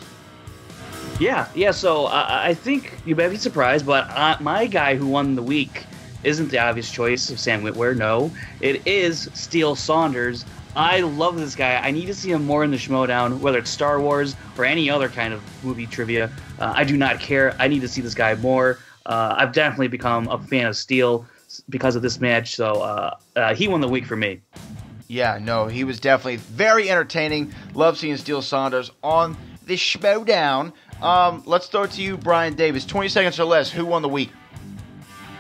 Yeah. So I think you may be surprised, but my guy who won the week isn't the obvious choice of Sam Witwer. No, it is Steele Saunders. I love this guy. I need to see him more in the Schmoedown, whether it's Star Wars or any other kind of movie trivia. I do not care. I need to see this guy more. I've definitely become a fan of Steele because of this match. So he won the week for me. Yeah, no, he was definitely very entertaining. Love seeing Steele Saunders on the Schmoedown. Let's throw it to you, Brian Davis. 20 seconds or less. Who won the week?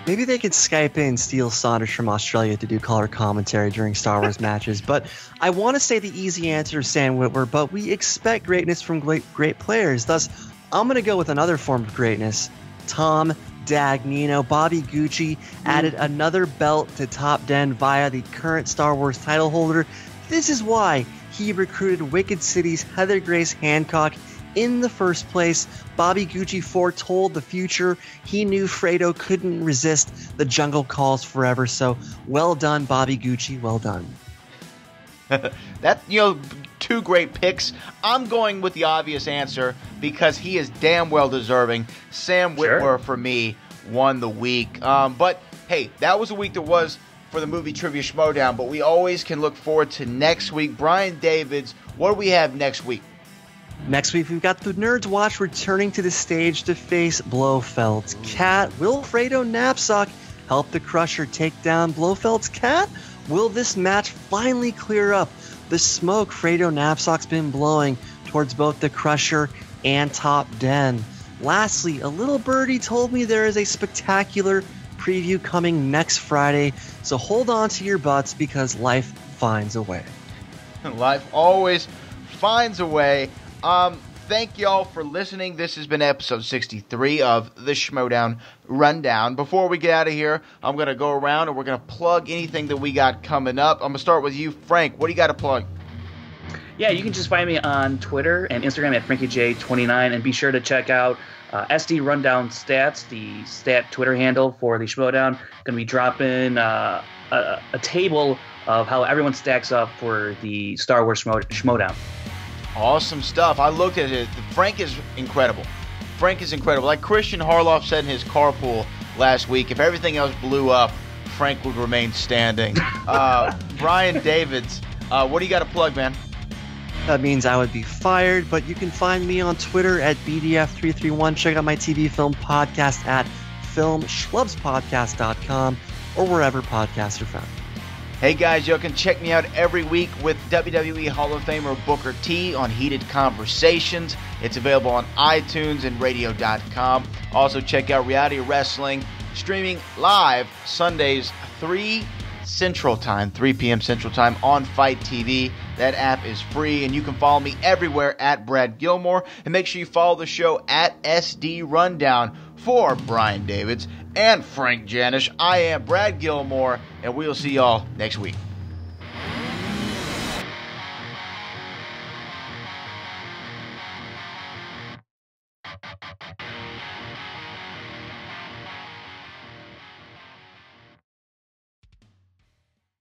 Maybe they could Skype in Steele Saunders from Australia to do color commentary during Star Wars matches. But I want to say the easy answer is Sam Witwer, but we expect greatness from great players. Thus, I'm going to go with another form of greatness. Tom Dagnino. Bobby Gucci added another belt to Top Den via the current Star Wars title holder. This is why he recruited Wicked City's Heather Grace Hancock in the first place. Bobby Gucci foretold the future. He knew Fredo couldn't resist the jungle calls forever. So well done, Bobby Gucci. Well done. Two great picks. I'm going with the obvious answer because he is damn well deserving. Sam Witwer, for me, won the week. But hey, that was a week that was for the Movie Trivia Schmoedown, but we always can look forward to next week. Brian Davids, what do we have next week? Next week, we've got the Nerds Watch returning to the stage to face Blofeld's cat. Will Fredo Napzok help the Crusher take down Blofeld's cat? Will this match finally clear up the smoke Fredo Napzok's been blowing towards both the Crusher and Top Den? Lastly, a little birdie told me there is a spectacular preview coming next Friday, so hold on to your butts because life finds a way. Life always finds a way. Thank y'all for listening. This has been episode 63 of the Schmoedown Rundown. Before we get out of here, I'm going to go around and we're going to plug anything that we got coming up. I'm going to start with you, Frank. What do you got to plug? Yeah, you can just find me on Twitter and Instagram at FrankieJ29, and be sure to check out SD Rundown Stats, the stat Twitter handle for the Schmoedown. Going to be dropping a table of how everyone stacks up for the Star Wars Schmoedown. Awesome stuff. I looked at it. Frank is incredible. Like Christian Harloff said in his carpool last week, if everything else blew up, Frank would remain standing. Brian Davids, what do you got to plug, man? That means I would be fired, but you can find me on Twitter at BDF331. Check out my TV film podcast at filmschlubspodcast.com or wherever podcasts are found. Hey guys, you can check me out every week with WWE Hall of Famer Booker T on Heated Conversations. It's available on iTunes and radio.com. Also check out Reality Wrestling streaming live Sundays 3 p.m. Central Time on Fight TV. That app is free, and you can follow me everywhere at Brad Gilmore. And make sure you follow the show at SD Rundown. For Brian Davids and Frank Janisch, I am Brad Gilmore, and we'll see y'all next week.